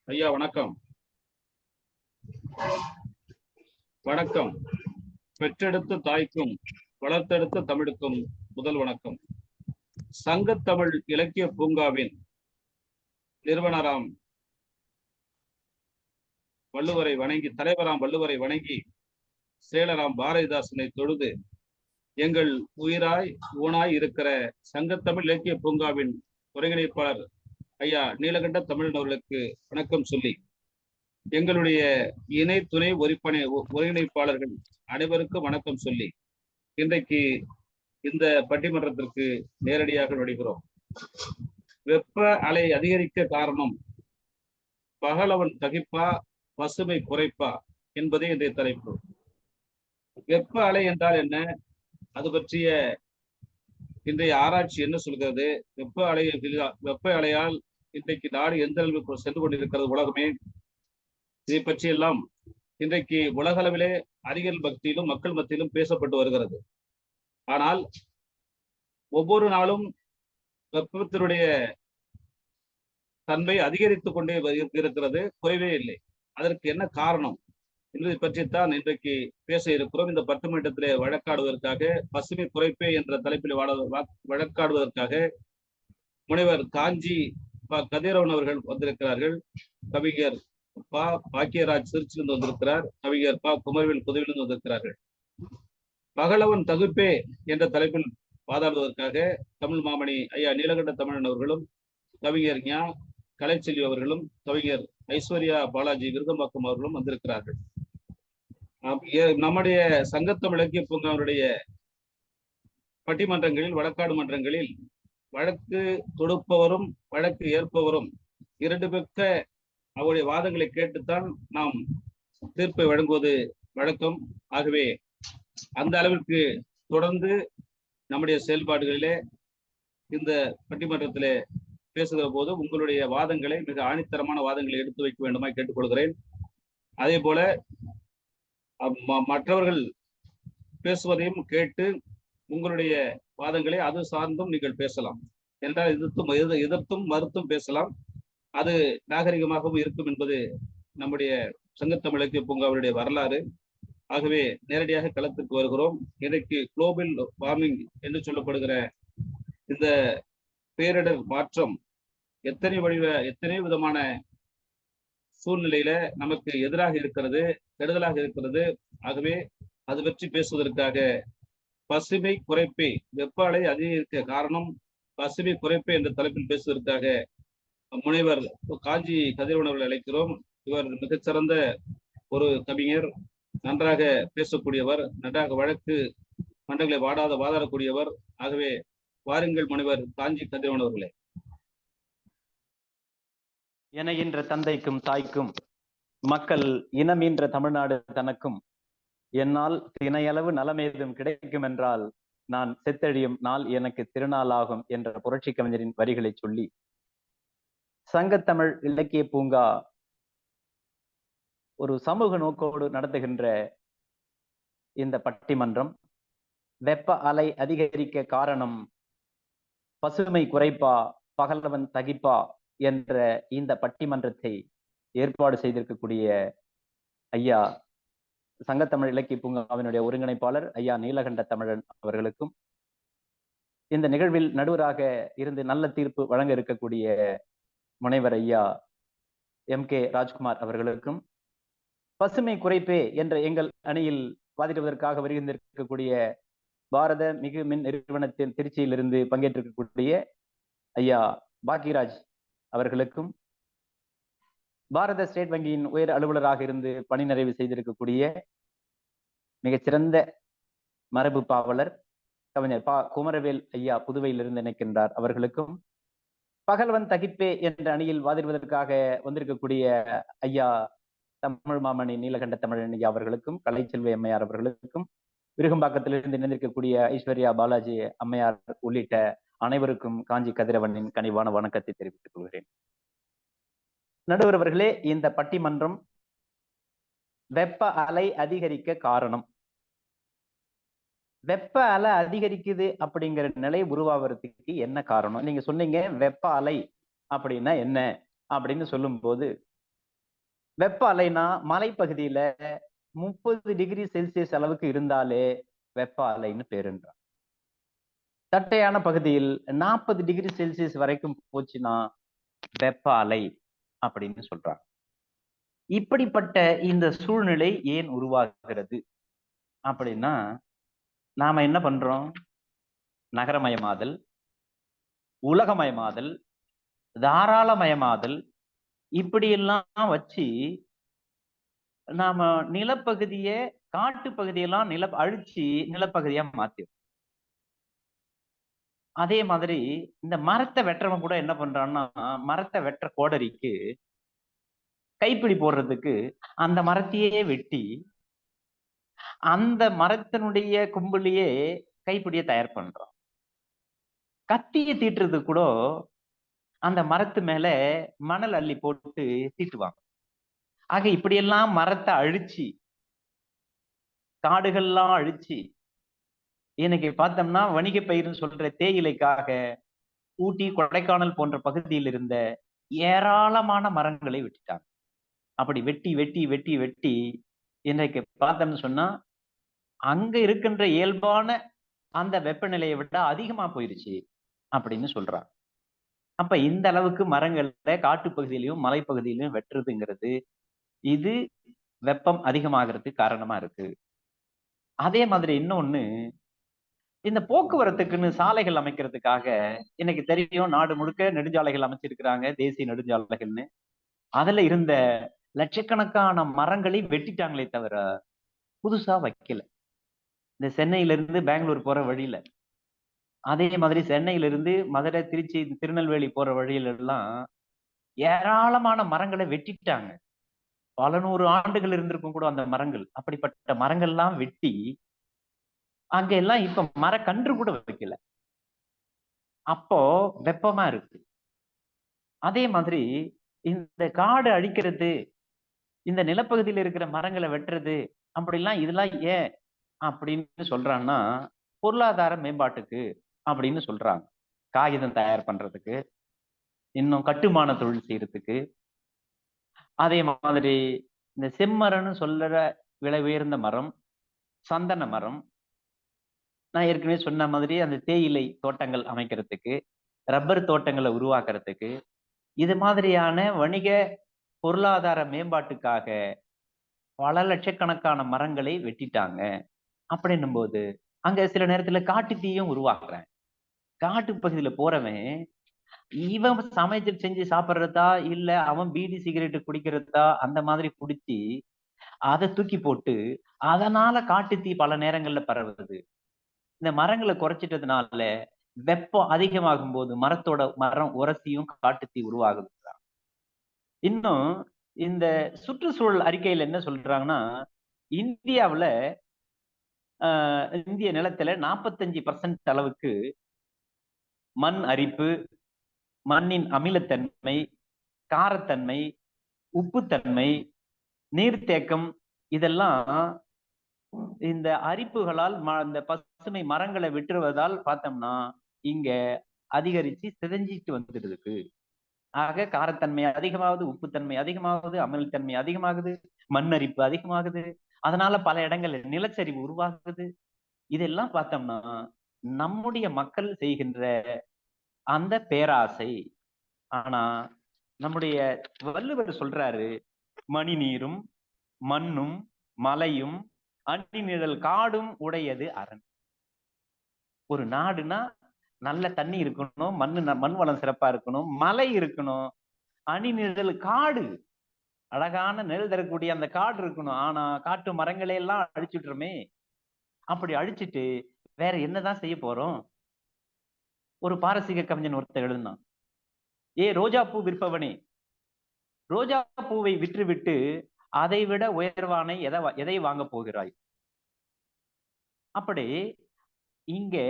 ஐயா வணக்கம். வணக்கம். பெற்றெடுத்த தாய்க்கும் வளர்த்தெடுத்த தமிழுக்கும் முதல் வணக்கம். சங்கத்தமிழ் இலக்கிய பூங்காவின் நிறுவனராம் வள்ளுவரை வணங்கி, தலைவராம் வள்ளுவரை வணங்கி, செயலராம் பாரதிதாசனை தொழுது, எங்கள் உயிராய் ஊனாய் இருக்கிற சங்கத்தமிழ் இலக்கிய பூங்காவின் ஒருங்கிணைப்பாளர் ஐயா நீலகண்ட தமிழன் அவர்களுக்கு வணக்கம் சொல்லி, எங்களுடைய இணை துணை ஒருங்கிணைப்பாளர்கள் அனைவருக்கும் வணக்கம் சொல்லி, இன்றைக்கு இந்த பட்டிமன்றத்திற்கு நேரடியாக நுழைகிறோம். வெப்ப அலை அதிகரிக்க காரணம் பகலவன் தகிப்பா பசுமை குறைப்பா என்பதே இன்றைய தலைப்பு. வெப்ப அலை என்றால் என்ன? அது பற்றிய இன்றைய ஆராய்ச்சி என்ன சொல்கிறது? வெப்ப அலையால் இன்றைக்கு நாடு எந்த அளவுக்கு சென்று கொண்டிருக்கிறது, உலகமே இதை பற்றியெல்லாம் இன்றைக்கு உலக அளவிலே அறிவியல் பக்தியிலும் மக்கள் மத்தியிலும் பேசப்பட்டு வருகிறது. ஆனால் ஒவ்வொரு நாளும் வெப்பத்தினுடைய தன்மை அதிகரித்துக் கொண்டே இருக்கிறது, குறைவே இல்லை. அதற்கு என்ன காரணம் என்பதை பற்றித்தான் இன்றைக்கு பேச இருக்கிறோம். இந்த பட்டிமன்றத்திலே வழக்காடுவதற்காக, பசுமை குறைப்பே என்ற தலைப்பில் வழக்காடுவதற்காக முனைவர் காஞ்சி கதிரவன் அவர்கள் வந்திருக்கிறார்கள். கவிஞர் பாக்கியராஜ் திருச்சியிலிருந்து வந்திருக்கிறார். கவிஞர் குமரவேல் புதுவிலிருந்து வந்திருக்கிறார்கள். பகலவன் தகுப்பே என்ற தலைப்பில் வாதாடுவதற்காக தமிழ் மாமணி ஐயா நீலகண்ட தமிழன் அவர்களும், கவிஞர் ஞா கலைச்செல்வி அவர்களும், கவிஞர் ஐஸ்வர்யா பாலாஜி விருதம்பாக்கம் அவர்களும் வந்திருக்கிறார்கள். நம்முடைய சங்கத்தமிழ் இலக்கிய பூங்காவுடைய பட்டிமன்றங்களில், வழக்காடு மன்றங்களில் வழக்கு தொடுப்பவரும் வழக்கு ஏற்பவரும் இரண்டு பேர்த்த அவருடைய வாதங்களை கேட்டுத்தான் நாம் தீர்ப்பை வழங்குவது வழக்கம். ஆகவே அந்த அளவிற்கு தொடர்ந்து நம்முடைய செயல்பாடுகளிலே இந்த பட்டிமன்றத்திலே பேசுகிற போது உங்களுடைய வாதங்களை, மிக ஆணித்தரமான வாதங்களை எடுத்து வைக்க வேண்டுமாய் கேட்டுக்கொள்கிறேன். அதே போல மற்றவர்கள் பேசுவதையும் கேட்டு உங்களுடைய வாதங்களை அது சார்ந்தும் நீங்கள் பேசலாம். என்றால் எதிர்த்தும் மறுத்தும் பேசலாம். அது நாகரிகமாகவும் இருக்கும் என்பது நம்முடைய சங்கத்தமிழ் இலக்கிய பூங்காவுடைய வரலாறு. ஆகவே நேரடியாக களத்துக்கு வருகிறோம். இன்றைக்கு குளோபல் வார்மிங் என்று சொல்லப்படுகிற இந்த பேரிடர் மாற்றம் எத்தனை விதமான சூழ்நிலையில நமக்கு எதிராக இருக்கிறது, கெடுதலாக இருக்கிறது. ஆகவே அது பற்றி பேசுவதற்காக பசுமை குறைப்பே, வெப்ப அலை அதிகரிக்க காரணம் பசுமை குறைப்பே என்ற தலைப்பில் பேசுவதற்காக முனைவர் காஞ்சி கதிரவன் அவர்களை அழைக்கிறோம். இவர் மிகச்சிறந்த ஒரு கவிஞர், நன்றாக பேசக்கூடியவர், நன்றாக வழக்கு மன்றங்களை வாதாடக்கூடியவர். ஆகவே வாருங்கள் முனைவர் காஞ்சி கதிரவன் அவர்களே. என்ற தந்தைக்கும் தாய்க்கும், மக்கள் இனமீன்ற தமிழ்நாடு தனக்கும், என்னால் தினையளவு நலமேதும் கிடைக்கும் என்றால் நான் செத்தழியும் நாள் எனக்கு திருநாளாகும் என்ற புரட்சி கவிஞரின் வரிகளை சொல்லி, சங்கத்தமிழ் இலக்கிய பூங்கா ஒரு சமூக நோக்கோடு நடத்துகின்ற இந்த பட்டிமன்றம், வெப்ப அலை அதிகரிக்க காரணம் பசுமை குறைப்பா பகலவன் தகிப்பா என்ற இந்த பட்டிமன்றத்தை ஏற்பாடு செய்திருக்கக்கூடிய ஐயா சங்கத்தமிழ் இலக்கிய பூங்காவினுடைய ஒருங்கிணைப்பாளர் ஐயா நீலகண்ட தமிழன் அவர்களுக்கும், இந்த நிகழ்வில் நடுவராக இருந்து நல்ல தீர்ப்பு வழங்க இருக்கக்கூடிய முனைவர் ஐயா MK ராஜ்குமார் அவர்களுக்கும், பசுமை குறைப்பே என்ற எங்கள் அணியில் வாதிடுவதற்காக வருகின்றிருக்கக்கூடிய பாரத மிகு மின் நிறுவனத்தின் திருச்சியிலிருந்து பங்கேற்றிருக்கக்கூடிய ஐயா பாக்கியராஜ் அவர்களுக்கும், பாரத ஸ்டேட் வங்கியின் உயர் அலுவலராக இருந்து பணி நிறைவு செய்திருக்கக்கூடிய மிகச்சிறந்த மரபு பாவலர் கவிஞர் குமரவேல் ஐயா புதுவையிலிருந்து இணைக்கின்றார் அவர்களுக்கும், பகல்வன் தகிப்பே என்ற அணியில் வாதிடுவதற்காக வந்திருக்கக்கூடிய ஐயா தமிழ் மாமணி நீலகண்ட தமிழன் ஐயா அவர்களுக்கும், கலைச்செல்வி அம்மையார் அவர்களுக்கும், விருகம்பாக்கத்திலிருந்து இணைந்திருக்கக்கூடிய ஐஸ்வர்யா பாலாஜி அம்மையார் உள்ளிட்ட அனைவருக்கும் காஞ்சி கதிரவனின் கனிவான வணக்கத்தை தெரிவித்துக் கொள்கிறேன். நடுவர் அவர்களே, இந்த பட்டிமன்றம் வெப்ப அலை அதிகரிக்க காரணம், வெப்ப அலை அதிகரிக்குது அப்படிங்கிற நிலை உருவாகிறதுக்கு என்ன காரணம்? நீங்க சொன்னீங்க வெப்ப அலை அப்படின்னா என்ன அப்படின்னு சொல்லும் போது, வெப்ப அலைனா மலைப்பகுதியில 30°C அளவுக்கு இருந்தாலே வெப்ப அலைன்னு பேருன்றான். தட்டையான பகுதியில் 40°C வரைக்கும் போச்சுன்னா வெப்ப அலை அப்படின்னு சொல்றாங்க. இப்படிப்பட்ட இந்த சூழ்நிலை ஏன் உருவாகிறது அப்படின்னா, நாம என்ன பண்றோம்? நகரமயமாதல், உலகமயமாதல், தாராளமயமாதல் இப்படியெல்லாம் வச்சு நாம நிலப்பகுதியை, காட்டு பகுதியெல்லாம் அழிச்சு நிலப்பகுதியா மாத்திரும். அதே மாதிரி இந்த மரத்தை வெட்டுறவன் கூட என்ன பண்றான்னா, மரத்தை வெட்டுற கோடரிக்கு கைப்பிடி போடுறதுக்கு அந்த மரத்தையே வெட்டி அந்த மரத்தினுடைய கும்பலையே கைப்பிடியை தயார் பண்றான். கத்தியை தீட்டுறது கூட அந்த மரத்து மேல மணல் அள்ளி போட்டு தீட்டுவாங்க. ஆக இப்படியெல்லாம் மரத்தை அழிச்சு, காடுகள்லாம் அழிச்சு, இன்னைக்கு பார்த்தோம்னா வணிக பயிர்னு சொல்ற தேயிலைக்காக ஊட்டி, கொடைக்கானல் போன்ற பகுதியில் இருந்த ஏராளமான மரங்களை வெட்டிட்டாங்க. அப்படி வெட்டி வெட்டி வெட்டி வெட்டி இன்றைக்கு பார்த்தோம்னு சொன்னா அங்க இருக்கின்ற இயல்பான அந்த வெப்பநிலையை விட அதிகமா போயிருச்சு அப்படின்னு சொல்றாங்க. அப்ப இந்த அளவுக்கு மரங்கள்ல காட்டுப்பகுதியிலையும் மலைப்பகுதியிலையும் வெட்டுறதுங்கிறது இது வெப்பம் அதிகமாகிறதுக்கு காரணமா இருக்கு. அதே மாதிரி இன்னொன்னு, இந்த போக்குவரத்துக்குன்னு சாலைகள் அமைக்கிறதுக்காக எனக்கு தெரியும் நாடு முழுக்க நெடுஞ்சாலைகள் அமைச்சிருக்கிறாங்க, தேசிய நெடுஞ்சாலைகள்னு. அதுல இருந்த லட்சக்கணக்கான மரங்களை வெட்டிட்டாங்களே தவிர புதுசா வைக்கல. இந்த சென்னையில இருந்து பெங்களூர் போற வழியில, அதே மாதிரி சென்னையில இருந்து மதுரை, திருச்சி, திருநெல்வேலி போற வழியில எல்லாம் ஏராளமான மரங்களை வெட்டிட்டாங்க. பல நூறு ஆண்டுகள் இருந்திருக்கும் கூட அந்த மரங்கள். அப்படிப்பட்ட மரங்கள்லாம் வெட்டி அங்க எல்லாம் இப்ப மரக்கன்று கூட வைக்கல. அப்போ வெப்பமா இருக்கு. அதே மாதிரி இந்த காடு அழிக்கிறது, இந்த நிலப்பகுதியில இருக்கிற மரங்களை வெட்டுறது அப்படிலாம் இதெல்லாம் ஏன் அப்படின்னு சொல்றாங்கன்னா, பொருளாதார மேம்பாட்டுக்கு அப்படின்னு சொல்றாங்க. காகிதம் தயார் பண்றதுக்கு, இன்னும் கட்டுமான தொழில் செய்யறதுக்கு. அதே மாதிரி இந்த செம்மரம்னு சொல்ற விலை உயர்ந்த மரம், சந்தன மரம், நான் ஏற்கனவே சொன்ன மாதிரி அந்த தேயிலை தோட்டங்கள் அமைக்கிறதுக்கு, ரப்பர் தோட்டங்களை உருவாக்குறதுக்கு, இது மாதிரியான வணிக பொருளாதார மேம்பாட்டுக்காக பல லட்சக்கணக்கான மரங்களை வெட்டிட்டாங்க. அப்படின்னும் போது அங்க சில நேரத்துல காட்டு தீயும் உருவாக்குறேன். காட்டு பகுதியில போறவன் இவன் சமைச்சு செஞ்சு சாப்பிட்றதா இல்ல அவன் பீடி சிகரெட்டு குடிக்கிறதா அந்த மாதிரி குடிச்சு அதை தூக்கி போட்டு அதனால காட்டு தீ பல நேரங்கள்ல பரவுது. இந்த மரங்களை குறைச்சிட்டதுனால வெப்பம் அதிகமாகும் போது மரம் உரசியும் காட்டுத்தீ உருவாகுது. இன்னும் இந்த சுற்றுச்சூழல் அறிக்கையில் என்ன சொல்றாங்கன்னா, இந்தியாவுல இந்திய நிலத்துல 45% அளவுக்கு மண் அரிப்பு, மண்ணின் அமிலத்தன்மை, காரத்தன்மை, உப்புத்தன்மை, நீர்த்தேக்கம் இதெல்லாம் இந்த அரிப்புகளால் இந்த பசுமை மரங்களை வெட்டுவதால் பார்த்தோம்னா இங்க அதிகரிச்சு சிதைஞ்சிட்டு வந்துட்டு இருக்கு. ஆக காரத்தன்மை அதிகமாகுது, உப்புத்தன்மை அதிகமாகுது, அமிலத்தன்மை அதிகமாகுது, மண் அரிப்பு அதிகமாகுது. அதனால பல இடங்கள்ல நிலச்சரிவு உருவாகுது. இதெல்லாம் பார்த்தோம்னா நம்முடைய மக்கள் செய்கின்ற அந்த பேராசை. ஆனா நம்முடைய வள்ளுவர் சொல்றாரு, மணி நீரும் மண்ணும் மலையும் அணி நிழல் காடும் உடையது அரண். ஒரு நாடுனா நல்ல தண்ணி இருக்கணும், மண் வளம் சிறப்பா இருக்கணும், மலை இருக்கணும், அணி நிழல் காடு, அழகான நிழல் தரக்கூடிய அந்த காடு இருக்கணும். ஆனா காட்டு மரங்களை எல்லாம் அழிச்சுட்டுருமே. அப்படி அழிச்சிட்டு வேற என்னதான் செய்ய போறோம்? ஒரு பாரசீக கவிஞன் ஒருத்தர் எழுதினான், ஏ ரோஜா பூ விற்பவனே, ரோஜா பூவை விற்றுவிட்டு அதை விட உயர்வானை எதை வாங்க போகிறாய்? அப்படி இங்கே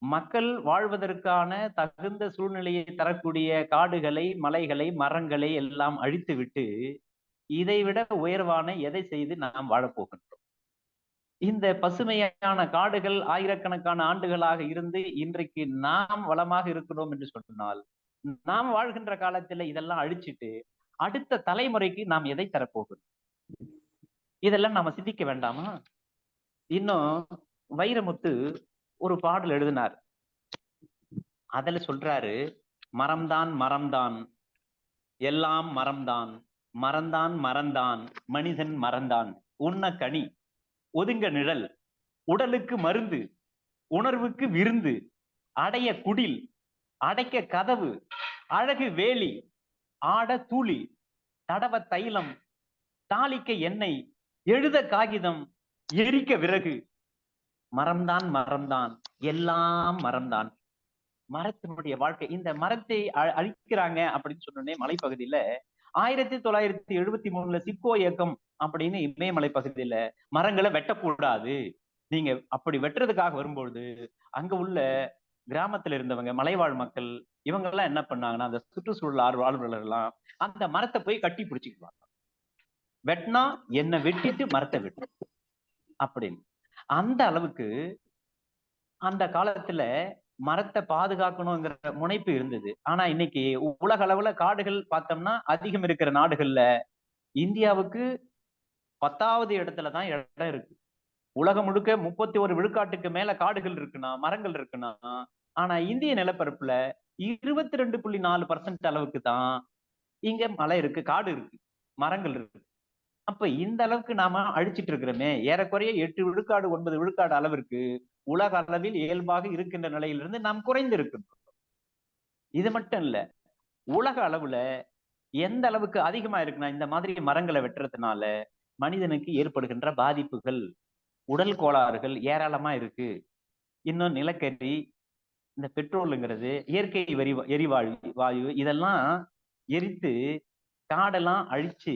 மக்கள் வாழ்வதற்கான தகுந்த சூழ்நிலையை தரக்கூடிய காடுகளை, மலைகளை, மரங்களை எல்லாம் அழித்து விட்டு இதை விட உயர்வான எதை செய்து நாம் வாழப்போகின்றோம்? இந்த பசுமையான காடுகள் ஆயிரக்கணக்கான ஆண்டுகளாக இருந்து இன்றைக்கு நாம் வளமாக இருக்கிறோம் என்று சொன்னால், நாம் வாழ்கின்ற காலத்துல இதெல்லாம் அழிச்சிட்டு அடுத்த தலைமுறைக்கு நாம் எதை தரப்போகிறோம்? இதெல்லாம் நாம சிந்திக்க வேண்டாமா? இன்னும் வைரமுத்து ஒரு பாடல் எழுதினார். அதுல சொல்றாரு, மரம்தான் மரம்தான் எல்லாம் மரம்தான், மறந்தான் மறந்தான் மனிதன் மறந்தான், உண்ண கனி ஒதுங்க நிழல், உடலுக்கு மருந்து, உணர்வுக்கு விருந்து, அடைய குடில், அடைக்க கதவு, அழகு வேலி, ஆட தூளி, தடவ தைலம், தாளிக்க எண்ணெய், எழுத காகிதம், எரிக்க விறகு, மரம்தான் மரம்தான் எல்லாம் மரம்தான். மரத்தினுடைய வாழ்க்கை, இந்த மரத்தை அழிக்கிறாங்க அப்படின்னு சொன்னோடனே மலைப்பகுதியில 1973 சிப்கோ இயக்கம் அப்படின்னு இமயமலை பகுதியில மரங்களை வெட்டக்கூடாது, நீங்க அப்படி வெட்டுறதுக்காக வரும்பொழுது அங்க உள்ள கிராமத்துல இருந்தவங்க மலைவாழ் மக்கள் இவங்க எல்லாம் என்ன பண்ணாங்கன்னா, அந்த சுற்றுச்சூழல் ஆர்வலர்கள் எல்லாம் அந்த மரத்தை போய் கட்டி பிடிச்சிக்குவாங்க. வெட்டினா என்ன வெட்டிட்டு மரத்தை வெட்டு அப்படின்னு. அந்த அளவுக்கு அந்த காலத்துல மரத்தை பாதுகாக்கணுங்கிற முனைப்பு இருந்தது. ஆனா இன்னைக்கு உலக அளவுல காடுகள் பார்த்தோம்னா அதிகம் இருக்கிற நாடுகள்ல இந்தியாவுக்கு 10வது இடத்துலதான் இடம் இருக்கு. உலகம் முழுக்க 31 விழுக்காட்டுக்கு மேல காடுகள் இருக்குன்னா, மரங்கள் இருக்குன்னா, ஆனா இந்திய நிலப்பரப்புல 22.4% அளவுக்கு தான் இங்க மலை இருக்கு, காடு இருக்கு, மரங்கள் இருக்கு. அப்ப இந்த அளவுக்கு நாம அழிச்சிட்டு இருக்கிறோமே, ஏறக்குறைய 8 விழுக்காடு 9 விழுக்காடு அளவிற்கு உலக அளவில் இயல்பாக இருக்கின்ற நிலையிலிருந்து நாம் குறைந்து இருக்கின்றோம். இது மட்டும் இல்ல, உலக அளவுல எந்த அளவுக்கு அதிகமா இருக்குன்னா, இந்த மாதிரி மரங்களை வெட்டுறதுனால மனிதனுக்கு ஏற்படுகின்ற பாதிப்புகள், உடல் கோளாறுகள் ஏராளமா இருக்கு. இன்னும் நிலக்கரி, இந்த பெட்ரோலுங்கிறது, இயற்கை எரிவாயு இதெல்லாம் எரித்து காடெல்லாம் அழிச்சு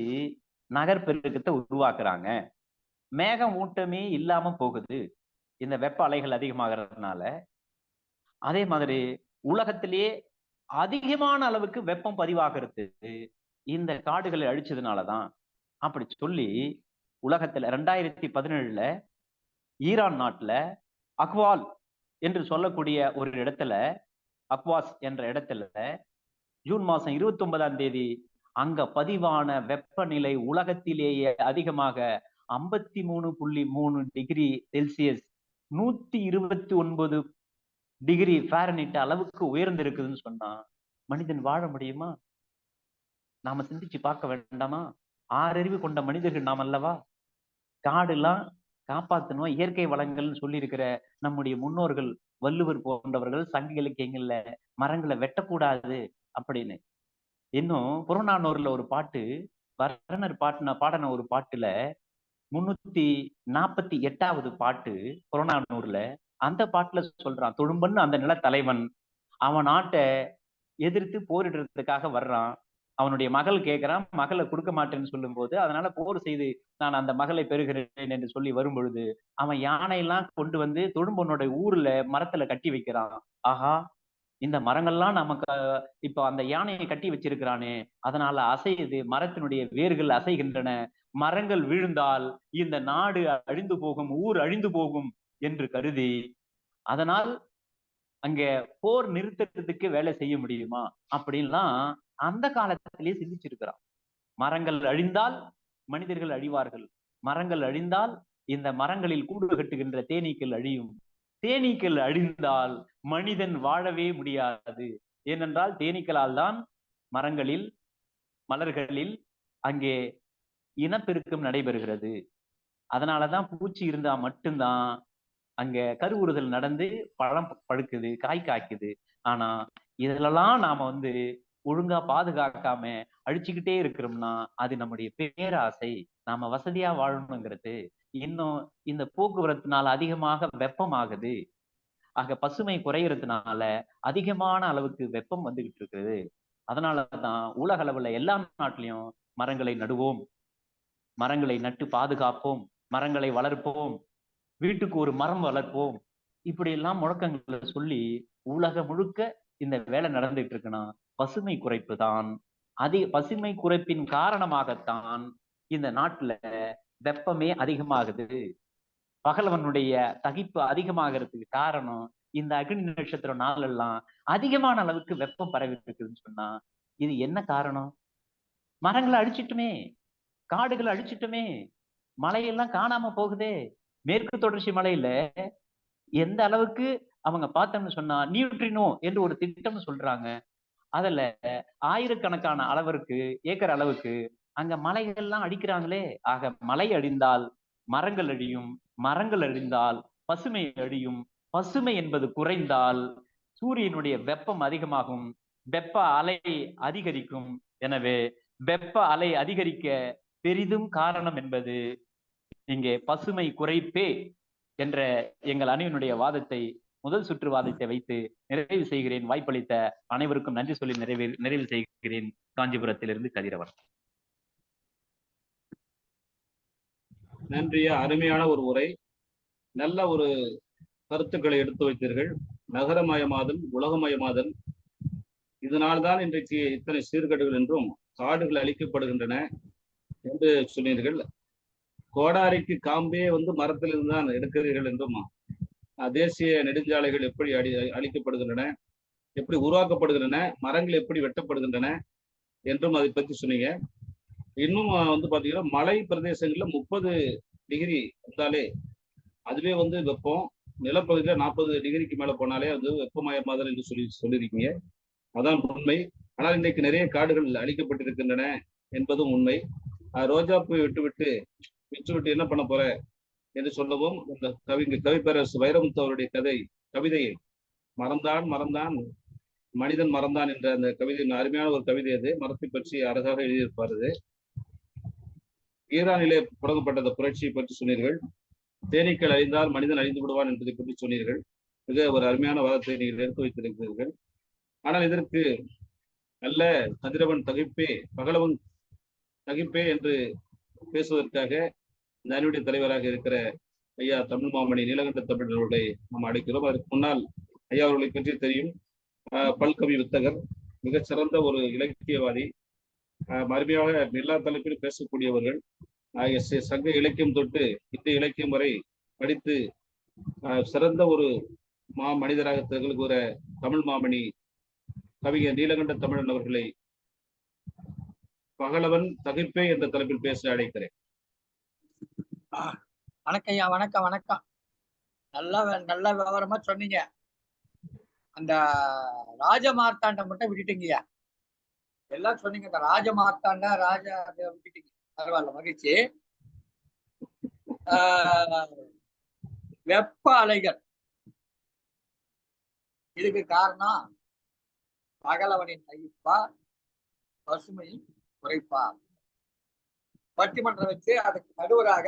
நகர்பெருக்கத்தை உருவாக்குறாங்க. மேகம் ஊட்டமே இல்லாம போகுது இந்த வெப்ப அலைகள் அதிகமாகிறதுனால. அதே மாதிரி உலகத்திலேயே அதிகமான அளவுக்கு வெப்பம் பதிவாகிறது இந்த காடுகளை அழிச்சதுனாலதான் அப்படி சொல்லி உலகத்துல 2017 ஈரான் நாட்டுல அக்வால் என்று சொல்லக்கூடிய ஒரு இடத்துல, அக்வாஸ் என்ற இடத்துல ஜூன் மாசம் 29ஆம் தேதி அங்க பதிவான வெப்பநிலை உலகத்திலேயே அதிகமாக 53.3 டிகிரி செல்சியஸ் 129 டிகிரி ஃபாரன்ஹீட் அளவுக்கு உயர்ந்திருக்குதுன்னு சொன்னா மனிதன் வாழ முடியுமா? நாம சிந்திச்சு பார்க்க வேண்டாமா? 6 அறிவு கொண்ட மனிதர்கள் நாம் அல்லவா? காடெல்லாம் காப்பாற்றணும், இயற்கை வளங்கள்னு சொல்லி இருக்கிற நம்முடைய முன்னோர்கள் வள்ளுவர் போன்றவர்கள் சங்க இலக்கியங்கள்ல மரங்களை வெட்டக்கூடாது அப்படின்னு. இன்னும் புறநானூறுல ஒரு பாட்டு, வர்ணர் பாடின ஒரு பாட்டுல 348வது பாட்டு புறநானூறுல, அந்த பாட்டுல சொல்றான், தொழும்பன்னு அந்த நில தலைவன் அவன் நாட்டை எதிர்த்து போரிடுறதுக்காக வர்றான். அவனுடைய மகள் கேட்கிறான், மகளை கொடுக்க மாட்டேன்னு சொல்லும் போது, அதனால போர் செய்து நான் அந்த மகளை பெறுகிறேன் என்று சொல்லி வரும் பொழுது அவன் யானையெல்லாம் கொண்டு வந்து தொழும்பனோட ஊர்ல மரத்துல கட்டி வைக்கிறான். ஆஹா, இந்த மரங்கள்லாம் நமக்கு இப்ப அந்த யானையை கட்டி வச்சிருக்கிறானே, அதனால அசையுது, மரத்தினுடைய வேர்கள் அசைகின்றன, மரங்கள் விழுந்தால் இந்த நாடு அழிந்து போகும், ஊர் அழிந்து போகும் என்று கருதி, அதனால் அங்க போர் நிறுத்தத்துக்கு வேலை செய்ய முடியுமா அப்படின்லாம் அந்த காலத்திலேயே சிந்திச்சிருக்கிறான். மரங்கள் அழிந்தால் மனிதர்கள் அழிவார்கள், மரங்கள் அழிந்தால் இந்த மரங்களில் கூடு கட்டுகின்ற தேனீக்கள் அழியும், தேனீக்கள் அழிந்தால் மனிதன் வாழவே முடியாது. ஏனென்றால் தேனீக்களால் தான் மரங்களில் மலர்களில் அங்கே இனப்பெருக்கம் நடைபெறுகிறது. அதனாலதான் பூச்சி இருந்தா மட்டும்தான் அங்க கருவுறுதல் நடந்து பழம் பழுக்குது, காய் காய்க்குது. ஆனா இதெல்லாம் நாம ஒழுங்கா பாதுகாக்காம அழிச்சுக்கிட்டே இருக்கிறோம்னா அது நம்முடைய பேராசை. நாம வசதியா வாழணுங்கிறது. இன்னும் இந்த போக்குவரத்துனால அதிகமாக வெப்பம் ஆகுது. ஆக பசுமை குறையறதுனால அதிகமான அளவுக்கு வெப்பம் வந்துகிட்டு இருக்குது. அதனாலதான் உலக அளவுல எல்லா நாட்டிலையும் மரங்களை நடுவோம், மரங்களை நட்டு பாதுகாப்போம், மரங்களை வளர்ப்போம், வீட்டுக்கு ஒரு மரம் வளர்ப்போம், இப்படி எல்லாம் முழக்கங்களை சொல்லி உலகம் முழுக்க இந்த வேலை நடந்துட்டு இருக்குன்னா பசுமை குறைப்பு தான். பசுமை குறைப்பின் காரணமாகத்தான் இந்த நாட்டுல வெப்பமே அதிகமாகுது. பகலவனுடைய தகிப்பு அதிகமாகிறதுக்கு காரணம் இந்த அக்னி நட்சத்திர நாளெல்லாம் அதிகமான அளவுக்கு வெப்பம் பரவி இருக்குதுன்னு சொன்னா இது என்ன காரணம்? மரங்களை அழிச்சிட்டுமே, காடுகளை அழிச்சிட்டுமே, மலையெல்லாம் காணாம போகுதே. மேற்கு தொடர்ச்சி மலையில எந்த அளவுக்கு அவங்க பார்த்தோம்னு சொன்னா நியூட்ரினோ என்று ஒரு திட்டம் சொல்றாங்க. அதுல ஆயிரக்கணக்கான அளவிற்கு ஏக்கர் அளவுக்கு அங்க மலைகள்லாம் அடிக்கிறாங்களே. ஆக மலை அழிந்தால் மரங்கள் அழியும், மரங்கள் அழிந்தால் பசுமை அழியும், பசுமை என்பது குறைந்தால் சூரியனுடைய வெப்பம் அதிகமாகும், வெப்ப அலை அதிகரிக்கும். எனவே வெப்ப அலை அதிகரிக்க பெரிதும் காரணம் என்பது இங்கே பசுமை குறைப்பே என்ற எங்கள் அணியினுடைய வாதத்தை, முதல் சுற்று வாதத்தை வைத்து நிறைவு செய்கிறேன். வாய்ப்பளித்த அனைவருக்கும் நன்றி சொல்லி நிறைவு செய்கிறேன். காஞ்சிபுரத்திலிருந்து கதிரவன். நன்றியா, அருமையான ஒரு உரை, நல்ல ஒரு கருத்துக்களை எடுத்து வைத்தீர்கள். நகரமயமாதல், உலகமயமாதல், இதனால்தான் இன்றைக்கு இத்தனை சீர்கேடுகள் என்றும் காடுகள் அழிக்கப்படுகின்றன என்று சொன்னீர்கள். கோடாரிக்கு காம்பே மரத்திலிருந்து தான் எடுக்கிறீர்கள் என்றும், தேசிய நெடுஞ்சாலைகள் எப்படி அழிக்கப்படுகின்றன, எப்படி உருவாக்கப்படுகின்றன, மரங்கள் எப்படி வெட்டப்படுகின்றன என்றும் அதை பற்றி சொன்னீங்க. இன்னும் பாத்தீங்கன்னா மலை பிரதேசங்கள்ல 30 டிகிரி இருந்தாலே அதுவே வெப்பம், நிலப்பகுதியில 40 டிகிரிக்கு மேல போனாலே அது வெப்பமயமாதல் என்று சொல்லியிருக்கீங்க. அதான் உண்மை. ஆனால் இன்றைக்கு நிறைய காடுகள் அழிக்கப்பட்டிருக்கின்றன என்பதும் உண்மை. ரோஜாப்பூ விட்டு என்ன பண்ண போற என்று சொல்லவும், இந்த கவிப்பேரரசு வைரமுத்து அவருடைய கவிதையை மறந்தான் மனிதன் மறந்தான் என்ற அந்த கவிதை அருமையான ஒரு கவிதை. அது மரத்தை பற்றி அழகாக எழுதியிருப்பார். அது ஈரானிலே தொடங்கப்பட்ட அந்த புரட்சியை பற்றி சொன்னீர்கள். தேனீக்கள் அழிந்தால் மனிதன் அழிந்து விடுவான் என்பதை பற்றி சொன்னீர்கள். மிக ஒரு அருமையான வாதத்தை நீங்கள் எடுத்து வைத்திருக்கிறீர்கள். ஆனால் இதற்கு நல்ல கதிரவன் தகைப்பே, பகலவன் தகைப்பே என்று பேசுவதற்காக இந்த அணியுடைய தலைவராக இருக்கிற ஐயா தமிழ் மாமணி நீலகண்ட தமிழ் அவர்களை நாம் அழைக்கிறோம். அதற்கு முன்னால் ஐயா அவர்களை பற்றி தெரியும். பல்கவி வித்தகர், மிகச்சிறந்த ஒரு இலக்கியவாதி, அருமையாக எல்லா தலைப்பிலும் பேசக்கூடியவர்கள். சங்க இலக்கியம் தொட்டு இந்த இலக்கியம் வரை படித்து சிறந்த ஒரு மனிதராக திகழ்கிற தமிழ் மாமணி கவிஞர் நீலகண்ட தமிழன் அவர்களை பகலவன் தகைப்பே என்ற தலைப்பில் பேச அழைக்கிறேன். வணக்கம் ஐயா. வணக்கம் வணக்கம். நல்ல விவரமா சொன்னீங்க. அந்த ராஜமார்த்தாண்ட மட்டும் விட்டுட்டீங்கய்யா. எல்லாம் சொன்னீங்க. இந்த ராஜமார்த்தாண்ட விட்டுட்டீங்க. பரவாயில்ல, மகிழ்ச்சி. வெப்ப அலைகள் இதுக்கு காரணம் பகலவனின் தகிப்பா, பசுமையின் குறைப்பா. பட்டிமன்றம் வச்சு அதுக்கு நடுவராக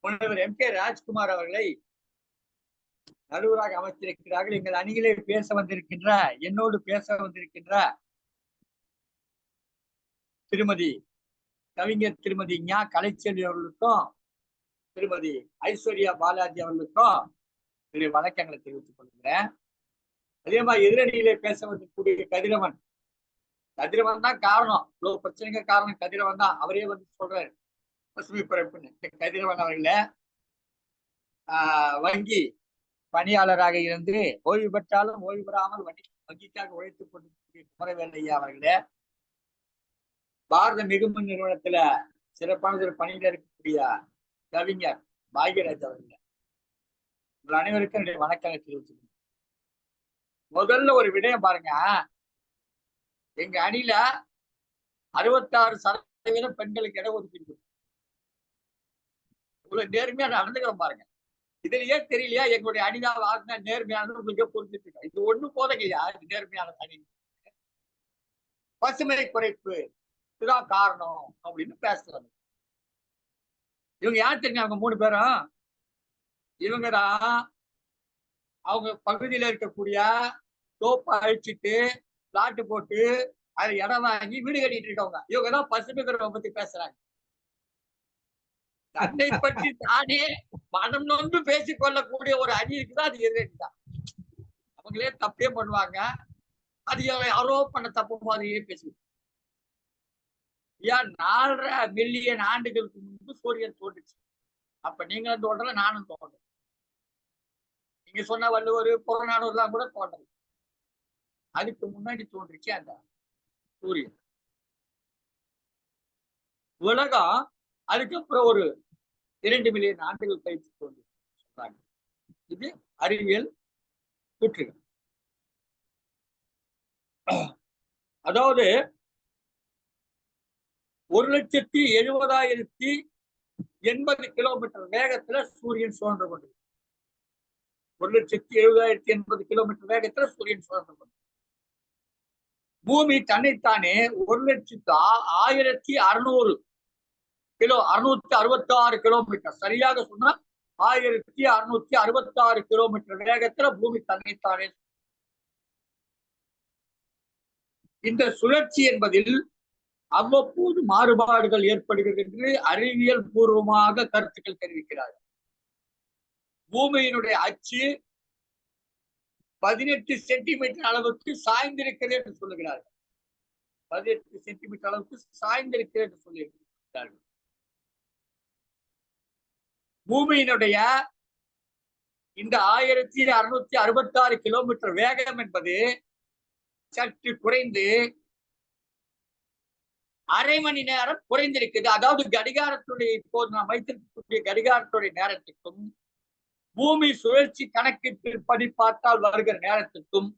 முன்னவர் M.K. ராஜ்குமார் அவர்களை நடுவராக அமைச்சிருக்கிறார்கள். எங்கள் அணியிலே பேச வந்திருக்கின்ற, என்னோடு பேச வந்திருக்கின்ற திருமதி கவிஞர் திருமதி ஞா கலைச்செல்வி அவர்களுக்கும் திருமதி ஐஸ்வர்யா பாலாஜி அவர்களுக்கும் என்னுடைய வணக்கங்களை தெரிவித்துக் கொள்கிறேன். அதே மாதிரி எதிரணியிலே பேச வந்திருக்கக்கூடிய கதிரவன் தான் காரணம். இவ்வளவு பிரச்சனைக்கு காரணம் கதிரவன் தான். அவரே சொல்றாரு பசுமை குறைப்புன்னு. கதிரவன் அவர்கள வங்கி பணியாளராக இருந்து ஓய்வு பெற்றாலும் ஓய்வு பெறாமல் வங்கிக்காக உழைத்துக் கொண்டிருக்கக்கூடிய குமரவேல் ஐயா அவர்களே, பாரத மிகுமின் நிறுவனத்துல சிறப்பான பணியில இருக்கக்கூடிய கவிஞர் பாக்யராஜ் அவர்களே, உங்கள் அனைவருக்கும் என்னுடைய வணக்கங்களை தெரிவிச்சுக்கணும். முதல்ல ஒரு விடயம் பாருங்க. எங்க அணியில 66% பெண்களுக்கு இடஒதுக்கீடு. இவ்வளவு நேர்மையா நடந்துக்கிறோம் பாருங்க. இதுலயே தெரியலையா எங்களுடைய அணிதான் வாங்கினா நேர்மையானது உங்களுக்கே புரிஞ்சுட்டு இருக்கோம். இது ஒண்ணு போதங்கய்யா, இது நேர்மையான அணி. பசுமை குறைப்பு இதுதான் காரணம் அப்படின்னு பேசுறாங்க. இவங்க யார் தெரியும்? அவங்க 3 பேரும் இவங்கதான் அவங்க பகுதியில இருக்கக்கூடிய தோப்பை அழிச்சிட்டு பிளாட்டு போட்டு அதுல இடம் வாங்கி வீடு கட்டிட்டு இருக்கவங்க. இவங்கதான் பசுமை குறைப்பை பத்தி பேசுறாங்க. தன்னை பற்றி தானே மனம் நொந்து பேசிக் கொள்ளக்கூடிய ஒரு அணி இருக்குதான், அது எதிர்தான். அவங்களே தப்பே பண்ணுவாங்க. அது யாரோ பண்ண தப்பு மாதிரியே பேசுவாங்க. ஏன் 4.5 மில்லியன் ஆண்டுகளுக்கு முன்பு சூரியன் தோன்றுச்சு. அப்ப நீங்களும் தோன்றல, நானும் தோன்றேன். நீங்க சொன்ன வள்ளுவர் புறநானூறுலாம் கூட தோன்றல. அதுக்கு முன்னாடி தோன்றுச்சு அந்த சூரியன். உலகம் அதுக்கப்புறம் ஒரு 2 மில்லியன் ஆண்டுகள் கழித்து தோன்றி சொல்றாங்க. இது அறிவியல் கூற்றுகள். அதாவது 1,70,080 கிலோமீட்டர் வேகத்துல சூரியன் சுழன்று கொண்டு 1,70,080 கிலோமீட்டர் வேகத்துல சூரியன் சுழன்று கொண்டு பூமி தன்னைத்தானே 1,00,1600 கிலோ 666 கிலோமீட்டர் சரியாக சொன்னா 1666 கிலோமீட்டர் வேகத்துல பூமி தன்னைத்தானே. இந்த சுழற்சி என்பதில் அவ்வப்போது மாறுபாடுகள் ஏற்படுகிறது என்று அறிவியல் பூர்வமாக கருத்துக்கள் தெரிவிக்கிறார்கள். பூமியினுடைய அச்சு 18 சென்டிமீட்டர் அளவுக்கு சாய்ந்திருக்கிறது என்று சொல்லுகிறார்கள். 18 சென்டிமீட்டர் அளவுக்கு சாய்ந்திருக்கிறது என்று சொல்லியிருக்கிறார்கள். பூமியினுடைய இந்த 1666 கிலோமீட்டர் வேகம் என்பது சற்று குறைந்து அரை மணி நேரம் குறைந்திருக்குது. அதாவது கடிகாரத்துடைய இப்போது நாம் வைத்திருக்கக்கூடிய கடிகாரத்துடைய நேரத்துக்கும் பூமி சுழற்சி கணக்கிற்படி பார்த்தால் வருகிற நேரத்துக்கும்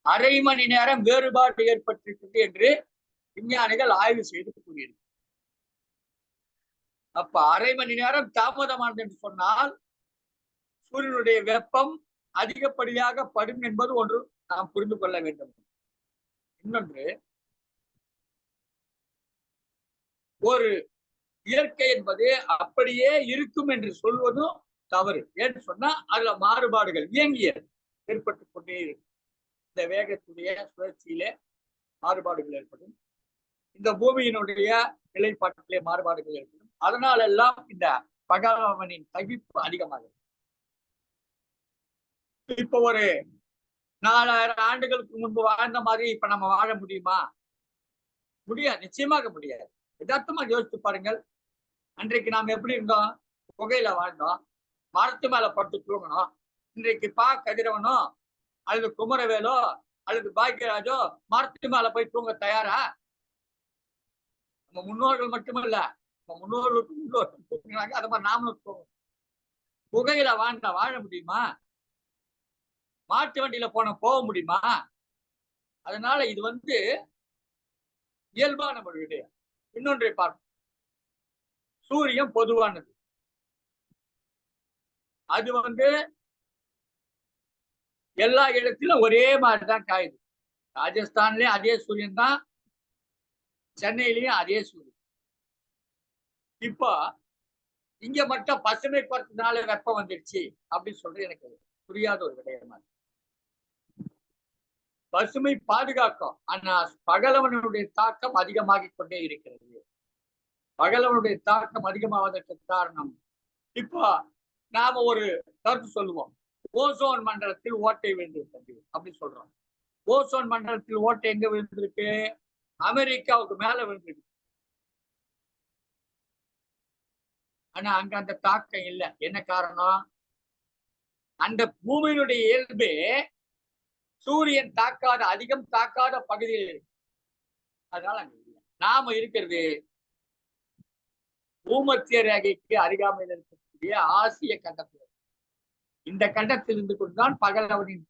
அரை மணி நேரம் வேறுபாடு ஏற்பட்டிருக்கிறது என்று விஞ்ஞானிகள் ஆய்வு செய்து கூறியது. அப்ப அரை மணி நேரம் தாமதமானது என்று சொன்னால் சூரியனுடைய வெப்பம் அதிகப்படியாக படும் என்பது ஒன்று நாம் புரிந்து கொள்ள வேண்டும். இன்னொன்று, ஒரு இயற்கை என்பது அப்படியே இருக்கும் என்று சொல்வதும் தவறு. ஏன்னு சொன்னா அதுல மாறுபாடுகள் இயங்கியது ஏற்பட்டுக் கொண்டே இருக்கும். இந்த வேகத்துடைய சுழற்சியிலே மாறுபாடுகள் ஏற்படும். இந்த பூமியினுடைய நிலைப்பாட்டிலே மாறுபாடுகள் ஏற்படும். அதனால எல்லாம் இந்த பகவானின் தவிப்பு அதிகமாகும். இப்ப ஒரு 4000 ஆண்டுகளுக்கு முன்பு வாழ்ந்த மாதிரி இப்ப நம்ம வாழ முடியுமா? முடியாது, நிச்சயமாக முடியாது. யதார்த்தமா யோசித்து பாருங்கள். அன்றைக்கு நாம் எப்படி இருந்தோம்? புகையில வாழ்ந்தோம், மரத்து மேல படுத்து தூங்கணும். இன்றைக்கு கதிரவனோ அல்லது குமரவேலோ அல்லது பாக்கியராஜோ மரத்து மேல போய் தூங்க தயாரா? நம்ம முன்னோர்கள் மட்டுமல்ல, நம்ம முன்னோர்களுக்கு தூங்குறாங்க, அது மாதிரி நாமளும் தூங்கணும். புகையில வாழ முடியுமா? மாட்டு வண்டியில போக முடியுமா? அதனால இது இயல்பான ஒரு விடயம். இன்னொன்றை பார்ப்போம். சூரியன் பொதுவானது. அது எல்லா இடத்திலும் ஒரே மாதிரிதான் காயுது. ராஜஸ்தான்லயும் அதே சூரியன் தான், சென்னையிலயும் அதே சூரியன். இப்போ இங்க மட்டும் பசுமை குறைச்சதுனால வெப்பம் வந்துடுச்சு அப்படின்னு சொல்றது எனக்கு புரியாத ஒரு விடயமா. பசுமை பாதுகாக்கும், ஆனா பகலவனுடைய தாக்கம் அதிகமாகிக் கொண்டே இருக்கிறது. பகலவனுடைய தாக்கம் அதிகமாவதற்கு காரணம், இப்போ நாம ஒரு கருத்து சொல்லுவோம், ஓசோன் மண்டலத்தில் ஓட்டை விழுந்திருக்கு அப்படி சொல்றோம். ஓசோன் மண்டலத்தில் ஓட்டை எங்க விழுந்திருக்கு? அமெரிக்காவுக்கு மேல விழுந்திருக்கு. ஆனா அங்க அந்த தாக்கம் இல்லை. என்ன காரணம்? அந்த பூமியினுடைய இயல்பே சூரியன் தாக்காத, அதிகம் தாக்காத பகுதியில் இருக்கு. அதனால அங்க இல்லை. நாம இருக்கிறது பூமத்திய ரேகைக்கு அருகாமையில் இருக்கக்கூடிய ஆசிய கண்டத்தில். இந்த கண்டத்தில் இருந்து கொண்டுதான் பகலவனின்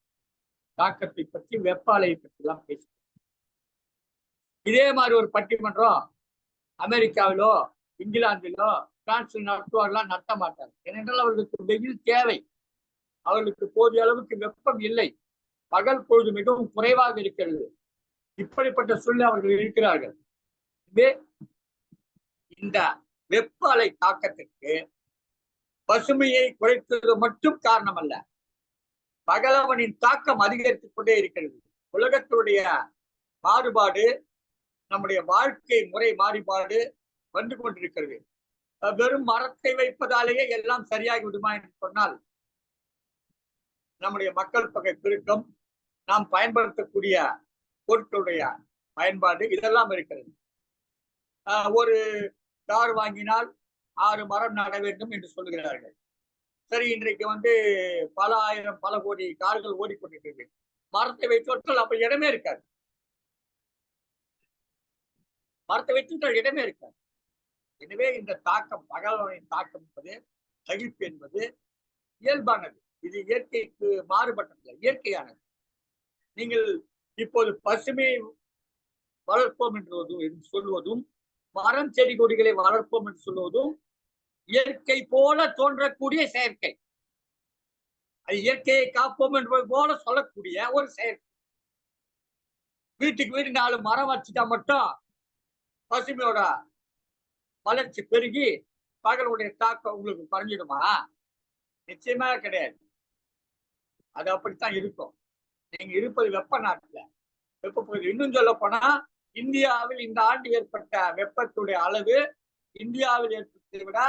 தாக்கத்தை பற்றி, வெப்ப அலையை பற்றி எல்லாம் பேசுகிறோம். இதே மாதிரி ஒரு பட்டிமன்றம் அமெரிக்காவிலோ இங்கிலாந்திலோ பிரான்சில் நடத்துவார்களாம்? நடத்த மாட்டார். ஏனென்றால் அவர்களுக்கு வெயில் தேவை. அவர்களுக்கு போதிய அளவுக்கு வெப்பம் இல்லை. பகல் பொழுது மிகவும் குறைவாக இருக்கிறது. இப்படிப்பட்ட சூழ்நிலை அவர்கள் இருக்கிறார்கள். இந்த வெப்ப அலை தாக்கத்திற்கு பசுமையை குறைத்தது மட்டும் காரணம் அல்ல, பகலவனின் தாக்கம் அதிகரித்துக் கொண்டே இருக்கிறது. உலகத்துடைய மாறுபாடு, நம்முடைய வாழ்க்கை முறை மாறுபாடு வந்து கொண்டிருக்கிறது. வெறும் மரத்தை வைப்பதாலேயே எல்லாம் சரியாகி விடுமா என்று சொன்னால், நம்முடைய மக்கள் தொகை பெருக்கம், நாம் பயன்படுத்தக்கூடிய பொருட்களுடைய பயன்பாடு, இதெல்லாம் இருக்கிறது. ஒரு கார் வாங்கினால் 6 மரம் நட வேண்டும் என்று சொல்லுகிறார்கள். சரி, இன்றைக்கு பல ஆயிரம் பல கோடி கார்கள் ஓடிக்கொண்டிருக்கிறது. மரத்தை வைத்துவிட்டால் அப்ப இடமே இருக்காது. மரத்தை வைத்துவிட்டால் இடமே இருக்காது. எனவே இந்த தாக்கம், பகலவனின் தாக்கம் என்பது, சகிப்பு என்பது இயல்பானது. இது இயற்கைக்கு மாறுபட்டதில்லை, இயற்கையானது. நீங்கள் இப்போது பசுமையை வளர்ப்போம் என்று சொல்வதும், மரம் செடி கொடிகளை வளர்ப்போம் என்று சொல்வதும் இயற்கை போல தோன்றக்கூடிய செயற்கை. அது இயற்கையை காப்போம் என்பது போல சொல்லக்கூடிய ஒரு செயற்கை. வீட்டுக்கு வீடு 4 மரம் வச்சுட்டா மட்டும் பசுமையோட வளர்ச்சி பெருகி பகலுடைய தாக்கம் உங்களுக்கு குறைஞ்சிடுமா? நிச்சயமா கிடையாது. அது அப்படித்தான் இருக்கும். நீங்க இருப்பது வெப்ப நாட்டுல, வெப்பப்பகுதி. இன்னும் சொல்ல போனா இந்தியாவில் இந்த ஆண்டு ஏற்பட்ட வெப்பத்துடைய அளவு இந்தியாவில் ஏற்பட்டதை விட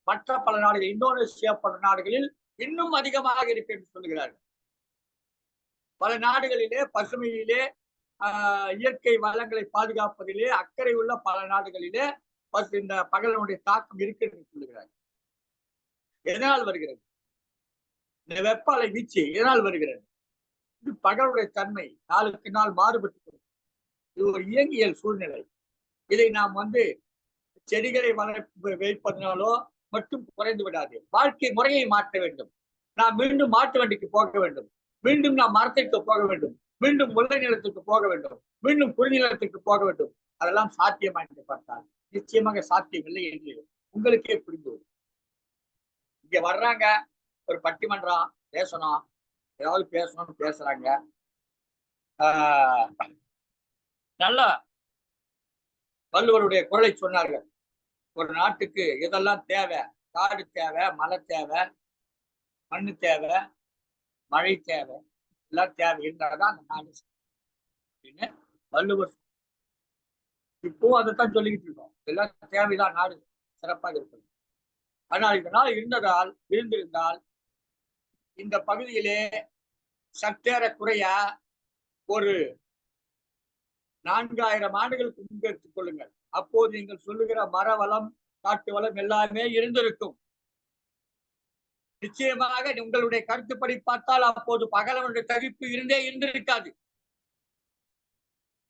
மற்ற பல நாடுகள், இந்தோனேசியா பல நாடுகளில் இன்னும் அதிகமாக இருக்கு என்று சொல்லுகிறார்கள். பல நாடுகளிலே பசுமையிலே இயற்கை வளங்களை பாதுகாப்பதிலே அக்கறை உள்ள பல நாடுகளிலே இந்த பகலனுடைய தாக்கம் இருக்கு என்று சொல்லுகிறார்கள். எதனால் வருகிறது இந்த வெப்ப அலை வீச்சு? எதனால் வருகிறது? இது பகலுடைய தன்மை நாளுக்கு நாள் மாறுபட்டு, இது ஒரு இயங்கியல் சூழ்நிலை. இதை நாம் செடிகளை வளர்ப்பு வைப்பதனாலோ மட்டும் குறைந்து விடாது. வாழ்க்கை முறையை மாற்ற வேண்டும். நாம் மீண்டும் மாட்டு வண்டிக்கு போக வேண்டும், மீண்டும் நாம் மரத்திற்கு போக வேண்டும், மீண்டும் முல்லை நிலத்துக்கு போக வேண்டும், மீண்டும் குறுநிலத்திற்கு போக வேண்டும். அதெல்லாம் சாத்தியமா என்று பார்த்தால் நிச்சயமாக சாத்தியமில்லை என்று உங்களுக்கே புரிந்து வரும். இங்க வர்றாங்க, ஒரு பட்டிமன்றம் பேசணும், ஏதாவது பேசணும்னு பேசுறாங்க. நல்ல வள்ளுவருடைய குரலை சொன்னார்கள். ஒரு நாட்டுக்கு இதெல்லாம் தேவை: காடு தேவை, மலை தேவை, மண்ணு தேவை, மழை தேவை, எல்லாம் தேவை இருந்தால்தான் அந்த நாடு அப்படின்னு வள்ளுவர். இப்பவும் அதைத்தான் சொல்லிக்கிட்டு இருக்கோம். எல்லாம் தேவைதான் நாடு சிறப்பாக இருக்கும். ஆனால் இதனால் இருந்திருந்தால் இந்த பகுதியிலே சற்றேற குறைய ஒரு 4000 ஆண்டுகளுக்கு முன்பு எடுத்துக் கொள்ளுங்கள். அப்போது நீங்கள் சொல்லுகிற மர வளம், காட்டு வளம் எல்லாமே இருந்திருக்கும். நிச்சயமாக உங்களுடைய கருத்துப்படி பார்த்தால் அப்போது பகலவனுடைய தவிப்பு இருந்திருக்காது.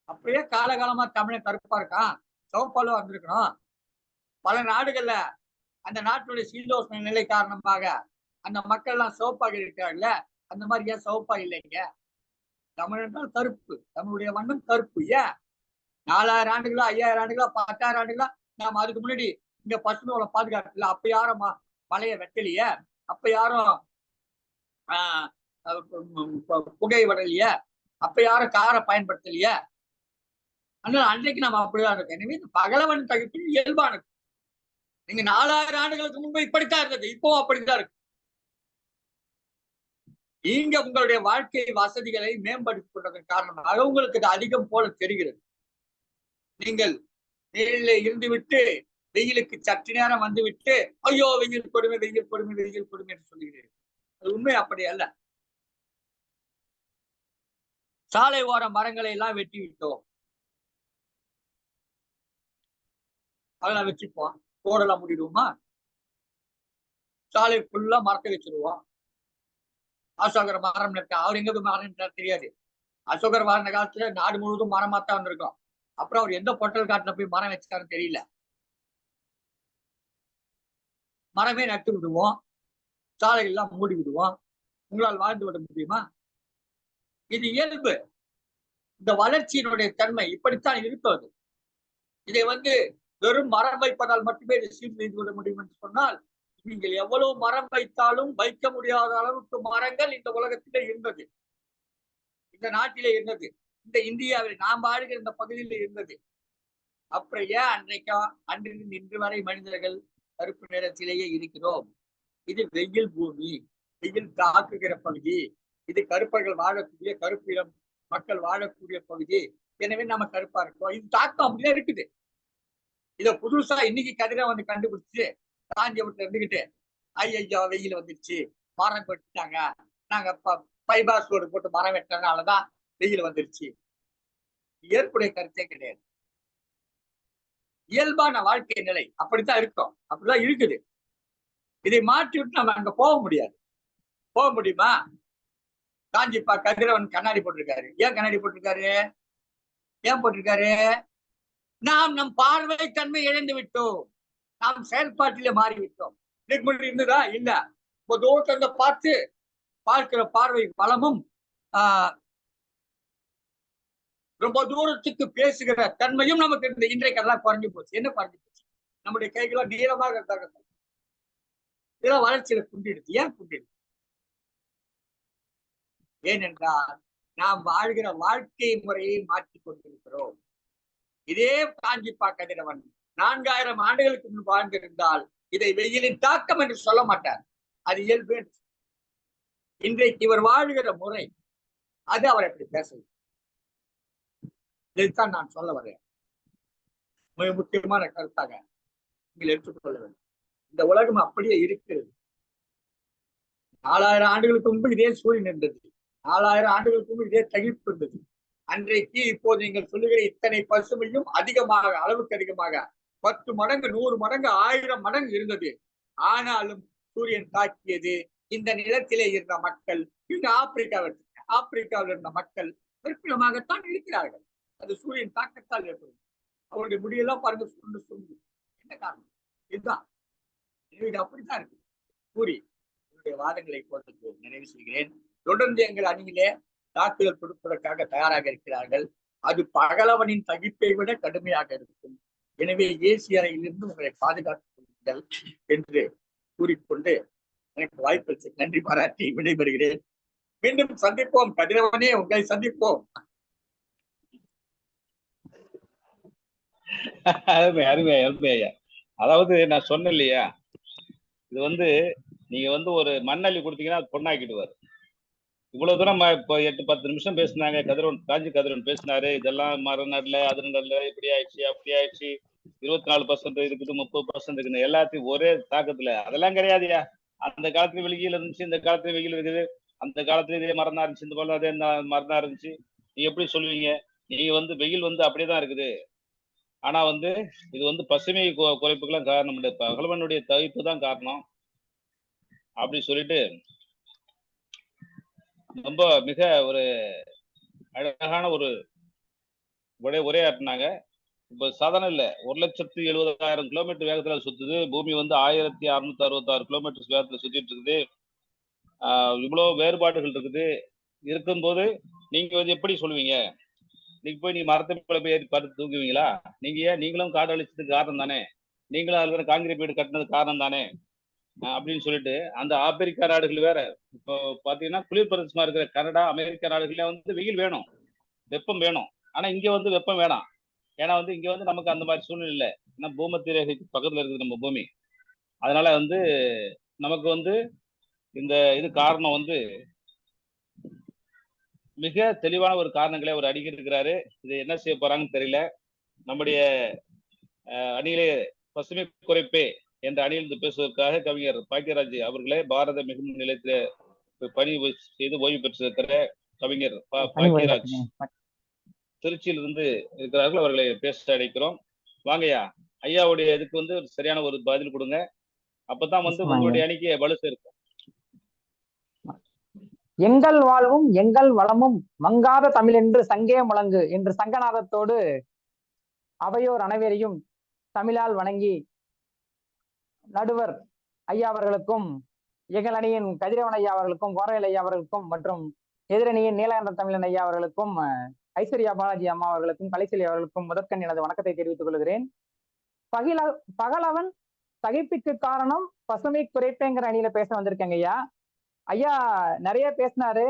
அப்படியே காலகாலமா தமிழன் கருப்பா இருக்கான், சிவப்பாலும் வந்திருக்கணும். பல நாடுகள்ல அந்த நாட்டுடைய சீதோஷ்ண நிலை காரணமாக அந்த மக்கள் எல்லாம் சிவப்பாக இருக்கிறாங்கல்ல, அந்த மாதிரி ஏன் சிவப்பா இல்லைங்க? தமிழ் தான் கருப்பு, தமிழுடைய வண்ணம் கருப்பு. ஏன் 4000 ஆண்டுகளா, 5000 ஆண்டுகளா, 10,000 ஆண்டுகளா நாம அதுக்கு முன்னாடி இங்க பசுமையோட பாதுகாக்கல? அப்ப யாரும் மலையை வெட்டலையே, அப்ப யாரும் புகை விடலையே, அப்ப யாரும் காரை பயன்படுத்தலையே. ஆனால் அன்றைக்கு நம்ம அப்படிதான் இருக்கோம். எனவே பகலவன் தகுப்பு இயல்பானது. நீங்க 4000 ஆண்டுகளுக்கு முன்பு இப்படித்தான் இருந்தது, இப்பவும் அப்படித்தான் இருக்கு. நீங்க உங்களுடைய வாழ்க்கை வசதிகளை மேம்படுத்திக் கொண்டதன் காரணமாக உங்களுக்கு அது அதிகம் போல தெரிகிறது. நீங்கள் வெயிலில் இருந்து விட்டு வெயிலுக்கு சற்று நேரம் வந்து விட்டு ஐயோ வெயில் கொடுமை, வெயில் கொடுமை, வெயில் கொடுமை என்று சொல்லுகிறீர்கள். அது உண்மை அப்படி அல்ல. சாலை ஓர மரங்களை எல்லாம் வெட்டி விட்டோம், அதெல்லாம் வச்சுப்போம். ரோடெல்லாம் மூடிடுவோமா? சாலை ஃபுல்லா மரத்தை வச்சிருவோம். அசோகர் மரம் நட்டா, அவர் எங்க போய் மரம் நட்டார் தெரியாது. அசோகர் வாழ்ந்த காலத்துல நாடு முழுவதும் மரமாத்தான் வந்திருக்கும். அப்புறம் அவர் எந்த பொட்டல் காட்டுல போய் மரம் வச்சுட்டாருன்னு தெரியல. மரமே நட்டு விடுவோம், சாலை எல்லாம் மூடி விடுவோம். உங்களால் வாழ்ந்து விட முடியுமா? இது இயல்பு. இந்த வளர்ச்சியினுடைய தன்மை இப்படித்தான் இருப்பது. இதை வெறும் மரம் வைப்பதால் மட்டுமே இதை சீர் செய்து விட முடியும் என்று சொன்னால், நீங்கள் எவ்வளவு மரம் வைத்தாலும் வைக்க முடியாத அளவுக்கு மரங்கள் இந்த உலகத்திலே இருந்தது, இந்த நாட்டிலே இருந்தது, இந்த இந்தியாவில் நாம் வாழ்கிற இந்த பகுதியில் இருந்தது. அப்புறம் ஏன் அன்றிலிருந்து இன்று வரை மனிதர்கள் கருப்பு நிறத்திலேயே இருக்கிறோம்? இது வெயில் பூமி, வெயில் தாக்குகிற பகுதி, இது கருப்பர்கள் வாழக்கூடிய, கருப்பு இடம் மக்கள் வாழக்கூடிய பகுதி. எனவே நம்ம கருப்பா இருக்கோம். இது தாக்கம் அப்படியே இருக்குது. இத புதுசா இன்னைக்கு கதிரை கண்டுபிடிச்சு காஞ்சிபுரத்துல இருந்துகிட்டு ஐயோ வெயில் வந்துருச்சு, மரம் வெட்டிட்டாங்க, நாங்க பைபாஸ் ரோடு போட்டு மரம் வெட்டினாலதான் வெயில் வந்துருச்சு. ஏற்புடைய கருத்தே கிடையாது. இயல்பான வாழ்க்கை நிலை அப்படித்தான் இருக்கும், அப்படிதான் இருக்குது. இதை மாற்றி விட்டு நம்ம அங்க போக முடியாது. போக முடியுமா? காஞ்சிப்பா கதிரவன் கண்ணாடி போட்டிருக்காரு. ஏன் கண்ணாடி போட்டிருக்காரு? ஏன் போட்டிருக்காரு? நாம் நம் பார்வை தன்மை இழந்து விட்டோம். நாம் செயல்பாட்டிலே மாறிவிட்டோம். இதுக்கு முன்னாடி இருந்ததா? இல்ல. இப்போ தூரத்துல பார்த்து பார்க்கிற பார்வை பலமும் ரொம்ப தூரத்துக்கு பேசுகிற தன்மையும் நமக்கு இருந்த இன்றைக்கெல்லாம் குறைஞ்சு போச்சு. என்ன குறைஞ்சு போச்சு? நம்முடைய கைகளாம் நீளமாக இருந்தாங்க. இதெல்லாம் வளர்ச்சியில குண்டிடுது. ஏன் குண்டிடுது? ஏனென்றால் நாம் வாழ்கிற வாழ்க்கை முறையை மாற்றிக் கொண்டிருக்கிறோம். இதே காஞ்சிப்பா கதிரவன் 4000 ஆண்டுகளுக்கு முன் வாழ்ந்திருந்தால் இதை வெயிலின் தாக்கம் என்று சொல்ல மாட்டார். அது இயல்பு. இன்றைக்கு இவர் வாழ்கிற முறை அது அவர் எப்படி பேசுவது. இதைத்தான் நான் சொல்ல வரேன். மிக முக்கியமான கருத்தாக நீங்கள் எடுத்துக்கொள்ள வேண்டும். இந்த உலகம் அப்படியே இருக்கிறது. 4000 ஆண்டுகளுக்கு முன்பு இதே சூரியன் இருந்தது. 4000 ஆண்டுகளுக்கு முன்பு இதே தகிப்பு இருந்தது. அன்றைக்கு இப்போது நீங்கள் சொல்லுகிற இத்தனை பசுமையும் அதிகமாக, அளவுக்கு அதிகமாக 10 மடங்கு, 100 மடங்கு, 1000 மடங்கு இருந்தது. ஆனாலும் சூரியன் தாக்கியது இந்த நிலத்திலே இருந்த மக்கள், இந்த ஆப்பிரிக்காவில் இருந்த மக்கள் விருப்பமாகத்தான் இருக்கிறார்கள். அது சூரியன் தாக்கத்தால் ஏற்படும். அவருடைய முடியெல்லாம் பாருங்க, சுருண்டு சுருண்டு. என்ன காரணம்? இதுதான். இது அப்படித்தான் இருக்கு. கூறி என்னுடைய வாதங்களை போட்டு நிறைவு செய்கிறேன். தொடர்ந்து எங்கள் அணியிலே தாக்குதல் கொடுப்பதற்காக தயாராக இருக்கிறார்கள். அது பகலவனின் தகிப்பை விட கடுமையாக இருக்கும். எனவே ஏசி அறையிலிருந்து உங்களை பாதுகாத்துக் கொள்ளுங்கள் என்று கூறிக்கொண்டு எனக்கு வாய்ப்பு நன்றி பாராட்டி விடைபெறுகிறேன். மீண்டும் சந்திப்போம். கதிரவனே, உங்களை சந்திப்போம். அருமை அருமை அருமை ஐயா. அதாவது நான் சொன்னேன் இல்லையா, இது நீங்க ஒரு மண்ணள்ளி கொடுத்தீங்கன்னா பொண்ணாக்கிடுவார். இவ்வளவு தூரம் இப்போ 8-10 நிமிஷம் பேசினாங்க. காஞ்சி கதிரவன் பேசினாரு. இதெல்லாம் மறுநாள்ல அது நல்ல இப்படி ஆயிடுச்சு அப்படி ஆயிடுச்சு, 24% இருக்குது, 30% இருக்குது, எல்லாத்தையும் ஒரே தாக்கத்துல. அதெல்லாம் கிடையாதுயா. அந்த காலத்துல வெயில் இருந்துச்சு, இந்த காலத்துல வெயில் இருக்குது. அந்த காலத்துல இதே மரம் இருந்துச்சு, இந்த போல அதே மரம் இருந்துச்சு. நீங்க எப்படி சொல்லுவீங்க? நீங்க வெயில் அப்படியேதான் இருக்குது. ஆனா இது பசுமை குறைப்புக்கெல்லாம் காரணம் இல்லை, பகலவனுடைய தவிப்பு தான் காரணம் அப்படி சொல்லிட்டு ரொம்ப மிக ஒரு அழகான ஒரு உரையாற்றினாங்க. இப்ப சாதாரண இல்ல, 1,70,70,000 கிலோமீட்டர் வேகத்துல சுத்துது பூமி. 1666 கிலோமீட்டர் வேகத்துல சுத்திட்டு இருக்குது. இவ்வளவு வேறுபாடுகள் இருக்கும்போது நீங்க எப்படி சொல்லுவீங்க? நீங்க போய் மரத்தை போய் ஏறி படுத்து தூங்குவீங்களா? நீங்களும் காடு அழிச்சதுக்கு காரணம் தானே, நீங்களும் அதுல காங்கிரீட் வீடு கட்டினதுக்கு காரணம் தானே அப்படின்னு சொல்லிட்டு அந்த ஆப்பிரிக்கா நாடுகள் வேற. இப்போ பாத்தீங்கன்னா குளிர் பிரதேசமா இருக்கிற கனடா, அமெரிக்கா நாடுகள்ல வெயில் வேணும், வெப்பம் வேணும். ஆனா இங்க வெப்பம் வேணாம். ஏன்னா இங்க நமக்கு அந்த மாதிரி சூழ்நிலை இல்லை. ஏன்னா பூமத்திய ரேகைக்கு பக்கத்துல இருக்குது நம்ம பூமி. அதனால நமக்கு இந்த இது காரணம் மிக தெளிவான ஒரு காரணங்களை அவர் அடிக்க இருக்கிறாரு. இது என்ன செய்ய போறாங்கன்னு தெரியல. நம்முடைய அணியிலே பசுமை குறைப்பே என்ற அணியிலிருந்து பேசுவதற்காக கவிஞர் பாக்கியராஜ் அவர்களே, பாரத மிகுந்த நிலையத்தில் பணி செய்து ஓய்வு பெற்றிருக்கிற கவிஞர் பாக்கியராஜ் திருச்சியிலிருந்து இருக்கிறார்கள். அவர்களை பேச அழைக்கிறோம். வாங்கய்யா, ஐயாவுடைய இதுக்கு சரியான ஒரு பதில் கொடுங்க. அப்பதான் உங்களுடைய அணிக்கு வலு சேர்க்கும். எங்கள் வாழ்வும் எங்கள் வளமும் மங்காத தமிழ் என்று சங்கே முழங்கு என்று சங்கநாதத்தோடு அவையோர் அனைவரையும் தமிழால் வணங்கி நடுவர் ஐயா அவர்களுக்கும், எங்கள் அணியின் கதிரவன் ஐயா அவர்களுக்கும், கோரவேல் ஐயா அவர்களுக்கும் மற்றும் எதிரணியின் நீலகண்ட தமிழன் ஐயா அவர்களுக்கும், ஐஸ்வர்யா பாலாஜி அம்மா அவர்களுக்கும், கலைசெல்வி அவர்களுக்கும் முதற்கண் எனது வணக்கத்தை தெரிவித்துக் கொள்கிறேன். பகலவன் தகைப்பிற்கு காரணம் பசுமை குறைப்பேங்கிற அணியில பேச வந்திருக்கேங்க ஐயா. ஐயா நிறைய பேசினாரு.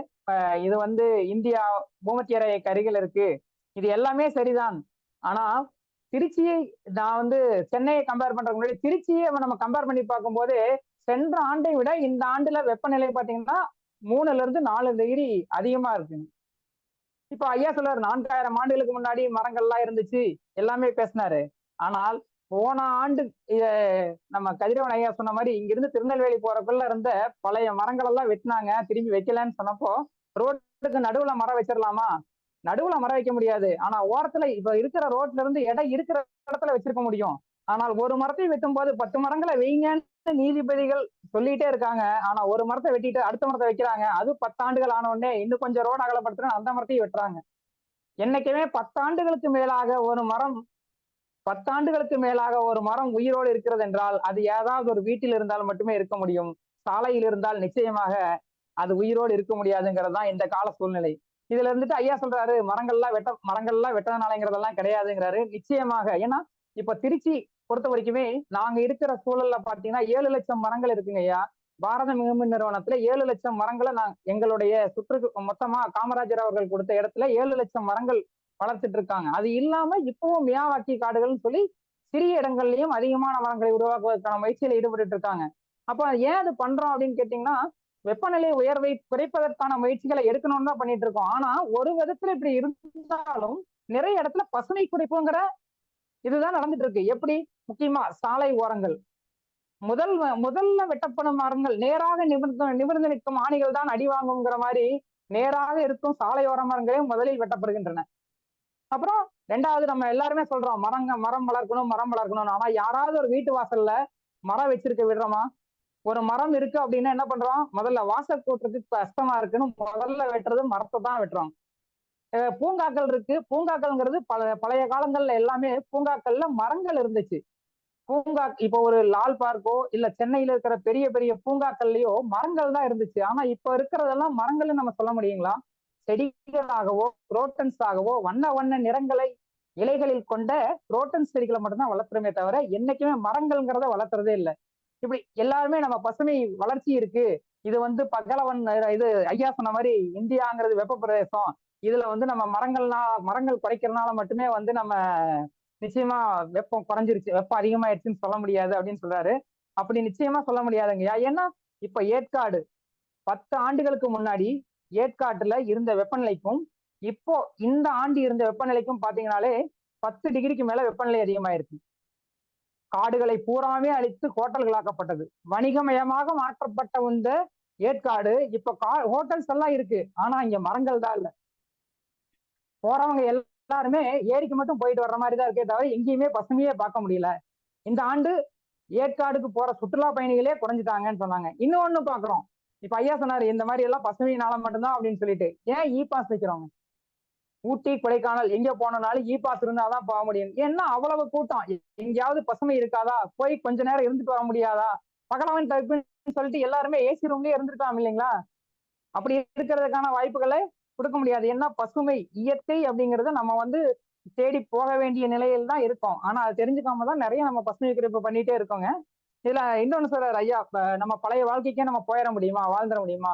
இது இந்தியா பூமத்திய ரேகைக்கு அருகில் இருக்கு, இது எல்லாமே சரிதான். ஆனா திருச்சியை நான் சென்னையை கம்பேர் பண்றதுக்கு முன்னாடி திருச்சியை நம்ம கம்பேர் பண்ணி பார்க்கும்போது சென்ற ஆண்டை விட இந்த ஆண்டுல வெப்பநிலை பாத்தீங்கன்னா 3-4 டிகிரி அதிகமா இருக்கு. இப்ப ஐயா சொல்றாரு 4000 ஆண்டுகளுக்கு முன்னாடி மரங்கள்லாம் இருந்துச்சு, எல்லாமே பேசினாரு. ஆனால் போன ஆண்டு நம்ம கதிரவன் ஐயா சொன்ன மாதிரி இங்கிருந்து திருநெல்வேலி போறக்குள்ள இருந்த பழைய மரங்கள் எல்லாம் வெட்டினாங்க, திரும்பி வைக்கலன்னு சொன்னப்போ ரோட்டுக்கு நடுவுல மரம் வச்சிடலாமா? நடுவுல மரம் வைக்க முடியாது. ஆனா ஓரத்துல இப்ப இருக்கிற ரோட்ல இருந்து இடம் இருக்கிற இடத்துல வச்சிருக்க முடியும். ஆனால் ஒரு மரத்தை வெட்டும் போது 10 மரங்களை வைங்கன்னு நீதிபதிகள் சொல்லிட்டே இருக்காங்க. ஆனா ஒரு மரத்தை வெட்டிட்டு அடுத்த மரத்தை வைக்கிறாங்க. அது 10 ஆண்டுகள் ஆன உடனே இன்னும் கொஞ்சம் ரோடு அகலப்படுத்துறாங்க, அந்த மரத்தையும் வெட்டுறாங்க. என்னைக்குமே 10 ஆண்டுகளுக்கு மேலாக ஒரு மரம் 10 ஆண்டுகளுக்கு மேலாக ஒரு மரம் உயிரோடு இருக்கிறது என்றால் அது ஏதாவது ஒரு வீட்டில் இருந்தால் மட்டுமே இருக்க முடியும். சாலையில் இருந்தால் நிச்சயமாக அது உயிரோடு இருக்க முடியாதுங்கிறது தான் இந்த கால சூழ்நிலை. இதுல இருந்துட்டு ஐயா சொல்றாரு மரங்கள்லாம் வெட்டனாலங்கிறதெல்லாம் கிடையாதுங்கிறாரு. நிச்சயமாக. ஏன்னா இப்ப திருச்சி பொறுத்த வரைக்குமே நாங்க இருக்கிற சூழல்ல பாத்தீங்கன்னா 7 லட்சம் மரங்கள் இருக்குங்க ஐயா. பாரத மிகுமின் நிறுவனத்துல 7 லட்சம் மரங்களை எங்களுடைய மொத்தமா காமராஜர் அவர்கள் கொடுத்த இடத்துல 7 லட்சம் மரங்கள் வளர்த்துட்டு இருக்காங்க. அது இல்லாம இப்பவும் மியாவாக்கி காடுகள்னு சொல்லி சிறிய இடங்கள்லயும் அதிகமான மரங்களை உருவாக்குவதற்கான முயற்சியில ஈடுபட்டு இருக்காங்க. அப்ப ஏன் அது பண்றோம் அப்படின்னு கேட்டீங்கன்னா, வெப்பநிலை உயர்வை குறைப்பதற்கான முயற்சிகளை எடுக்கணும்னு தான் பண்ணிட்டு இருக்கோம். ஆனா ஒரு விதத்துல இப்படி இருந்தாலும் நிறைய இடத்துல பசுமை குறைப்புங்கிற இதுதான் நடந்துட்டு இருக்கு. எப்படி? முக்கியமா சாலை ஓரங்கள் முதல்ல வெட்டப்படும் மரங்கள் நேராக நிமிர்ந்து நிற்கும் ஆணிகள் தான் அடி வாங்குங்கிற மாதிரி நேராக இருக்கும் சாலையோர மரங்களே முதலில் வெட்டப்படுகின்றன. அப்புறம் 2வது நம்ம எல்லாருமே சொல்றோம் மரம் வளர்க்கணும். ஆனா யாராவது ஒரு வீட்டு வாசல்ல மரம் வச்சிருக்க விடுறோமா? ஒரு மரம் இருக்கு அப்படின்னா என்ன பண்றோம்? முதல்ல வாசல் கூட்டுறதுக்கு கஷ்டமா இருக்குன்னு முதல்ல வெட்டுறது மரத்தை தான் வெட்டுறோம். பூங்காக்கள் இருக்கு. பூங்காக்கள்ங்கிறது பழைய காலங்கள்ல எல்லாமே பூங்காக்கள்ல மரங்கள் இருந்துச்சு. இப்போ ஒரு லால் பார்க்கோ இல்ல சென்னையில இருக்கிற பெரிய பெரிய பூங்காக்கள்லயோ மரங்கள் தான் இருந்துச்சு. ஆனா இப்ப இருக்கிறதெல்லாம் மரங்கள்னு நம்ம சொல்ல முடியுங்களா? செடிகளாகவோ குரோட்டன்ஸ் ஆகவோ வண்ண வண்ண நிறங்களை இலைகளில் கொண்ட குரோட்டன்ஸ் செடிகளை மட்டும்தான் வளர்த்துறமே தவிர என்னைக்குமே மரங்கள்ங்கிறத வளர்த்துறதே இல்லை. இப்படி எல்லாருமே நம்ம பசுமை வளர்ச்சி இருக்கு. இது பகலவன் இது ஐயா சொன்ன மாதிரி இந்தியாங்கிறது வெப்ப பிரதேசம். இதுல நம்ம மரங்கள் குறைக்கிறதுனால மட்டுமே நம்ம நிச்சயமா வெப்பம் குறைஞ்சிருச்சு, வெப்பம் அதிகமாயிருச்சுன்னு சொல்ல முடியாது அப்படின்னு சொல்றாரு. அப்படி நிச்சயமா சொல்ல முடியாதுங்கய்யா. ஏன்னா இப்ப ஏற்காடு 10 ஆண்டுகளுக்கு முன்னாடி ஏற்காட்டுல இருந்த வெப்பநிலைக்கும் இப்போ இந்த ஆண்டு இருந்த வெப்பநிலைக்கும் பாத்தீங்கன்னாலே 10 டிகிரிக்கு மேல வெப்பநிலை அதிகமாயிருக்கு. காடுகளை பூராமே அழித்து ஹோட்டல்களாக்கப்பட்டது. வணிகமயமாக மாற்றப்பட்ட இந்த ஏற்காடு இப்ப ஹோட்டல்ஸ் எல்லாம் இருக்கு. ஆனா இங்க மரங்கள் தான் இல்ல. போறவங்க எல்லாருமே ஏரிக்கு மட்டும் போயிட்டு வர்ற மாதிரி தான் இருக்கே தவிர எங்கேயுமே பசுமையே பார்க்க முடியல. இந்த ஆண்டு ஏற்காடுக்கு போற சுற்றுலா பயணிகளே குறைஞ்சிட்டாங்கன்னு சொன்னாங்க. இன்னொன்னு பாக்குறோம். இப்ப ஐயா சொன்னாரு இந்த மாதிரி எல்லாம் பசுமையினால மட்டும்தான் அப்படின்னு சொல்லிட்டு. ஏன் இ பாஸ் வைக்கிறோங்க? ஊட்டி கொடைக்கானல் எங்க போனாலும் இ பாஸ் இருந்தாதான் போக முடியும். ஏன்னா அவ்வளவு கூட்டம். எங்கேயாவது பசுமை இருக்காதா? போய் கொஞ்ச நேரம் இருந்துட்டு வர முடியாதா? பகலவன் டைப்புன்னு சொல்லிட்டு எல்லாருமே ஏசி ரூம்லயே இருந்திருக்காங்க இல்லைங்களா? அப்படி இருக்கிறதுக்கான வாய்ப்புகளை கொடுக்க முடியாது. ஏன்னா பசுமை இயற்கை அப்படிங்கறத நம்ம தேடி போக வேண்டிய நிலையில் தான் இருக்கோம். ஆனா அது தெரிஞ்சுக்காம தான் நிறைய நம்ம பசுமை குறைப்பு பண்ணிட்டே இருக்கோங்க. இதுல இன்னொன்னு சொல்றாரு ஐயா, நம்ம பழைய வாழ்க்கைக்கே நம்ம போயிட முடியுமா, வாழ்ந்துட முடியுமா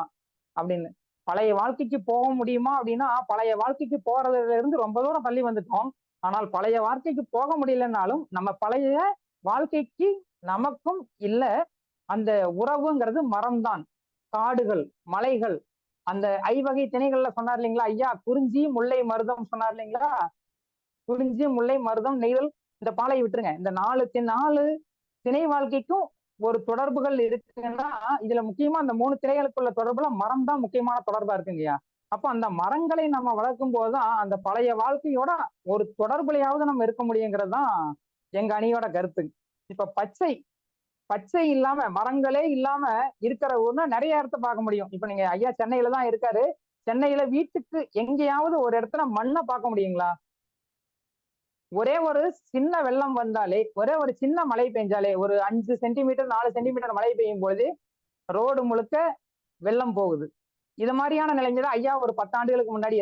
அப்படின்னு. பழைய வாழ்க்கைக்கு போக முடியுமா அப்படின்னா, பழைய வாழ்க்கைக்கு போறதுல இருந்து ரொம்ப தூரம் தள்ளி வந்துட்டோம். ஆனால் பழைய வாழ்க்கைக்கு போக முடியலன்னாலும் நம்ம பழைய வாழ்க்கைக்கு நமக்கும் இல்ல அந்த உறவுங்கிறது மரம்தான். காடுகள், மலைகள், அந்த ஐவகை திணைகள்ல சொன்னார் இல்லைங்களா ஐயா, குறிஞ்சி முல்லை மருதம் சொன்னார் இல்லைங்களா? குறிஞ்சி முல்லை மருதம் நெய்தல், இந்த பாலை விட்டுருங்க. இந்த 4 திணை வாழ்க்கைக்கும் ஒரு தொடர்புகள் இருக்குன்னா இதுல முக்கியமா அந்த 3 திணைகளுக்குள்ள தொடர்புல மரம் தான் முக்கியமான தொடர்பா இருக்குங்கய்யா. அப்ப அந்த மரங்களை நம்ம வளர்க்கும் போதுதான் அந்த பழைய வாழ்க்கையோட ஒரு தொடர்புலையாவது நம்ம இருக்க முடியுங்கிறது தான் எங்க அணியோட கருத்து. இப்ப பச்சை இல்லாம மரங்களே இல்லாம இருக்கிற ஊர்னா நிறைய இடத்த பார்க்க முடியும். இப்ப நீங்க ஐயா சென்னையில தான் இருக்காரு. சென்னையில வீட்டுக்கு எங்கேயாவது ஒரு இடத்துல மண்ணை பார்க்க முடியுங்களா? ஒரே ஒரு சின்ன வெள்ளம் வந்தாலே, ஒரே ஒரு சின்ன மழை பெஞ்சாலே, ஒரு 5 சென்டிமீட்டர் 4 சென்டிமீட்டர் மழை பெய்யும் போது ரோடு முழுக்க வெள்ளம் போகுது. இது மாதிரியான நிலைமைதான் ஐயா ஒரு 10 ஆண்டுகளுக்கு முன்னாடி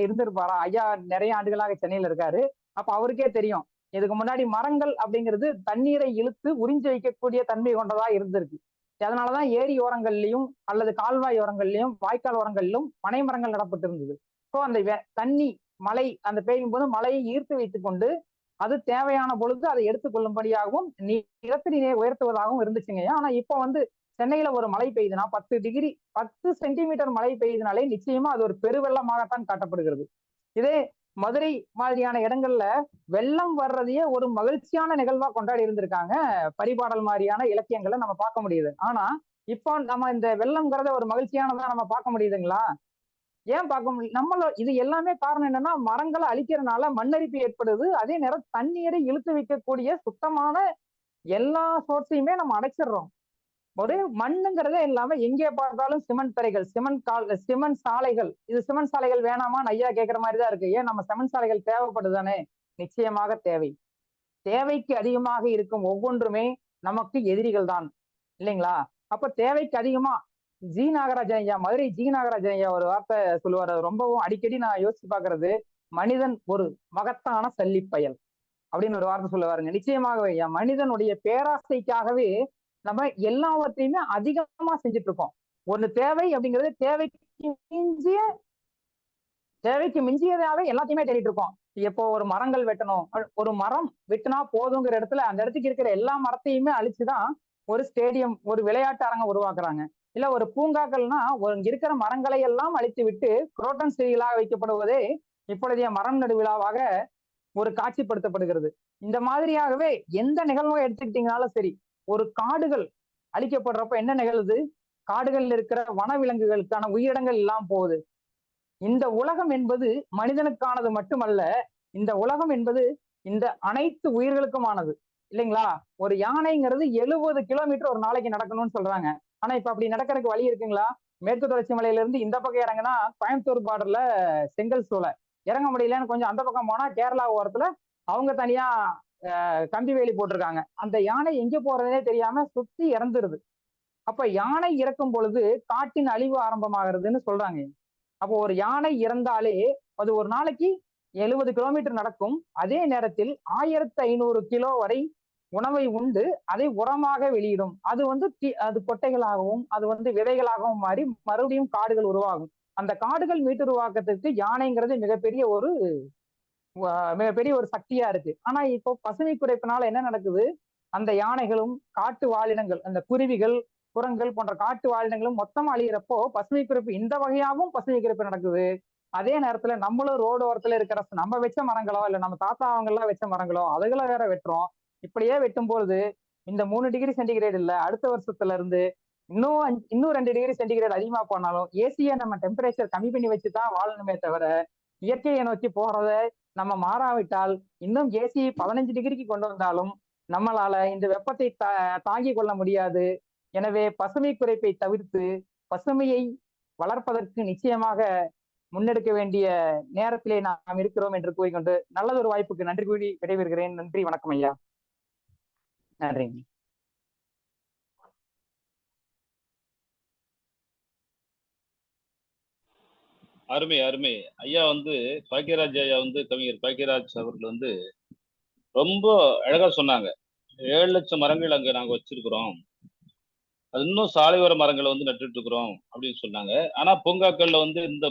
இருந்திருப்பாரா? ஐயா நிறைய ஆண்டுகளாக சென்னையில இருக்காரு. அப்ப அவருக்கே தெரியும். இதுக்கு முன்னாடி மரங்கள் அப்படிங்கிறது தண்ணீரை இழுத்து உறிஞ்சி வைக்கக்கூடிய தன்மை கொண்டதா இருந்திருக்கு. அதனாலதான் ஏரி ஓரங்கள்லயும் அல்லது கால்வாய் ஓரங்கள்லயும் வாய்க்கால் ஓரங்களிலும் பனை மரங்கள் நடப்பட்டு இருந்தது. ஸோ அந்த தண்ணி மழை அந்த பெய்யும் போது மழையை ஈர்த்து வைத்துக் கொண்டு அது தேவையான பொழுது அதை எடுத்துக்கொள்ளும்படியாகவும் நிலத்தடி நீரை உயர்த்துவதாகவும் இருந்துச்சுங்க. ஆனா இப்ப சென்னையில ஒரு மழை பெய்யுதுன்னா 10 சென்டிமீட்டர் மழை பெய்யுதுனாலே நிச்சயமா அது ஒரு பெருவெள்ளமாகத்தான் காட்டப்படுகிறது. இதே மதுரை மாதிரியான இடங்கள்ல வெள்ளம் வர்றதையே ஒரு மகிழ்ச்சியான நிகழ்வா கொண்டாடி இருந்திருக்காங்க. பரிபாடல் மாதிரியான இலக்கியங்களை நம்ம பார்க்க முடியுது. ஆனா இப்போ நம்ம இந்த வெள்ளம்ங்கிறத ஒரு மகிழ்ச்சியானதா நம்ம பார்க்க முடியுதுங்களா? ஏன் பார்க்க முடியும்? இது எல்லாமே காரணம் என்னன்னா மரங்களை அழிக்கிறதுனால மண்ணரிப்பு ஏற்படுது. அதே நேரம் தண்ணீரை இழுத்து வைக்கக்கூடிய சுத்தமான எல்லா சோர்ஸையுமே நம்ம அடைச்சிடுறோம். ஒரு மண்ணுங்கிறதே இல்லாம எங்கே பார்த்தாலும் சிமெண்ட் தரைகள், சிமெண்ட் சாலைகள். இது சிமெண்ட் சாலைகள் வேணாமான்னு ஐயா கேட்கிற மாதிரிதான் இருக்கு. ஏன் நம்ம சிமெண்ட் சாலைகள் தேவைப்படுதானே? நிச்சயமாக தேவை. தேவைக்கு அதிகமாக இருக்கும் ஒவ்வொன்றுமே நமக்கு எதிரிகள் தான், இல்லைங்களா? அப்ப தேவைக்கு அதிகமா ஜி நாகராஜன் ஐயா, மதுரை ஜி நாகராஜன் ஐயா ஒரு வார்த்தை சொல்லுவார், அது ரொம்பவும் அடிக்கடி நான் யோசிச்சு பாக்குறது. மனிதன் ஒரு மகத்தான சல்லிப்பயல் அப்படின்னு ஒரு வார்த்தை சொல்லுவாருங்க. நிச்சயமாகவே ஐயா, மனிதனுடைய பேராசைக்காகவே நம்ம எல்லாவற்றையுமே அதிகமா செஞ்சுட்டு இருக்கோம். ஒண்ணு தேவை அப்படிங்கிறது தேவைக்கு மிஞ்சியதாவே எல்லாத்தையுமே தேடிட்டு இருக்கோம். எப்போ ஒரு மரங்கள் வெட்டணும், ஒரு மரம் வெட்டினா போதுங்கிற இடத்துல அந்த இடத்துக்கு இருக்கிற எல்லா மரத்தையுமே அழிச்சுதான் ஒரு ஸ்டேடியம், ஒரு விளையாட்டு அரங்கம் உருவாக்குறாங்க. இல்ல ஒரு பூங்காக்கள்னா இங்க இருக்கிற மரங்களை எல்லாம் அழித்து விட்டு குரோட்டன் செடிகளாக வைக்கப்படுவதே இப்பொழுதைய மரம் நடு விழாவாக ஒரு காட்சிப்படுத்தப்படுகிறது. இந்த மாதிரியாகவே எந்த நிகழ்வை எடுத்துக்கிட்டீங்கனாலும் சரி, ஒரு காடுகள் அழிக்கப்படுறப்ப என்ன நிகழுது? காடுகளில் இருக்கிற வனவிலங்குகளுக்கான உயிரிடங்கள் இல்லாம போகுது. இந்த உலகம் என்பது மனிதனுக்கானது மட்டுமல்ல, இந்த உலகம் என்பது இந்த அனைத்து உயிர்களுக்குமானது, இல்லைங்களா? ஒரு யானைங்கிறது 70 கிலோமீட்டர் ஒரு நாளைக்கு நடக்கணும்னு சொல்றாங்க. ஆனா இப்ப அப்படி நடக்கிறதுக்கு வழி இருக்குங்களா? மேற்கு தொடர்ச்சி மலையில இருந்து இந்த பக்கம் இறங்கினா கோயம்புத்தூர் பார்டர்ல செங்கல் சூளை இறங்க முடியலன்னு கொஞ்சம் அந்த பக்கம் போனா கேரளா ஓரத்துல அவங்க தனியா கம்பி வேலி போட்டிருக்காங்க. அந்த யானை எங்க போறதுனே தெரியாம சுத்தி இறந்துருது. அப்ப யானை இறக்கும் பொழுது காட்டின் அழிவு ஆரம்பமாகிறதுன்னு சொல்றாங்க. அப்போ ஒரு யானை இறந்தாலே அது ஒரு நாளைக்கு 70 கிலோமீட்டர் நடக்கும். அதே நேரத்தில் 1500 கிலோ வரை உணவை உண்டு அதை உரமாக வெளியிடும். அது கொட்டைகளாகவும் அது விதைகளாகவும் மாறி மறுபடியும் காடுகள் உருவாகும். அந்த காடுகள் மீட்டுருவாக்கத்துக்கு யானைங்கிறது மிகப்பெரிய ஒரு சக்தியா இருக்கு. ஆனா இப்போ பசுமை குறைப்பினால என்ன நடக்குது? அந்த யானைகளும் காட்டு வாழினங்கள், அந்த குருவிகள், குரங்கள் போன்ற காட்டு வாழினங்களும் மொத்தமா அழிகிறப்போ பசுமை குறைப்பு இந்த வகையாகவும் பசுமை குறைப்பு நடக்குது. அதே நேரத்துல நம்மளும் ரோடு ஓரத்துல இருக்கிற நம்ம வச்ச மரங்களோ இல்ல நம்ம தாத்தா அவங்க எல்லாம் வச்ச மரங்களோ அதுகளை வேற வெட்டுறோம். இப்படியே வெட்டும் பொழுது இந்த 3 டிகிரி சென்டிகிரேட் இல்ல, அடுத்த வருஷத்துல இருந்து இன்னும் 2 டிகிரி சென்டிகிரேட் அதிகமா போனாலும் ஏசியை நம்ம டெம்பரேச்சர் கம்மி பண்ணி வச்சுதான் வாழணுமே தவிர இயற்கையை நோக்கி போறத நம்ம மாறாவிட்டால் இன்னும் ஏசி 15 டிகிரிக்கு கொண்டு வந்தாலும் நம்மளால இந்த வெப்பத்தை தாங்கிக் கொள்ள முடியாது. எனவே பசுமை குறைப்பை தவிர்த்து பசுமையை வளர்ப்பதற்கு நிச்சயமாக முன்னெடுக்க வேண்டிய நேரத்திலே நாம் இருக்கிறோம் என்று கூறிக்கொண்டு நல்லதொரு வாய்ப்புக்கு நன்றி கூறி விடைபெறுகிறேன். நன்றி, வணக்கம் ஐயா. நன்றி. அருமை அருமை ஐயா. பாக்கியராஜ் ஐயா கவிஞர் பாக்கியராஜ் அவர்கள் ரொம்ப அழகா சொன்னாங்க. 7 லட்சம் மரங்கள் அங்க நாங்க வச்சிருக்கிறோம், அது இன்னும் சாலையோர மரங்களை நட்டுட்டு இருக்கிறோம் அப்படின்னு சொன்னாங்க. ஆனா பூங்காக்கள்ல இந்த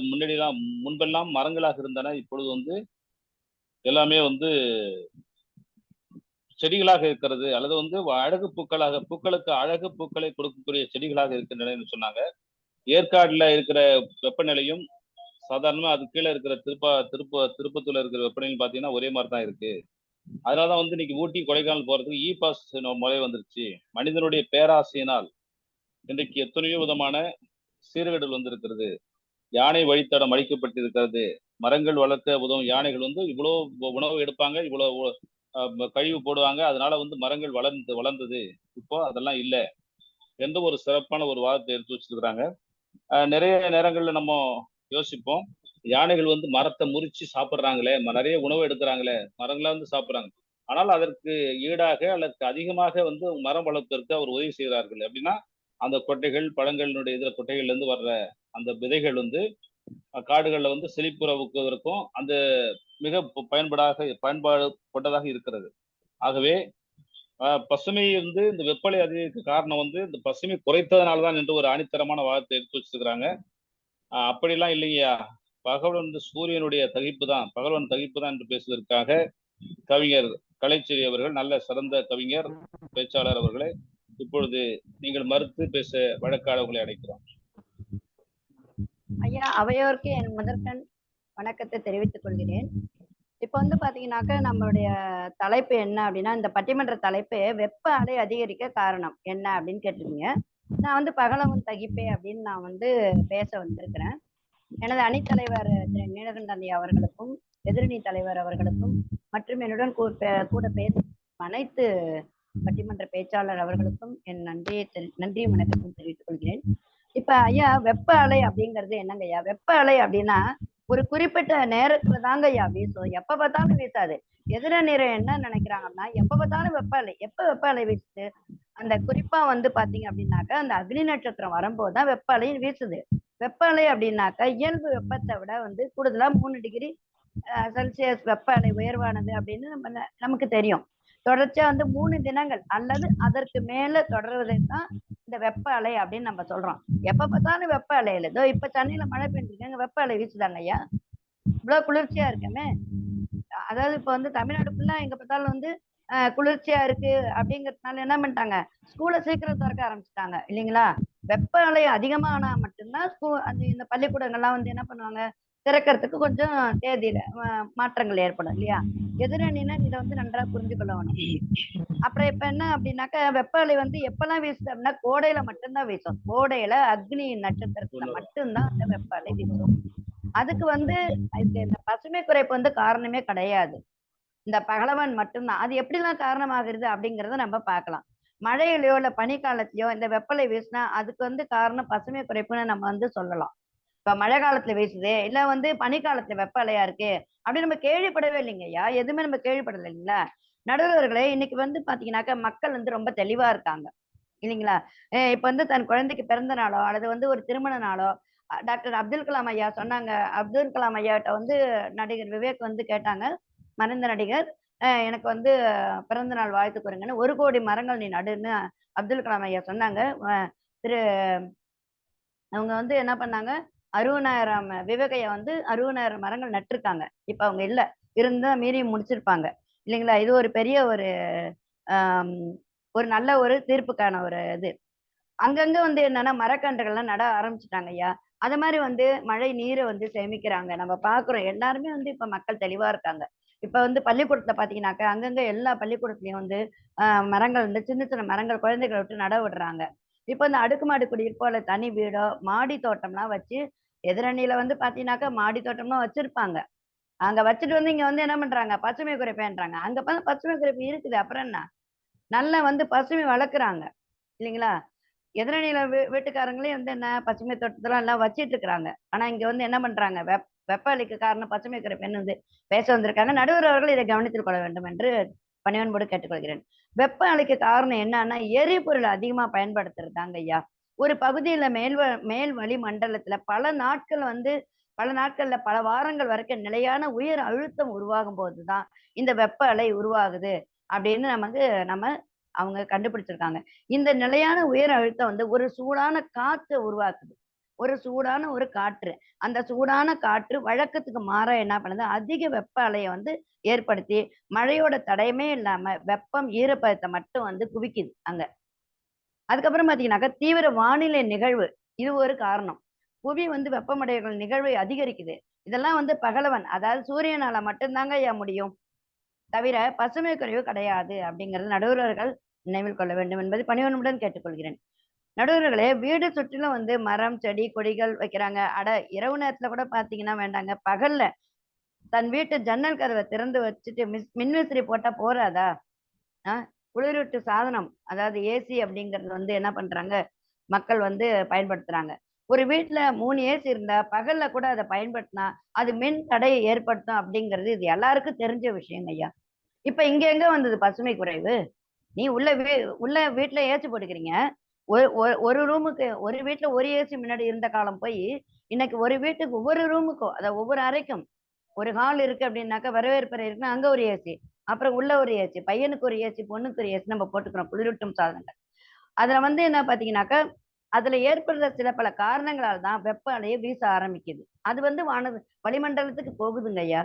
முன்பெல்லாம் மரங்களாக இருந்தன, இப்பொழுது எல்லாமே செடிகளாக இருக்கிறது, அல்லது அழகு பூக்களுக்கு அழகு பூக்களை கொடுக்கக்கூடிய செடிகளாக இருக்கின்றன சொன்னாங்க. ஏற்காடுல இருக்கிற வெப்பநிலையும் சாதாரணமா அது கீழே இருக்கிற திருப்பத்தூர்ல இருக்கிற வெப்பநிலையும் பாத்தீங்கன்னா ஒரே மாதிரி தான் இருக்கு. அதனாலதான் இன்னைக்கு ஊட்டி கொடைக்கானல் போறதுக்கு இ பாஸ் முறை வந்துருச்சு. மனிதனுடைய பேராசையினால் இன்றைக்கு எத்தனையோ விதமான சீர்கேடுகள் வந்திருக்கிறது. யானை வழித்தடம் அழிக்கப்பட்டிருக்கிறது. மரங்கள் வளர்க்க உதவும் யானைகள் இவ்வளவு உணவு எடுப்பாங்க, இவ்வளவு கழிவு போடுவாங்க, அதனால மரங்கள் வளர்ந்தது. இப்போ அதெல்லாம் இல்லை என்று ஒரு சிறப்பான ஒரு வாதத்தை எடுத்து வச்சிருக்கிறாங்க. நிறைய நேரங்கள்ல நம்ம யோசிப்போம், யானைகள் மரத்தை முறிச்சு சாப்பிட்றாங்களே, நிறைய உணவு எடுக்கிறாங்களே, மரங்களா சாப்பிட்றாங்க, ஆனால் அதற்கு ஈடாக அல்லது அதிகமாக மரம் வளர்ப்பதற்கு அவர் உதவி செய்கிறார்கள். அப்படின்னா அந்த கொட்டைகள், பழங்களினுடைய இதுல கொட்டைகள்ல இருந்து வர்ற அந்த விதைகள் காடுகள்ல செழிப்புறவுக்குவதற்கும் அந்த மிக பயன்பாடு கொண்டதாக இருக்கிறது. ஆகவே பசுமை இந்த வெப்பலை அதிகரிக்க காரணம் இந்த பசுமை குறைத்ததுனால்தான் என்று ஒரு ஆணித்தரமான வாதத்தை எடுத்து வச்சிருக்கிறாங்க. அப்படிலாம் இல்லையா, பகவன் சூரியனுடைய தகிப்பு தான், பகவன் தகிப்பு தான் என்று பேசுவதற்காக கவிஞர் கலைச்செல்வி அவர்கள், நல்ல சிறந்த கவிஞர் பேச்சாளர் அவர்களே, இப்பொழுது நீங்கள் மறுத்து பேச வழக்காளர்களை அழைக்கிறோம். ஐயா, அவையோருக்கு என் முதற்கண் வணக்கத்தை தெரிவித்துக் கொள்கிறேன். இப்ப பாத்தீங்கன்னாக்க நம்மளுடைய தலைப்பு என்ன அப்படின்னா, இந்த பட்டிமன்ற தலைப்பு வெப்ப அலை அதிகரிக்க காரணம் என்ன அப்படின்னு கேட்டிருக்கீங்க. நான் பகலவன் தகிப்பே அப்படின்னு நான் பேச வந்திருக்கிறேன். எனது அணித்தலைவர் திரு நீலகண்டன் அவர்களுக்கும், எதிரணி தலைவர் அவர்களுக்கும் மற்றும் என்னுடன் கூட பேச அனைத்து பட்டிமன்ற பேச்சாளர் அவர்களுக்கும் என் நன்றியும் வணக்கத்தையும் தெரிவித்துக் கொள்கிறேன். இப்ப ஐயா, வெப்ப அலை அப்படிங்கிறது என்னங்க ஐயா? வெப்ப அலை அப்படின்னா ஒரு குறிப்பிட்ட நேரத்துல தாங்க ஐயா வீசும், எப்ப பார்த்தாலும் வீசாது. எதிர நிறம் என்ன நினைக்கிறாங்கன்னா, எப்ப பார்த்தாலும் வெப்ப அலை. எப்ப வெப்ப அலை வீசுது? அந்த குறிப்பா வந்து பாத்தீங்க அப்படின்னாக்கா, அந்த அக்னி நட்சத்திரம் வரும்போதுதான் வெப்ப அலை வீசுது. வெப்ப அலை அப்படின்னாக்கா இயல்பு வெப்பத்தை விட வந்து கூடுதலா 3 டிகிரி செல்சியஸ் வெப்ப அலை உயர்வானது அப்படின்னு நமக்கு தெரியும். தொடர்ச்சியா வந்து 3 தினங்கள் அல்லது அதற்கு மேல தொடர்வதை தான் இந்த வெப்ப அலை அப்படின்னு நம்ம சொல்றோம். எப்ப பார்த்தாலும் வெப்ப அலையில, இதோ இப்ப சென்னையில மழை பெஞ்சிருக்காங்க, வெப்ப அலை வீசுதாங்க ஐயா. இவ்வளவு குளிர்ச்சியா இருக்குமே. அதாவது இப்ப வந்து தமிழ்நாடு ஃபுல்லா எங்க பார்த்தாலும் வந்து குளிர்ச்சியா இருக்கு அப்படிங்கறதுனால என்ன பண்ணிட்டாங்க, ஸ்கூலை சீக்கிரம் திறக்க ஆரம்பிச்சுட்டாங்க இல்லைங்களா. வெப்ப அலை அதிகமானா மட்டும்தான் அந்த இந்த பள்ளிக்கூடங்கள்லாம் வந்து என்ன பண்ணுவாங்க, திறக்கிறதுக்கு கொஞ்சம் தேதியில மாற்றங்கள் ஏற்படும் இல்லையா. எதிரணினா இதை வந்து நன்றா புரிஞ்சு கொள்ள வேணும். அப்புறம் இப்ப என்ன அப்படின்னாக்கா, வெப்ப அலை வந்து எப்பெல்லாம் வீசுது அப்படின்னா கோடையில மட்டும்தான் வீசும். கோடையில அக்னி நட்சத்திரத்துல மட்டும்தான் அந்த வெப்ப அலை வீசும். அதுக்கு வந்து இந்த பசுமை குறைப்பு வந்து காரணமே கிடையாது. இந்த பகலவன் மட்டும்தான். அது எப்படிலாம் காரணமாகிறது அப்படிங்கறத நம்ம பார்க்கலாம். மழையிலயோ இல்ல பனிக்காலத்திலயோ இந்த வெப்பலை வீசினா அதுக்கு வந்து காரணம் பசுமை குறைப்புன்னு நம்ம வந்து சொல்லலாம். இப்ப மழை காலத்துல வீசுது, இல்ல வந்து பனிக்காலத்துல வெப்ப அலையா இருக்கு அப்படின்னு நம்ம கேள்விப்படவே இல்லைங்கய்யா. எதுவுமே நம்ம கேள்விப்படல இல்லைங்களா. நடுவர்களே, இன்னைக்கு வந்து பாத்தீங்கன்னாக்கா மக்கள் வந்து ரொம்ப தெளிவா இருக்காங்க இல்லைங்களா. இப்ப வந்து தன் குழந்தைக்கு பிறந்த நாளோ அல்லது வந்து ஒரு திருமண நாளோ, டாக்டர் அப்துல் கலாம் ஐயா சொன்னாங்க. அப்துல் கலாம் ஐயாட்ட வந்து நடிகர் விவேக் வந்து கேட்டாங்க, மறைந்த நடிகர், எனக்கு வந்து பிறந்த நாள் வாழ்த்து கூறுங்கன்னு. 1 கோடி மரங்கள் நீ நடுன்னு அப்துல் கலாம் ஐயா சொன்னாங்க. திரு அவங்க வந்து என்ன பண்ணாங்க, 60,000 விவேக் ஐயா வந்து 60,000 மரங்கள் நட்டிருக்காங்க. இப்ப அவங்க இல்ல, இருந்தா மீறி முடிச்சிருப்பாங்க இல்லைங்களா. இது ஒரு பெரிய ஒரு ஆஹ் ஒரு நல்ல ஒரு தீர்ப்புக்கான ஒரு இது. அங்கங்க வந்து என்னன்னா மரக்கன்றுகள்லாம் நட ஆரம்பிச்சுட்டாங்க ஐயா. அது மாதிரி வந்து மழை நீரை வந்து சேமிக்கிறாங்க. நம்ம பாக்குறோம் எல்லாருமே வந்து இப்ப மக்கள் தெளிவா இருக்காங்க. இப்ப வந்து பள்ளிக்கூடத்துல பாத்தீங்கன்னாக்கா அங்கங்க எல்லா பள்ளிக்கூடத்துலயும் வந்து மரங்கள் வந்து சின்ன சின்ன மரங்கள் குழந்தைகளை விட்டு நட விடுறாங்க. இப்ப இந்த அடுக்குமாடி குடியிருப்போ இல்ல தனி வீடோ மாடி தோட்டம்லாம் வச்சு, எதிரணியில வந்து பாத்தீங்கன்னாக்கா மாடி தோட்டம்லாம் வச்சிருப்பாங்க. அங்க வச்சுட்டு வந்து இங்க வந்து என்ன பண்றாங்க, பசுமை குறைப்பேன்றாங்க. அங்க பசுமை குறைப்பு இருக்குது, அப்புறம் என்ன, நல்லா வந்து பசுமை வளர்க்குறாங்க இல்லைங்களா. எதிரணியில வீட்டுக்காரங்களே வந்து என்ன பசுமை தோட்டத்தெல்லாம் எல்லாம் வச்சிட்டு இருக்கிறாங்க. ஆனா இங்க வந்து என்ன பண்றாங்க, வெப்ப அலைக்கு காரணம் பசுமை குறைப்புன்னு வந்து பேச வந்திருக்காங்க. நடுவர் அவர்கள் இதை கவனித்துக் கொள்ள வேண்டும் என்று பணிவன்போடு கேட்டுக்கொள்கிறேன். வெப்ப அலைக்கு காரணம் என்னன்னா எரிபொருள் அதிகமா பயன்படுத்துறதாங்க ஐயா. ஒரு பகுதியில மேல் வளி மண்டலத்துல பல நாட்கள்ல பல வாரங்கள் வரைக்கும் நிலையான உயர் அழுத்தம் உருவாகும் போதுதான் இந்த வெப்ப அலை உருவாகுது அப்படின்னு நம்ம அவங்க கண்டுபிடிச்சிருக்காங்க. இந்த நிலையான உயர் அழுத்தம் வந்து ஒரு சூடான காற்றை உருவாக்குது. ஒரு சூடான ஒரு காற்று. அந்த சூடான காற்று வழக்கத்துக்கு மாறா என்ன பண்ணுது, அதிக வெப்ப அலையை வந்து ஏற்படுத்தி மழையோட தடையுமே இல்லாம வெப்பம் ஈரப்பதத்தை மட்டும் வந்து குவிக்குது அங்க. அதுக்கப்புறம் பாத்தீங்கன்னாக்கா தீவிர வானிலை நிகழ்வு, இது ஒரு காரணம். புவி வந்து வெப்பமடைகிற நிகழ்வை அதிகரிக்குது. இதெல்லாம் வந்து பகலவன், அதாவது சூரியனால மட்டும்தாங்க ஐயா முடியும், தவிர பசுமை குறைவு கிடையாது அப்படிங்கிறது நடுவர்கள் நினைவில் கொள்ள வேண்டும் என்பதை பணிவன்புடன் கேட்டுக்கொள்கிறேன். நடுவர்களே, வீடு சுற்றிலும் வந்து மரம் செடி கொடிகள் வைக்கிறாங்க. இரவு நேரத்துல கூட பாத்தீங்கன்னா வேண்டாங்க, பகல்ல தன் வீட்டு ஜன்னல் கதவை திறந்து வச்சுட்டு மின்விசிறி போட்டா போறாதா? குளிரூட்டு சாதனம், அதாவது ஏசி அப்படிங்கிறது வந்து என்ன பண்றாங்க, மக்கள் வந்து பயன்படுத்துறாங்க. ஒரு வீட்டுல 3 ஏசி இருந்தா பகல்ல கூட அதை பயன்படுத்தினா அது மின் தடையை ஏற்படுத்தும் அப்படிங்கிறது இது எல்லாருக்கும் தெரிஞ்ச விஷயங்க ஐயா. இப்ப இங்க எங்க வந்தது பசுமை குறைவு? நீ உள்ள வீட்டுல ஏசி போட்டுக்கிறீங்க. ஒரு ரூமுக்கு ஒரு வீட்டுல ஒரு ஏசி முன்னாடி இருந்த காலம் போய் இன்னைக்கு ஒரு வீட்டுக்கு ஒவ்வொரு ரூமுக்கும், அதாவது ஒவ்வொரு அறைக்கும், ஒரு ஹால் இருக்கு அப்படின்னாக்கா வரவேற்பறை இருக்குன்னா அங்க ஒரு ஏசி, அப்புறம் உள்ள ஒரு ஏசி, பையனுக்கு ஒரு ஏசி பொண்ணுக்கு ஒரு ஏசி நம்ம போட்டுக்கிறோம் குளிரூட்டும் சாதனங்கள். அதுல வந்து என்ன பாத்தீங்கன்னாக்கா அதுல ஏற்படுற சில பல காரணங்களால் தான் வெப்ப அலையை வீச ஆரம்பிக்குது. அது வந்து வளிமண்டலத்துக்கு போகுதுங்க ஐயா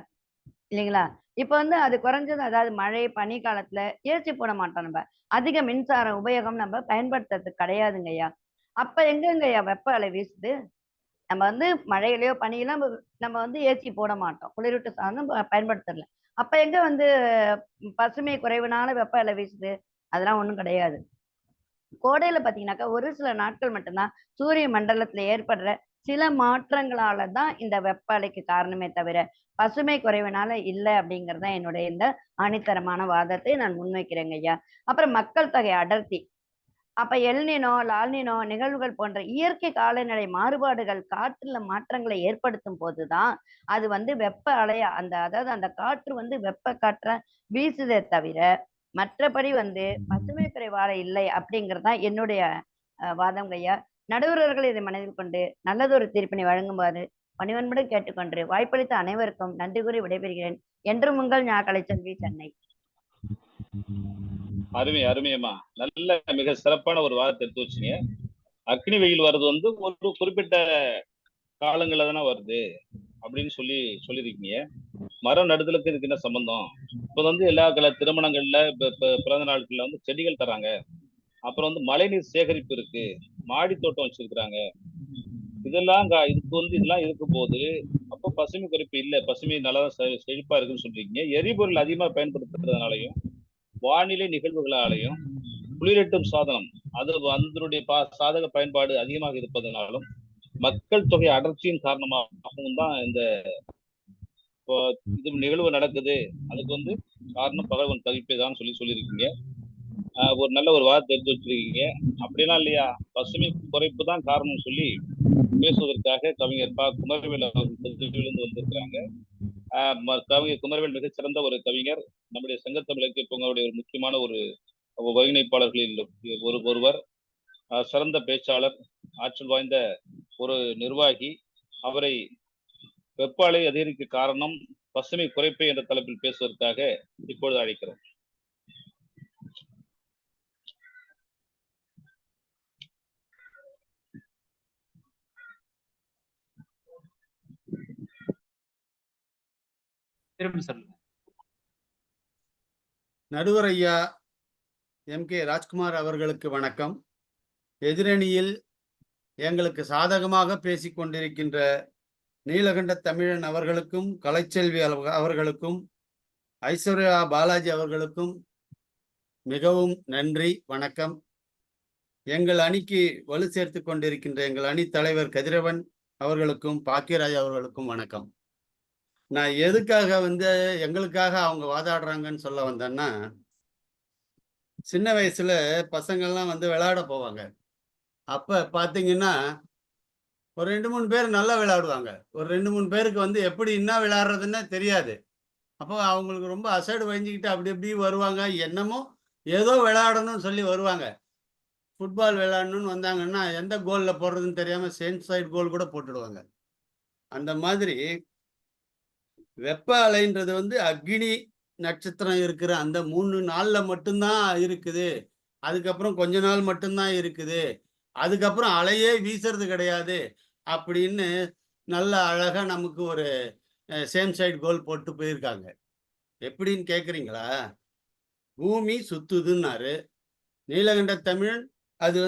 இல்லைங்களா. இப்ப வந்து அது குறைஞ்சது, அதாவது மழை பனி காலத்துல ஏசி போட மாட்டோம், நம்ம அதிக மின்சார உபயோகம் நம்ம பயன்படுத்துறது கிடையாதுங்க ஐயா. அப்ப எங்கங்க ஐயா வெப்ப அலை வீசுது? நம்ம வந்து மழையிலயோ பனியிலோ நம்ம வந்து ஏசி போட மாட்டோம், குளிரூட்டு சாதனம் பயன்படுத்தல. அப்ப எங்க வந்து பசுமை குறைவுனால வெப்ப அலை வீசுது? அதெல்லாம் ஒண்ணும் கிடையாது. கோடையில பாத்தீங்கன்னாக்கா ஒரு சில நாட்கள் மட்டும்தான் சூரிய மண்டலத்துல ஏற்படுற சில மாற்றங்களால தான் இந்த வெப்ப அலைக்கு காரணமே தவிர பசுமை குறைவினால இல்லை அப்படிங்கறத என்னுடைய இந்த ஆணித்தரமான வாதத்தை நான் முன்வைக்கிறேங்க ஐயா. அப்புறம் மக்கள் தொகை அடர்த்தி, அப்ப எல்னினோ லால்னினோ நிகழ்வுகள் போன்ற இயற்கை காலநிலை மாறுபாடுகள் காற்றுல மாற்றங்களை ஏற்படுத்தும் போதுதான் அது வந்து வெப்ப அலையா அதாவது அந்த காற்று வந்து வெப்ப காற்ற வீசுதே தவிர மற்றபடி வந்து பசுமை குறைவால இல்லை அப்படிங்கிறது தான் என்னுடைய வாதம் ஐயா. நடுவர்கள் இதை மனதில் கொண்டு நல்லதொரு தீர்ப்பினை வழங்குமாறு பணிவன்புடன் கேட்டுக்கொண்டு வாய்ப்பளித்த அனைவருக்கும் நன்றி கூறி விடைபெறுகிறேன். என்றும் உங்கள் ஞா கலைச்செல்வி, சென்னை. அருமையம்மா, நல்ல மிக சிறப்பான ஒரு வாதத்தை எடுத்து வச்சுங்க. அக்னி வெயில் வர்றது வந்து ஒரு குறிப்பிட்ட காலங்கள்ல தானே வருது அப்படின்னு சொல்லியிருக்கீங்க. மரம் நடுதலுக்கு இதுக்கு என்ன சம்பந்தம்? இப்ப வந்து எல்லா திருமணங்கள்ல பிறந்த நாட்கள்ல வந்து செடிகள் தராங்க. அப்புறம் வந்து மழைநீர் சேகரிப்பு இருக்கு, மாடி தோட்டம் வச்சிருக்கிறாங்க. இதெல்லாம் இருக்கும் போது அப்போ பசுமை குறைப்பு இல்லை, பசுமை நல்லா செழிப்பா இருக்குன்னு சொல்றீங்க. எரிபொருள் அதிகமா பயன்படுத்துறதுனாலையும் வானிலை நிகழ்வுகளாலையும் குளிரூட்டும் சாதனம் அது அதனுடைய சாதக பயன்பாடு அதிகமாக இருப்பதனாலும் மக்கள் தொகை அடர்ச்சியின் காரணமாகவும் தான் இந்த இது நிகழ்வு நடக்குது. அதுக்கு வந்து காரணம் பகவன் தவிப்பே தான் சொல்லியிருக்கீங்க. ஒரு நல்ல ஒரு வார்த்தை எடுத்து வச்சிருக்கீங்க. அப்படிலாம் இல்லையா, பசுமை குறைப்பு தான் காரணம் சொல்லி பேசுவதற்காக கவிஞர் குமரவேல் அவர்கள் வந்திருக்கிறாங்க. கவிஞர் குமரவேல் மிகச்சிறந்த ஒரு கவிஞர், நம்முடைய சங்கத்தமிழ் இலக்கிய பூங்காவுடைய ஒரு முக்கியமான ஒரு ஒருங்கிணைப்பாளர்களில் ஒருவர், சிறந்த பேச்சாளர், ஆற்றல் வாய்ந்த ஒரு நிர்வாகி. அவரை வெப்ப அலை அதிகரிக்க காரணம் பசுமை குறைப்பு என்ற தலைப்பில் பேசுவதற்காக இப்பொழுது அழைக்கிறோம். நடுவர் ஐயா MK ராஜ்குமார் அவர்களுக்கு வணக்கம். எதிரணியில் எங்களுக்கு சாதகமாக பேசிக் கொண்டிருக்கின்ற நீலகண்ட தமிழன் அவர்களுக்கும், கலைச்செல்வி அவர்களுக்கும், ஐஸ்வர்யா பாலாஜி அவர்களுக்கும் மிகவும் நன்றி, வணக்கம். எங்கள் அணிக்கு வலு சேர்த்து கொண்டிருக்கின்ற எங்கள் அணி தலைவர் கதிரவன் அவர்களுக்கும், பாக்கியராஜ் அவர்களுக்கும் வணக்கம். நான் எதுக்காக எங்களுக்காக அவங்க வாதாடுறாங்கன்னு சொல்ல வந்தேன்னா, சின்ன வயசுல பசங்கள்லாம் விளையாட போவாங்க. அப்ப பாத்தீங்கன்னா ஒரு 2-3 பேர் நல்லா விளையாடுவாங்க. ஒரு 2-3 பேருக்கு எப்படி என்ன விளையாடுறதுன்னு தெரியாது. அப்போ அவங்களுக்கு ரொம்ப அசடு வஞ்சிக்கிட்டு அப்படி இப்படி வருவாங்க. என்னமோ ஏதோ விளையாடணும்னு சொல்லி வருவாங்க. ஃபுட்பால் விளையாடணும்னு வந்தாங்கன்னா எந்த கோல்ல போடுறதுன்னு தெரியாம சேம் சைடு கோல் கூட போட்டுடுவாங்க. அந்த மாதிரி வெப்ப அலைன்றது அக்னி நட்சத்திரம் இருக்கிற அந்த 3 நாள்ல மட்டும்தான் இருக்குது. அதுக்கப்புறம் கொஞ்ச நாள் மட்டும்தான் இருக்குது. அதுக்கப்புறம் அலையே வீசுறது கிடையாது அப்படின்னு நல்ல அழகா நமக்கு ஒரு சேம் சைடு கோல் போட்டு போயிருக்காங்க. எப்படின்னு கேக்குறீங்களா? பூமி சுத்துதுன்னாரு நீலகண்ட தமிழன். அது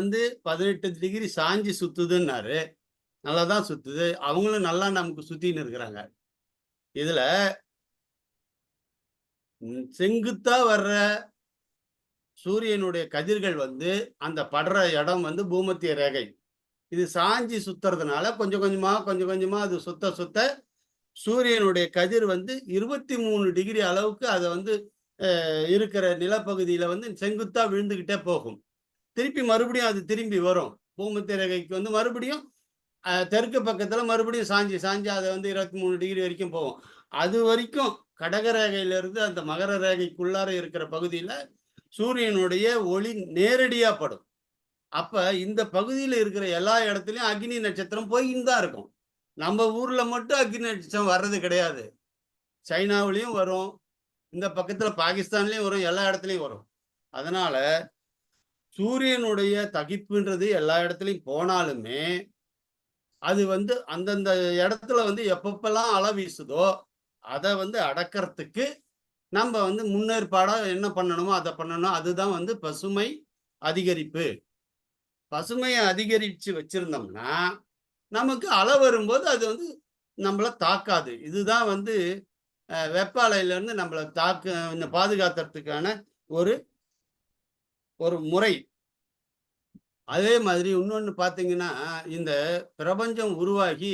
18 டிகிரி சாஞ்சி சுத்துதுன்னாரு. நல்லாதான் சுத்துது. அவங்களும் நல்லா நமக்கு சுத்தின்னு இருக்கிறாங்க. இதுல செங்குத்தா வர்ற சூரியனுடைய கதிர்கள் அந்த படுற இடம் பூமத்திய ரேகை. இது சாஞ்சி சுத்துறதுனால கொஞ்சம் கொஞ்சமா அது சுத்த சூரியனுடைய கதிர் 23 டிகிரி அளவுக்கு அதை இருக்கிற நிலப்பகுதியில செங்குத்தா விழுந்துகிட்டே போகும். திருப்பி மறுபடியும் அது திரும்பி வரும் பூமத்திய ரேகைக்கு மறுபடியும் தெற்கு பக்கத்துல மறுபடியும் சாஞ்சி அதை 23 டிகிரி வரைக்கும் போகும். அது வரைக்கும் கடக ரேகையிலிருந்து அந்த மகர ரேகைக்குள்ளார இருக்கிற பகுதியில சூரியனுடைய ஒளி நேரடியா படும். அப்ப இந்த பகுதியில இருக்கிற எல்லா இடத்துலயும் அக்னி நட்சத்திரம் போயின்னு தான் இருக்கும். நம்ம ஊர்ல மட்டும் அக்னி நட்சத்திரம் வர்றது கிடையாது. சைனாவிலையும் வரும், இந்த பக்கத்துல பாகிஸ்தான்லயும் வரும், எல்லா இடத்துலயும் வரும். அதனால சூரியனுடைய தகிப்புன்றது எல்லா இடத்துலயும் போனாலுமே அது அந்தந்த இடத்துல எப்பப்பெல்லாம் அலை வீசுதோ அதை அடக்கிறதுக்கு நம்ம முன்னேற்பாடா என்ன பண்ணணுமோ அதை பண்ணணும். அதுதான் பசுமை அதிகரிப்பு. பசுமையை அதிகரிச்சு வச்சிருந்தோம்னா நமக்கு அலை வரும்போது அது நம்மளை தாக்காது. இதுதான் வெப்ப அலையில இருந்து நம்மளை பாதுகாத்துறதுக்கான ஒரு முறை. அதே மாதிரி இன்னொன்னு பாத்தீங்கன்னா, இந்த பிரபஞ்சம் உருவாகி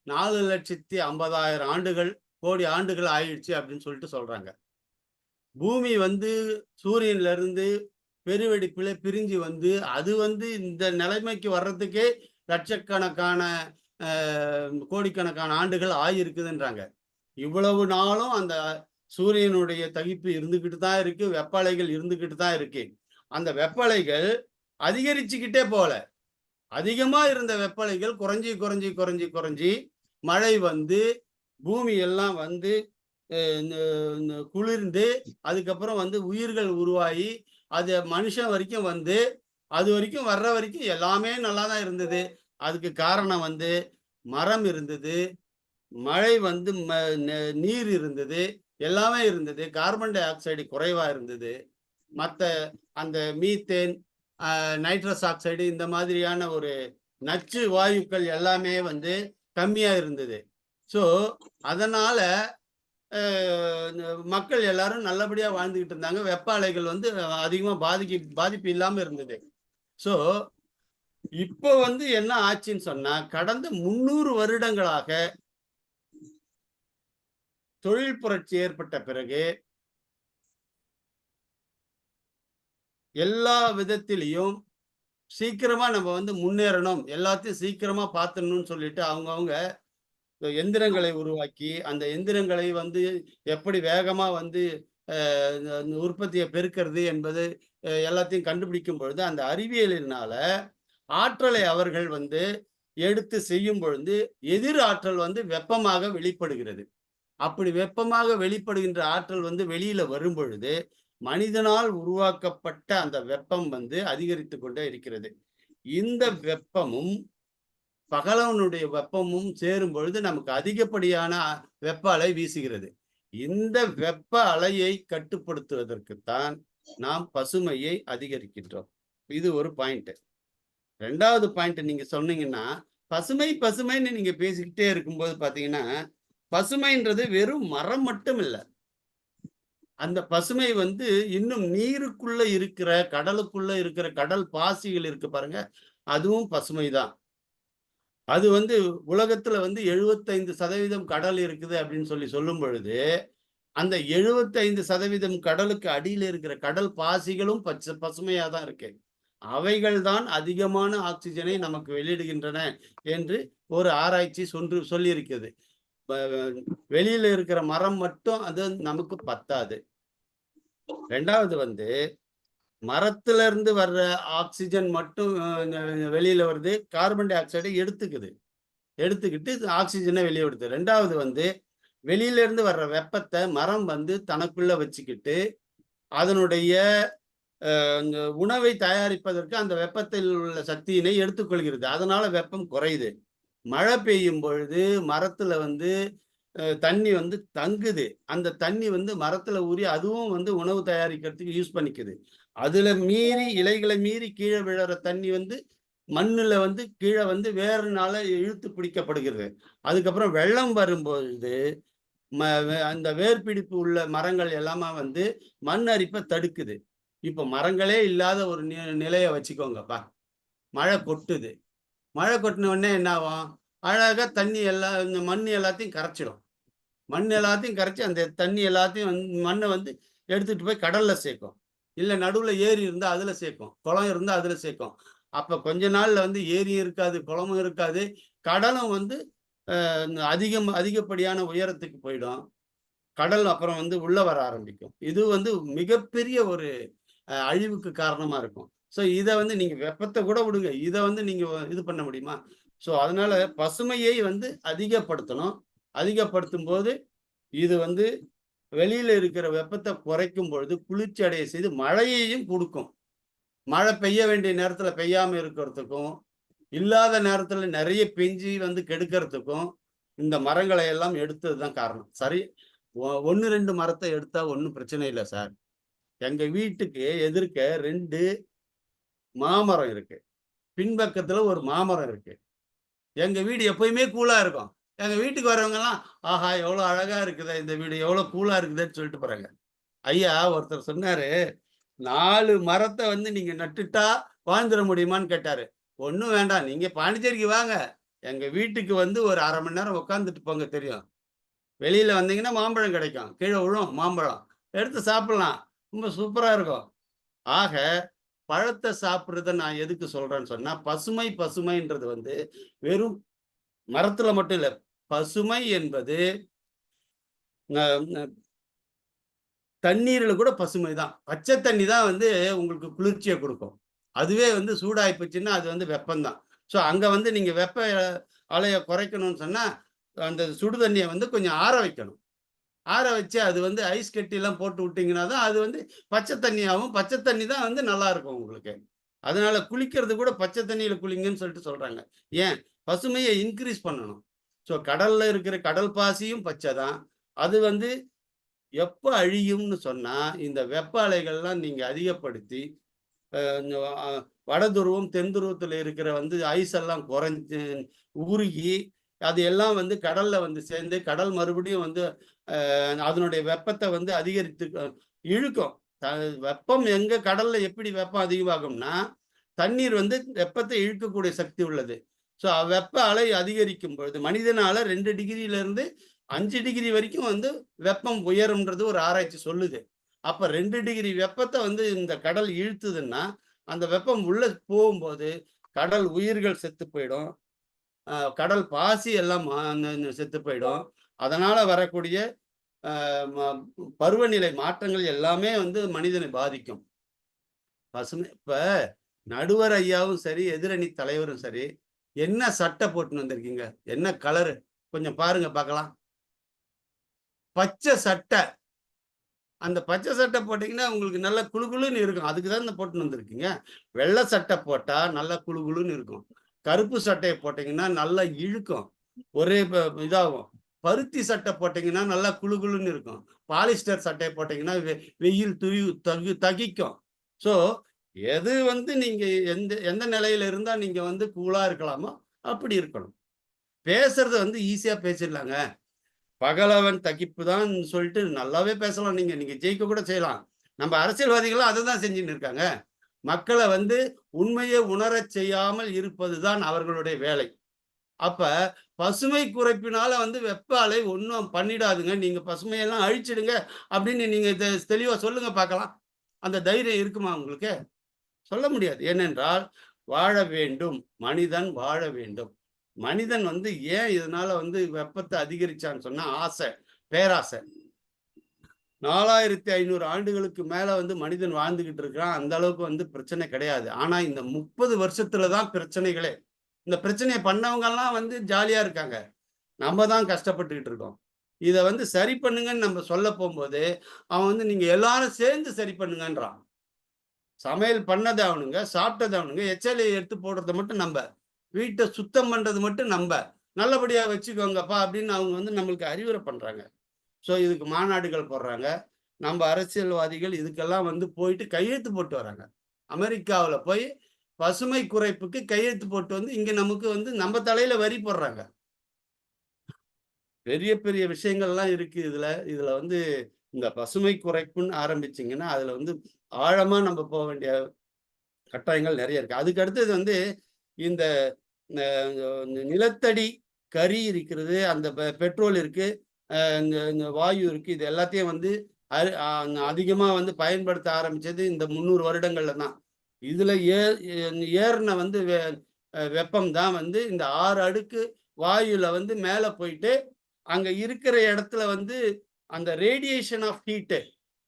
4,50,000 கோடி ஆண்டுகள் ஆயிடுச்சு அப்படின்னு சொல்லிட்டு சொல்றாங்க. பூமி சூரியன்ல இருந்து பெருவெடிப்புல பிரிஞ்சு வந்து அது வந்து இந்த நிலைமைக்கு வர்றதுக்கே லட்சக்கணக்கான கோடிக்கணக்கான ஆண்டுகள் ஆகியிருக்குதுன்றாங்க. இவ்வளவு நாளும் அந்த சூரியனுடைய தகிப்பு இருந்துகிட்டு தான் இருக்கு, வெப்ப அலைகள் இருந்துகிட்டு தான் இருக்கு. அந்த வெப்ப அலைகள் அதிகரிச்சுக்கிட்டே போல, அதிகமா இருந்த வெப்ப அலைகள் குறைஞ்சி குறைஞ்சி குறைஞ்சி குறைஞ்சி மழை வந்து பூமி எல்லாம் வந்து குளிர்ந்து அதுக்கப்புறம் வந்து உயிர்கள் உருவாகி அது மனுஷன் வரைக்கும் வந்து அது வரைக்கும் வர்ற வரைக்கும் எல்லாமே நல்லா தான் இருந்தது. அதுக்கு காரணம் வந்து மரம் இருந்தது, மழை வந்து நீர் இருந்தது, எல்லாமே இருந்தது. கார்பன் டை ஆக்சைடு குறைவா இருந்தது. மற்ற அந்த மீத்தேன், நைட்ரஸ் ஆக்சைடு இந்த மாதிரியான ஒரு நச்சு வாயுக்கள் எல்லாமே வந்து கம்மியா இருந்தது. ஸோ அதனால மக்கள் எல்லாரும் நல்லபடியா வாழ்ந்துகிட்டு இருந்தாங்க. வெப்ப அலைகள் வந்து அதிகமா பாதிப்பு இல்லாம இருந்தது. ஸோ இப்போ வந்து என்ன ஆச்சுன்னு சொன்னா, கடந்த 300 வருடங்களாக தொழில் புரட்சி ஏற்பட்ட பிறகு எல்லா விதத்திலையும் சீக்கிரமா நம்ம வந்து முன்னேறணும், எல்லாத்தையும் சீக்கிரமா பார்த்துடணும்னு சொல்லிட்டு அவங்கவுங்க எந்திரங்களை உருவாக்கி அந்த எந்திரங்களை வந்து எப்படி வேகமா வந்து உற்பத்தியை பெருக்கிறது என்பது எல்லாத்தையும் கண்டுபிடிக்கும் பொழுது அந்த அறிவியலினால ஆற்றலை அவர்கள் வந்து எடுத்து செய்யும் பொழுது எதிர் ஆற்றல் வந்து வெப்பமாக வெளிப்படுகிறது. அப்படி வெப்பமாக வெளிப்படுகின்ற ஆற்றல் வந்து வெளியில வரும் பொழுது மனிதனால் உருவாக்கப்பட்ட அந்த வெப்பம் வந்து அதிகரித்து கொண்டே இருக்கிறது. இந்த வெப்பமும் பகலவனுடைய வெப்பமும் சேரும் பொழுது நமக்கு அதிகப்படியான வெப்ப அலை வீசுகிறது. இந்த வெப்ப அலையை கட்டுப்படுத்துவதற்குத்தான் நாம் பசுமையை அதிகரிக்கின்றோம். இது ஒரு பாயிண்ட். 2வது பாயிண்ட் நீங்க சொன்னீங்கன்னா, பசுமை பசுமைன்னு நீங்க பேசிக்கிட்டே இருக்கும்போது பாத்தீங்கன்னா, பசுமைன்றது வெறும் மரம் மட்டும் இல்ல. அந்த பசுமை வந்து இன்னும் நீருக்குள்ள இருக்கிற, கடலுக்குள்ள இருக்கிற கடல் பாசிகள் இருக்கு பாருங்க, அதுவும் பசுமைதான். அது வந்து உலகத்துல வந்து 75% கடல் இருக்குது அப்படின்னு சொல்லும் பொழுது அந்த 75% கடலுக்கு அடியில் இருக்கிற கடல் பாசிகளும் பசுமையா தான் இருக்கு. அவைகள் தான் அதிகமான ஆக்சிஜனை நமக்கு வெளியிடுகின்றன என்று ஒரு ஆராய்ச்சி சொல்லியிருக்கிறது. வெளியில இருக்கிற மரம் மட்டும் அது நமக்கு பத்தாது. 2வது வந்து மரத்துல இருந்து வர்ற ஆக்சிஜன் மட்டும் வெளியில வருது, கார்பன் டை ஆக்சைடை எடுத்துக்கிட்டு ஆக்சிஜனை வெளியே விடுது. 2வது வந்து வெளியில இருந்து வர்ற வெப்பத்தை மரம் வந்து தனக்குள்ள வச்சுக்கிட்டு அதனுடைய உணவை தயாரிப்பதற்கு அந்த வெப்பத்தில் உள்ள சக்தியினை எடுத்துக்கொள்கிறது. அதனால வெப்பம் குறையுது. மழை பெய்யும் பொழுது மரத்துல வந்து தண்ணி வந்து தங்குது. அந்த தண்ணி வந்து மரத்துல ஊறி அதுவும் வந்து உணவு தயாரிக்கிறதுக்கு யூஸ் பண்ணிக்குது. அதுல மீறி இலைகளை மீறி கீழே விழற தண்ணி வந்து மண்ணுல வந்து கீழே வந்து வேறுனால இழுத்து பிடிக்கப்படுகிறது. அதுக்கப்புறம் வெள்ளம் வரும்பொழுது அந்த வேர்பிடிப்பு உள்ள மரங்கள் எல்லாமே வந்து மண் அரிப்பை தடுக்குது. இப்ப மரங்களே இல்லாத ஒரு நிலையை வச்சுக்கோங்கப்பா. மழை கொட்டுது. மழை கொட்டின உடனே என்ன ஆகும்? அழகா தண்ணி எல்லாம் இந்த மண் எல்லாத்தையும் கரைச்சிடும். மண் எல்லாத்தையும் கரைச்சி அந்த தண்ணி எல்லாத்தையும் மண்ணை வந்து எடுத்துட்டு போய் கடல்ல சேர்க்கும். இல்ல நடுவுல ஏரி இருந்தா அதுல சேர்க்கும், குளம் இருந்தா அதுல சேர்க்கும். அப்ப கொஞ்ச நாள்ல வந்து ஏரியும் இருக்காது, குளமும் இருக்காது, கடலும் வந்து அதிகப்படியான உயரத்துக்கு போயிடும். கடல் அப்புறம் வந்து உள்ள வர ஆரம்பிக்கும். இது வந்து மிகப்பெரிய ஒரு அழிவுக்கு காரணமா இருக்கும். ஸோ இதை வந்து நீங்க வெப்பத்தை கூட விடுங்க, இதை வந்து நீங்க இது பண்ண முடியுமா? ஸோ அதனால பசுமையை வந்து அதிகப்படுத்தணும். அதிகப்படுத்தும் போது இது வந்து வெளியில இருக்கிற வெப்பத்தை குறைக்கும் பொழுது குளிர்ச்சி அடைய செய்து மழையையும் கொடுக்கும். மழை பெய்ய வேண்டிய நேரத்துல பெய்யாம இருக்கிறதுக்கும், இல்லாத நேரத்துல நிறைய பெஞ்சி வந்து கெடுக்கிறதுக்கும் இந்த மரங்களை எல்லாம் எடுத்ததுதான் காரணம். சரி, 1-2 மரத்தை எடுத்தா ஒன்றும் பிரச்சனை இல்லை சார். எங்க வீட்டுக்கு எதிர்க்க 2 மாமரம் இருக்கு, பின்பக்கத்துல ஒரு மாமரம் இருக்கு. எங்க வீடு எப்பயுமே கூலா இருக்கும். எங்க வீட்டுக்கு வரவங்க எல்லாம், ஆஹா எவ்வளவு அழகா இருக்குதா இந்த வீடு, எவ்வளவு கூலா இருக்குதுன்னு சொல்லிட்டு போறாங்க. ஐயா ஒருத்தர் சொன்னாரு, 4 மரத்தை வந்து நீங்க நட்டுட்டா வாழ்ந்துட முடியுமான்னு கேட்டாரு. ஒன்றும் வேண்டாம், நீங்க பாண்டிச்சேரிக்கு வாங்க, எங்க வீட்டுக்கு வந்து ஒரு 1/2 மணி நேரம் உட்காந்துட்டு போங்க, தெரியும். வெளியில வந்தீங்கன்னா மாம்பழம் கிடைக்கும், கீழே விழும் மாம்பழம், எடுத்து சாப்பிடலாம், ரொம்ப சூப்பரா இருக்கும். ஆக பழத்தை சாப்பிட்றத நான் எதுக்கு சொல்றேன்னு சொன்னா, பசுமைன்றது வந்து வெறும் மரத்துல மட்டும் இல்ல. பசுமை என்பது தண்ணீர்ல கூட பசுமை தான். பச்சை தண்ணி தான் வந்து உங்களுக்கு குளிர்ச்சியை கொடுக்கும். அதுவே வந்து சூடாகி போச்சுன்னா அது வந்து வெப்பம்தான். ஸோ அங்க வந்து நீங்க வெப்ப அலைய குறைக்கணும்னு சொன்னா, அந்த சுடு தண்ணியை வந்து கொஞ்சம் ஆற வைக்கணும். ஆற வச்சு அது வந்து ஐஸ் கட்டிலாம் போட்டு விட்டீங்கன்னா தான் அது வந்து பச்சை தண்ணியாகும். பச்சை தண்ணி தான் வந்து நல்லா இருக்கும் உங்களுக்கு. அதனால குளிக்கிறது கூட பச்சை தண்ணியில குளிங்கன்னு சொல்றாங்க. ஏன்? பசுமையை இன்கிரீஸ் பண்ணணும். ஸோ கடல்ல இருக்கிற கடல் பாசியும் பச்சை தான். அது வந்து எப்ப அழியும்னு சொன்னா, இந்த வெப்ப அலைகள்லாம் நீங்க அதிகப்படுத்தி, வட துருவம், தென் துருவத்துல இருக்கிற வந்து ஐஸ் எல்லாம் குறைஞ்சு உருகி, அது எல்லாம் வந்து கடல்ல வந்து சேர்ந்து, கடல் மறுபடியும் வந்து அதனுடைய வெப்பத்தை வந்து அதிகரித்து இழுக்கும். வெப்பம் எங்க கடல்ல எப்படி வெப்பம் அதிகமாகும்னா, தண்ணீர் வந்து வெப்பத்தை இழுக்கக்கூடிய சக்தி உள்ளது. ஸோ வெப்ப அலை அதிகரிக்கும் பொழுது மனிதனால 2 டிகிரியிலிருந்து 5 டிகிரி வரைக்கும் வந்து வெப்பம் உயரும்ன்றது ஒரு ஆராய்ச்சி சொல்லுது. அப்ப 2 டிகிரி வெப்பத்தை வந்து இந்த கடல் இழுத்துதுன்னா, அந்த வெப்பம் உள்ள போகும்போது கடல் உயிர்கள் செத்து போயிடும். கடல் பாசி எல்லாம் செத்து போயிடும். அதனால வரக்கூடிய பருவநிலை மாற்றங்கள் எல்லாமே வந்து மனிதனை பாதிக்கும். பசுமை இப்ப நடுவர் ஐயாவும் சரி, எதிரணி தலைவரும் சரி, என்ன சட்டை போட்டுன்னு வந்திருக்கீங்க? என்ன கலரு? கொஞ்சம் பாருங்க பார்க்கலாம். பச்சை சட்டை. அந்த பச்சை சட்டை போட்டீங்கன்னா உங்களுக்கு நல்ல குளுகுளுன்னு இருக்கும். அதுக்கு தான் இந்த போட்டுன்னு வந்திருக்கீங்க. வெள்ளை சட்டை போட்டா நல்லா குளுகுளுன்னு இருக்கும். கருப்பு சட்டையை போட்டீங்கன்னா நல்லா இழுக்கும். ஒரே இதாகும். பருத்தி சட்டை போட்டீங்கன்னா நல்லா குளுகுளுன்னு இருக்கும். பாலிஸ்டர் சட்டையை போட்டீங்கன்னா வெயில் தகிக்கும். ஸோ எது வந்து நீங்க எந்த நிலையில இருந்தா நீங்க வந்து கூலா இருக்கலாமோ அப்படி இருக்கணும். பேசுறது வந்து ஈஸியா பேசிடலாங்க. பகலவன் தகிப்பு தான் சொல்லிட்டு நல்லாவே பேசலாம். நீங்க ஜெயிக்க கூட செய்யலாம். நம்ம அரசியல்வாதிகளும் அதை தான் செஞ்சுட்டு இருக்காங்க. மக்களை வந்து உண்மையை உணரச் செய்யாமல் இருப்பதுதான் அவர்களுடைய வேலை. அப்ப பசுமை குறைப்பினால வந்து வெப்ப அலை ஒன்றும் பண்ணிடாதுங்க. நீங்க பசுமையெல்லாம் அழிச்சிடுங்க அப்படின்னு நீங்க தெளிவா சொல்லுங்க பார்க்கலாம். அந்த தைரியம் இருக்குமா உங்களுக்கு? சொல்ல முடியாது. ஏனென்றால் வாழ வேண்டும், மனிதன் வாழ வேண்டும். மனிதன் வந்து ஏன் இதனால வந்து வெப்பத்தை அதிகரிச்சான்னு சொன்னா ஆசை, பேராசை. 4500 ஆண்டுகளுக்கு மேல வந்து மனிதன் வாழ்ந்துகிட்டு இருக்கிறான். அந்த அளவுக்கு வந்து பிரச்சனை கிடையாது. ஆனா இந்த 30 வருஷத்துலதான் பிரச்சனைகளே. இந்த பிரச்சனையை பண்ணவங்க எல்லாம் வந்து ஜாலியா இருக்காங்க. நம்ம தான் கஷ்டப்பட்டுக்கிட்டு இருக்கோம். இத வந்து சரி பண்ணுங்கன்னு நம்ம சொல்ல போகும்போது அவன் வந்து நீங்க எல்லாரும் சேர்ந்து சரி பண்ணுங்கன்றான். சமையல் பண்ணது அவனுங்க, சாப்பிட்டது அவனுங்க, எச்சலையை எடுத்து போடுறத மட்டும் நம்ப, வீட்டை சுத்தம் பண்றது மட்டும் நம்ப, நல்லபடியா வச்சுக்கோங்கப்பா அப்படின்னு அவங்க வந்து நம்மளுக்கு அறிவுரை பண்றாங்க. ஸோ இதுக்கு மாநாடுகள் போடுறாங்க. நம்ம அரசியல்வாதிகள் இதுக்கெல்லாம் வந்து போயிட்டு கையெழுத்து போட்டு வராங்க. அமெரிக்காவில் போய் பசுமை குறைப்புக்கு கையெழுத்து போட்டு வந்து இங்க நமக்கு வந்து நம்ம தலையில வரி போடுறாங்க. பெரிய பெரிய விஷயங்கள்லாம் இருக்கு இதுல வந்து இந்த பசுமை குறைப்புன்னு ஆரம்பிச்சிங்கன்னா அதுல வந்து ஆழமா நம்ம போக வேண்டிய கட்டாயங்கள் நிறைய இருக்கு. அதுக்கு அடுத்தது வந்து இந்த நிலத்தடி கரி இருக்கிறது, அந்த பெட்ரோல் இருக்கு, இந்த வாயு இருக்கு. இது எல்லாத்தையும் வந்து அதிகமா வந்து பயன்படுத்த ஆரம்பிச்சது இந்த 300 வருடங்கள்ல தான். இதுல ஏறின வந்து வெப்பம் தான் வந்து இந்த 6 அடுக்கு வாயுல வந்து மேல போயிட்டு அங்க இருக்கிற இடத்துல வந்து அந்த ரேடியேஷன் ஆஃப் ஹீட்டு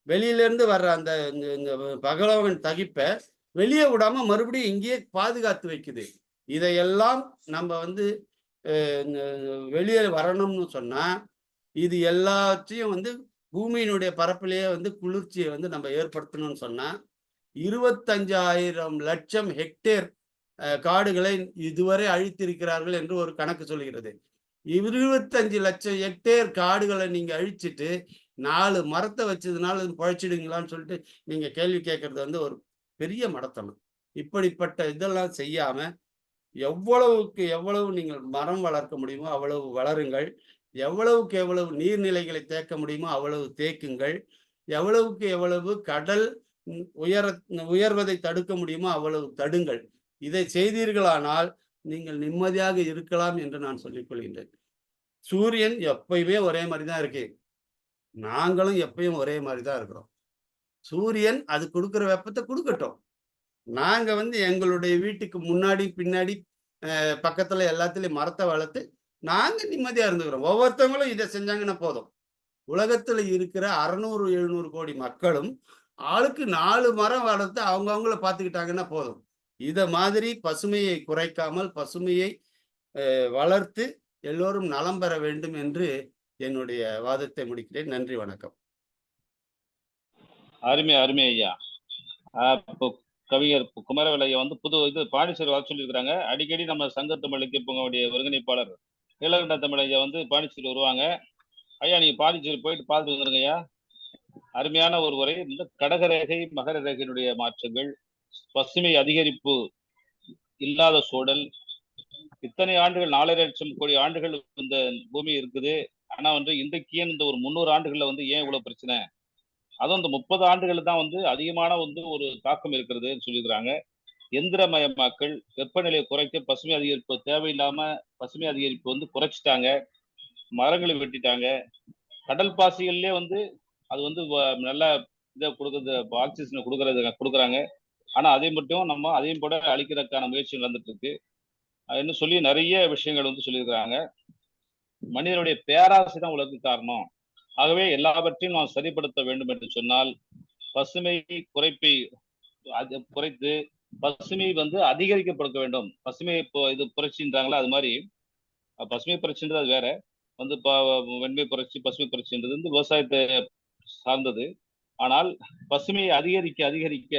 வெளியில இருந்து வர்ற அந்த பகலவன் தகிப்பை வெளியே விடாம மறுபடியும் இங்கேயே பாதுகாத்து வைக்குது. இதையெல்லாம் நம்ம வந்து வெளியே வரணும்னு சொன்னா இது எல்லாத்தையும் வந்து பூமியினுடைய பரப்பிலேயே வந்து குளிர்ச்சியை வந்து நம்ம ஏற்படுத்தணும்னு சொன்னா 25,000 லட்சம் ஹெக்டேர் காடுகளை இதுவரை அழித்திருக்கிறார்கள் என்று ஒரு கணக்கு சொல்கிறது. 25 லட்சம் ஹெக்டேர் காடுகளை நீங்க அழிச்சிட்டு 4 மரத்தை வச்சதுனால பழைச்சிடுங்களான்னு சொல்லிட்டு நீங்க கேள்வி கேட்கறது வந்து ஒரு பெரிய மடத்தனம். இப்படிப்பட்ட இதெல்லாம் செய்யாம எவ்வளவுக்கு எவ்வளவு நீங்கள் மரம் வளர்க்க முடியுமோ அவ்வளவு வளருங்கள். எவ்வளவுக்கு எவ்வளவு நீர்நிலைகளை தேக்க முடியுமோ அவ்வளவு தேக்குங்கள். எவ்வளவுக்கு எவ்வளவு கடல் உயர்வதை தடுக்க முடியுமோ அவ்வளவு தடுங்கள். இதை செய்தீர்களானால் நீங்கள் நிம்மதியாக இருக்கலாம் என்று நான் சொல்லிக் கொள்கின்றேன். சூரியன் எப்பயுமே ஒரே மாதிரி தான் இருக்கு. நாங்களும் எப்பயும் ஒரே மாதிரி தான் இருக்கிறோம். சூரியன் அது கொடுக்குற வெப்பத்தை கொடுக்கட்டும். நாங்க எங்களுடைய வீட்டுக்கு முன்னாடி பின்னாடி பக்கத்துல எல்லாத்துலயும் மரத்தை வளர்த்து நாங்க நிம்மதியா இருந்துக்கிறோம். ஒவ்வொருத்தவங்களும் இதை செஞ்சாங்கன்னா போதும். உலகத்துல இருக்கிற 600-700 கோடி மக்களும் ஆளுக்கு 4 மரம் வளர்த்து அவங்கவுங்கள பார்த்துக்கிட்டாங்கன்னா போதும். இத மாதிரி பசுமையை குறைக்காமல் பசுமையை வளர்த்து எல்லோரும் நலம் பெற வேண்டும் என்று என்னுடைய வாதத்தை முடிக்கிறேன். நன்றி, வணக்கம். அருமை அருமை ஐயா. இப்போ கவிஞர் குமரவேல் ஐயா புது இது பாண்டிச்சேரி வர சொல்லியிருக்கிறாங்க. அடிக்கடி நம்ம சங்க தமிழ் இயக்கங்களுடைய ஒருங்கிணைப்பாளர் நீலகண்ட தமிழ் ஐயா பாண்டிச்சேரி வருவாங்க. ஐயா நீங்க பாண்டிச்சேரி போயிட்டு பார்த்துட்டு வந்துருங்க ஐயா. அருமையான ஒரு உரை. இந்த கடகரேகை மகர ரேகையினுடைய மாற்றங்கள், பசுமை அதிகரிப்பு இல்லாத சூழல், இத்தனை ஆண்டுகள் 4.5 லட்சம் கோடி ஆண்டுகள் இந்த பூமி இருக்குது. ஆனா இன்றைக்கு இந்த ஒரு 300 ஆண்டுகள்ல ஏன் இவ்வளவு பிரச்சனை, அதுவும் இந்த 30 ஆண்டுகள் தான் அதிகமான ஒரு தாக்கம் இருக்கிறது சொல்லியிருக்கிறாங்க. எந்திரமயமாக்கல், வெப்பநிலையை குறைக்க பசுமை அதிகரிப்பு தேவையில்லாம பசுமை அதிகரிப்பு குறைச்சிட்டாங்க, மரங்களை வெட்டிட்டாங்க. கடல் பாசிகள்லயே அது நல்ல இதை கொடுக்குறது, ஆக்சிஜனை கொடுக்குறாங்க. ஆனா அதை மட்டும் நம்ம அதையும் கூட அழிக்கிறதுக்கான முயற்சி நடந்துட்டு இருக்கு. என்ன சொல்லி நிறைய விஷயங்கள் சொல்லியிருக்கிறாங்க. மனிதனுடைய பேராசை தான் உலகத்துக்கு காரணம். ஆகவே எல்லாவற்றையும் நாம் சரிப்படுத்த வேண்டும் என்று சொன்னால் பசுமை குறைப்பை குறைத்து பசுமை அதிகரிக்கப்படுத்த வேண்டும். பசுமை இது புரட்சின்றாங்களா, அது மாதிரி பசுமை புரட்சின்றது அது வேற. வெண்மை புரட்சி, பசுமை புரட்சின்றது விவசாயத்தை சார்ந்தது. ஆனால் பசுமையை அதிகரிக்க அதிகரிக்க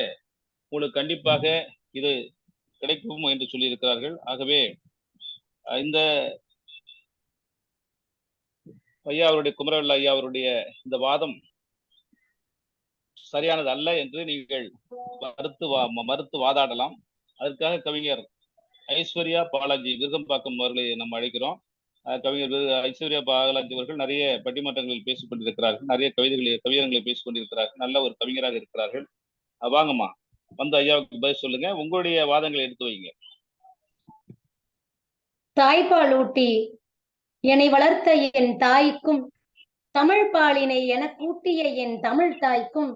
உங்களுக்கு கண்டிப்பாக இது கிடைக்கும் என்று சொல்லி இருக்கிறார்கள். ஆகவே இந்த ஐயா அவருடைய குமரவேல் ஐயா அவருடைய இந்த வாதம் சரியானது அல்ல என்று நீங்கள் மறுத்து வாதாடலாம். அதற்காக கவிஞர் ஐஸ்வர்யா பாலாஜி விருகம்பாக்கம் அவர்களை நம்ம அழைக்கிறோம். கவிஞர் ஐஸ்வர்யா பாலாஜி அவர்கள் நிறைய பட்டிமன்றங்களில் பேசிக் கொண்டிருக்கிறார்கள், நிறைய கவிதங்களை பேசிக் கொண்டிருக்கிறார்கள், நல்ல ஒரு கவிஞராக இருக்கிறார்கள். வாங்கம்மா, ஐயாவுக்கு பதில் சொல்லுங்க, உங்களுடைய வாதங்களை எடுத்து வைங்க. தாய்ப்பாலூட்டி என்னை வளர்த்த என் தாய்க்கும், தமிழ் பாலினை என கூட்டிய என் தமிழ் தாய்க்கும்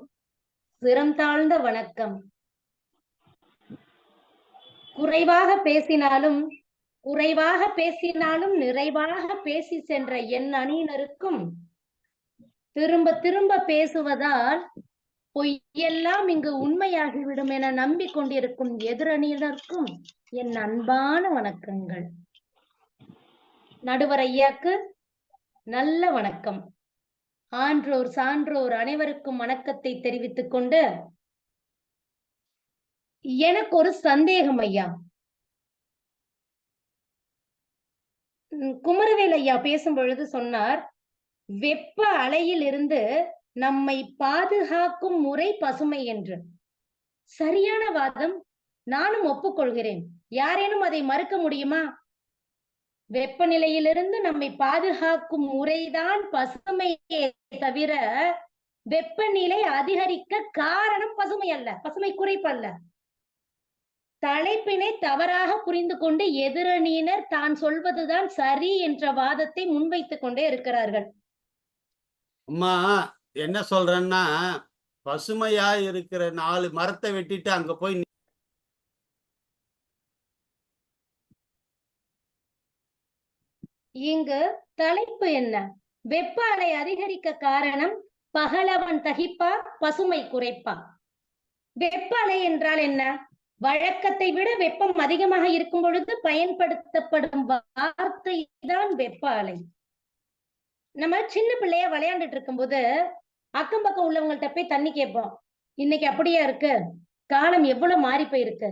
சிரம் தாழ்ந்த வணக்கம். குறைவாக பேசினாலும் நிறைவாக பேசி சென்ற என் அணியினருக்கும், திரும்ப திரும்ப பேசுவதால் பொய்யெல்லாம் இங்கு உண்மையாகிவிடும் என நம்பிக்கொண்டிருக்கும் எதிரணியினருக்கும் என் அன்பான வணக்கங்கள். நடுவர் ஐயாக்கு நல்ல வணக்கம். ஆன்றோர் சான்றோர் அனைவருக்கும் வணக்கத்தை தெரிவித்துக் கொண்டு, எனக்கு ஒரு சந்தேகம் ஐயா. குமரவேல் ஐயா பேசும் பொழுது சொன்னார், வெப்ப அலையில் இருந்து நம்மை பாதுகாக்கும் முறை பசுமை என்று. சரியான வாதம், நானும் ஒப்புக்கொள்கிறேன். யாரேனும் அதை மறுக்க முடியுமா? வெப்பநிலையிலிருந்து நம்மை பாதுகாக்கும் முறைதான் பசுமையே தவிர வெப்பநிலை அதிகரிக்க காரணம் பசுமை அல்ல, பசுமை குறைப்பு அல்ல. தலைப்பினை தவறாக புரிந்து கொண்டு எதிரணியினர் தான் சொல்வதுதான் சரி என்ற வாதத்தை முன்வைத்துக் கொண்டே இருக்கிறார்கள். அம்மா என்ன சொல்றேன்னா, பசுமையா இருக்கிற 4 மரத்தை வெட்டிட்டு அங்க போய் இங்கு தலைப்பு என்ன? வெப்ப அலை அதிகரிக்க காரணம் பகலவன் தகிப்பா, பசுமை குறைப்பா? வெப்ப அலை என்றால் என்ன? வழக்கத்தை விட வெப்பம் அதிகமாக இருக்கும் பொழுது பயன்படுத்தப்படும் வார்த்தை தான் வெப்ப அலை. நம்ம சின்ன பிள்ளையா விளையாண்டுட்டு இருக்கும்போது அக்கம் பக்கம் உள்ளவங்கள்ட்ட போய் தண்ணி கேட்போம். இன்னைக்கு அப்படியா இருக்கு? காலம் எவ்வளவு மாறி போயிருக்கு.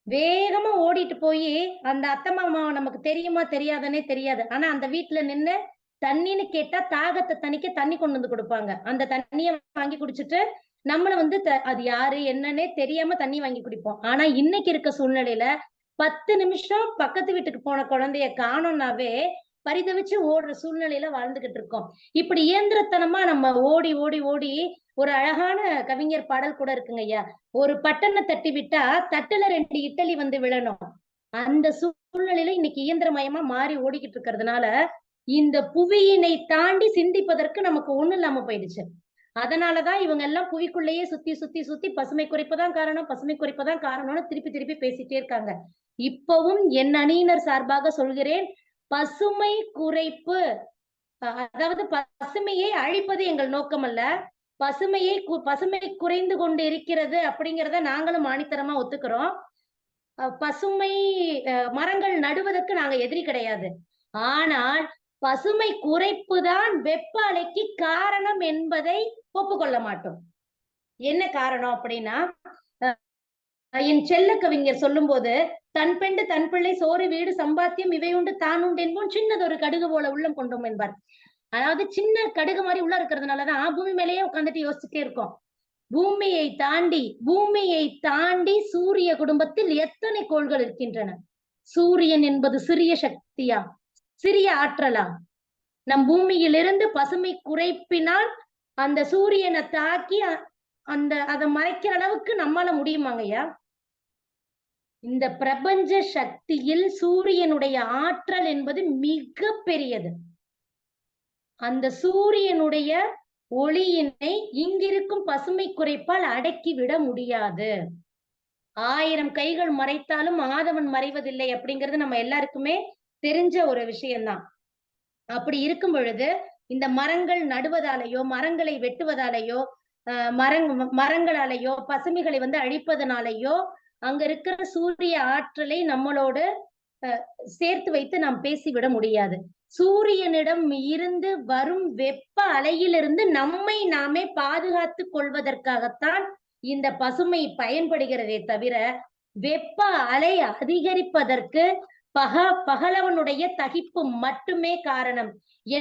வேகமா ஓடிட்டு போய் அந்த அத்தை மாமாவை நமக்கு தெரியுமா தெரியாதனே தெரியாது. ஆனா அந்த வீட்டுல நின்று தண்ணின்னு கேட்டா தாகத்தை தணிக்க தண்ணி கொண்டு வந்து கொடுப்பாங்க. அந்த தண்ணியை வாங்கி குடிச்சிட்டு நம்மள அது யாரு என்னன்னே தெரியாம தண்ணி வாங்கி குடிப்போம். ஆனா இன்னைக்கு இருக்க சூழ்நிலையில 10 நிமிஷம் பக்கத்து வீட்டுக்கு போன குழந்தைய காணோம்னாவே பரிதவிச்சு ஓடுற சூழ்நிலையில வாழ்ந்துகிட்டு இருக்கோம். இப்படி இயந்திரத்தனமா நம்ம ஓடி ஓடி ஓடி ஒரு அழகான கவிஞர் பாடல் கூட இருக்குங்க ஐயா. ஒரு பட்டனை தட்டி விட்டா தட்டுல 2 இட்டலி விழணும். அந்த சூழ்நிலையில இன்னைக்கு இயந்திரமயமா மாறி ஓடிக்கிட்டு இருக்கிறதுனால இந்த புவியினை தாண்டி சிந்திப்பதற்கு நமக்கு ஒண்ணு இல்லாம போயிடுச்சு. அதனாலதான் இவங்க எல்லாம் புவிக்குள்ளேயே சுத்தி சுத்தி சுத்தி பசுமை குறைப்பு தான் காரணம், பசுமை குறைப்பு தான் காரணம்னு திருப்பி திருப்பி பேசிட்டே இருக்காங்க. இப்பவும் என் அணியினர் சார்பாக சொல்கிறேன், பசுமை குறைப்பு, அதாவது பசுமையை அழிப்பது எங்கள் நோக்கம் அல்ல. பசுமை குறைந்து கொண்டு இருக்கிறது அப்படிங்கிறத நாங்களும் ஆணித்தரமா ஒத்துக்கிறோம். பசுமை மரங்கள் நடுவதற்கு நாங்க எதிரி கிடையாது. ஆனால் பசுமை குறைப்பு தான் வெப்ப அலைக்கு காரணம் என்பதை ஒப்புக்கொள்ள மாட்டோம். என்ன காரணம் அப்படின்னா, என் செல்ல கவிஞர் சொல்லும் போது, தன் பெண்டு தன் பிள்ளை சோறு வீடு சம்பாத்தியம் இவை உண்டு தான் உண்டு என்போம் சின்னதொரு கடுகு போல உள்ளம் கொண்டோம் என்பார். அதாவது சின்ன கடுகு மாதிரி உள்ள இருக்கிறதுனாலதான் பூமி மேலேயே உட்காந்துட்டு யோசிச்சுட்டே இருக்கோம். பூமியை தாண்டி சூரிய குடும்பத்தில் எத்தனை கோள்கள் இருக்கின்றன? சூரியன் என்பது சிறிய சக்தியா, சிறிய ஆற்றலா? நம் பூமியிலிருந்து பசுமை குறைப்பினால் அந்த சூரியனை தாக்கி அதை மறைக்கிற அளவுக்கு நம்மால முடியுமாங்கய்யா? இந்த பிரபஞ்ச சக்தியில் சூரியனுடைய ஆற்றல் என்பது மிக பெரியது. அந்த சூரியனுடைய ஒளியினை இங்கிருக்கும் பசுமை குறைப்பால் அடக்கிவிட முடியாது. 1000 கைகள் மறைத்தாலும் ஆதவன் மறைவதில்லை அப்படிங்கிறது நம்ம எல்லாருக்குமே தெரிஞ்ச ஒரு விஷயம்தான். அப்படி இருக்கும் பொழுது இந்த மரங்கள் நடுவதாலேயோ, மரங்களை வெட்டுவதாலேயோ, மரங்களாலேயோ, பசுமைகளை அழிப்பதனாலேயோ அங்க இருக்கிற சூரிய ஆற்றலை நம்மளோடு சேர்த்து வைத்து நாம் பேசிவிட முடியாது. சூரியனிடம் இருந்து வரும் வெப்ப அலையிலிருந்து நம்மை நாமே பாதுகாத்து கொள்வதற்காகத்தான் இந்த பசுமை பயன்படுகிறதே தவிர, வெப்ப அலை அதிகரிப்பதற்கு பகலவனுடைய தகிப்பு மட்டுமே காரணம்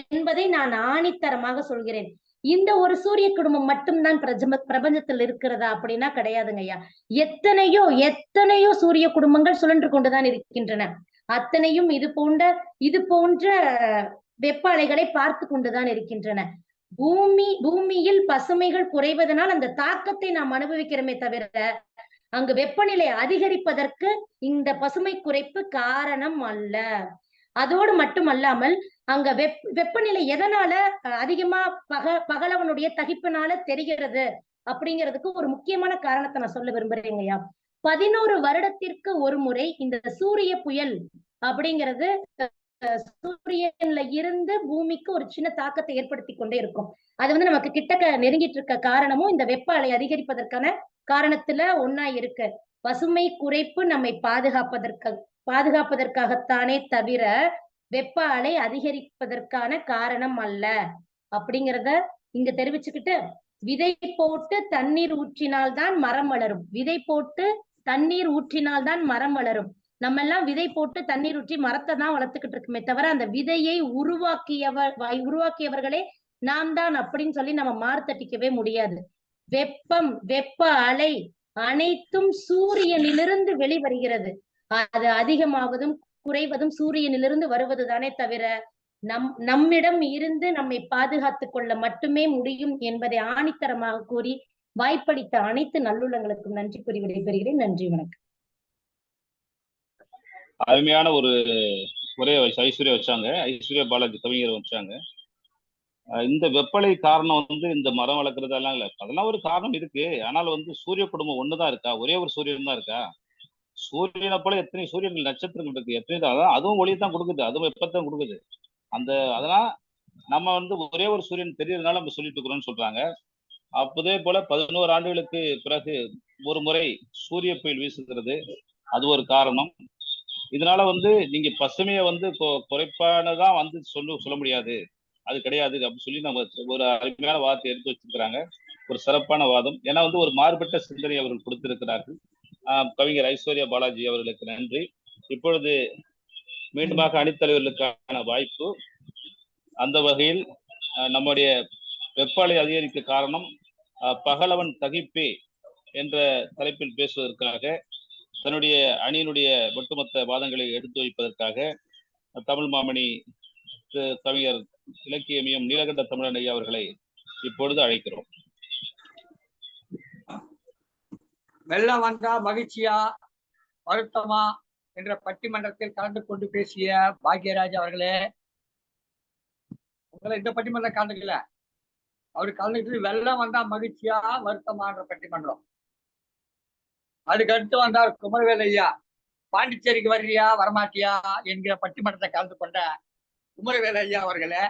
என்பதை நான் ஆணித்தரமாக சொல்கிறேன். இந்த ஒரு சூரிய குடும்பம் மட்டும்தான் பிரபஞ்சத்தில் இருக்கிறதா அப்படின்னா கிடையாதுங்க ஐயா. எத்தனையோ சூரிய குடும்பங்கள் சுழன்று கொண்டுதான் இருக்கின்றன. அத்தனையும் இது போன்ற வெப்ப அலைகளை பார்த்து கொண்டுதான் இருக்கின்றன. பூமியில் பசுமைகள் குறைவதனால் அந்த தாக்கத்தை நாம் அனுபவிக்கிறோமே தவிர, அங்கு வெப்பநிலை அதிகரிப்பதற்கு இந்த பசுமை குறைப்பு காரணம் அல்ல. அதோடு மட்டுமல்லாமல் அங்க வெப்பநிலை எதனால அதிகமா பகலவனுடைய தகிப்பினால தெரிகிறது அப்படிங்கிறதுக்கு ஒரு முக்கியமான காரணத்தை நான் சொல்ல விரும்புறேங்கய்யா. 11 வருடத்திற்கு ஒரு முறை இந்த சூரிய புயல் அப்படிங்கிறது சூரியன்ல இருந்து பூமிக்கு ஒரு சின்ன தாக்கத்தை ஏற்படுத்தி கொண்டே இருக்கும். அது நமக்கு கிட்டக்க நெருங்கிட்டு இருக்க காரணமும் இந்த வெப்ப அலை அதிகரிப்பதற்கான காரணத்துல ஒன்னா இருக்கு. பசுமை குறைப்பு நம்மை பாதுகாப்பதற்காகத்தானே தவிர வெப்ப அலை அதிகரிப்பதற்கான காரணம் அல்ல அப்படிங்கிறத இங்க தெரிவிச்சுக்கிட்டு, விதை போட்டு தண்ணீர் ஊற்றினால்தான் மரம் வளரும். விதை போட்டு தண்ணீர் ஊற்றினால்தான் மரம் வளரும். நம்ம எல்லாம் விதை போட்டு தண்ணீர் ஊற்றி மரத்தை தான் வளர்த்துக்கிட்டு இருக்குமே தவிர, அந்த விதையை உருவாக்கியவர்களே நாம் தான் அப்படின்னு சொல்லி நம்ம மார்த்தட்டிக்கவே முடியாது. வெப்ப அலை அனைத்தும் சூரியனிலிருந்து வெளிவருகிறது. அது அதிகமாவதும் குறைவதும் சூரியனிலிருந்து வருவதுதானே தவிர நம்மிடம் இருந்து நம்மை பாதுகாத்துக் கொள்ள மட்டுமே முடியும் என்பதை ஆணித்தரமாக கூறி வாய்ப்பளித்த அனைத்து நல்லுள்ளங்களுக்கும் நன்றி கூறி விடைபெறுகிறேன். நன்றி, வணக்கம். அருமையான ஒரு உரையை ஐஸ்வர்யா பாலாஜி கவிஞர் வச்சாங்க. இந்த வெப்பலை காரணம் இந்த மரம் வளர்க்கறதெல்லாம் இல்லை, அதெல்லாம் ஒரு காரணம் இருக்கு. ஆனால் சூரிய குடும்பம் ஒண்ணுதான் இருக்கா? ஒரே ஒரு சூரியன் தான் இருக்கா? சூரியனை போல எத்தனை சூரியன் நட்சத்திரங்கள் இருக்கு, எத்தனை தான். அதுவும் ஒளி தான் கொடுக்குது, அதுவும் வெப்பத்தான் கொடுக்குது. அதெல்லாம் நம்ம ஒரே ஒரு சூரியன் தெரியறதுனால நம்ம சொல்லிட்டு இருக்கிறோம்னு சொல்றாங்க. அப்போதே போல 11 ஆண்டுகளுக்கு பிறகு ஒரு முறை சூரிய புயல் வீசுகிறது, அது ஒரு காரணம். இதனால நீங்க பசுமையை குறைப்பானதான் சொல்ல முடியாது, அது கிடையாது அப்படின்னு சொல்லி நம்ம ஒரு அருமையான வாதத்தை எடுத்து வச்சிருக்கிறாங்க. ஒரு சிறப்பான வாதம். ஏன்னா ஒரு மாறுபட்ட சிந்தனை அவர்கள் கொடுத்திருக்கிறார்கள். கவிஞர் ஐஸ்வர்யா பாலாஜி அவர்களுக்கு நன்றி. இப்பொழுது மீண்டுமாக அணித்தலைவர்களுக்கான வாய்ப்பு. அந்த வகையில் நம்முடைய வெப்ப அலை அதிகரிக்க காரணம் பகலவன் தகிப்பே என்ற தலைப்பில் பேசுவதற்காக, தன்னுடைய அணியினுடைய ஒட்டுமொத்த வாதங்களை எடுத்து வைப்பதற்காக தமிழ் மாமணி கவிஞர் இலக்கியமியம் நீலகண்ட தமிழன் ஐயா அவர்களை இப்பொழுது அழைக்கிறோம். வெள்ளம் வந்தா மகிழ்ச்சியா வருத்தமா என்ற பட்டிமன்றத்தில் கலந்து கொண்டு பேசிய பாக்யராஜ் அவர்களே, உங்களை இந்த பட்டிமன்றம் கலந்துக்கல, அவரு கலந்துக்கிட்டு வெள்ளம் வந்தா மகிழ்ச்சியா வருத்தமான்ற பட்டிமன்றம். அதுக்கு அடுத்து வந்தார் குமரவேல் ஐயா. பாண்டிச்சேரிக்கு வர்றியா வரமாட்டியா என்கிற பட்டிமன்றத்தை கலந்து கொண்ட குமரவேல் ஐயா அவர்களே,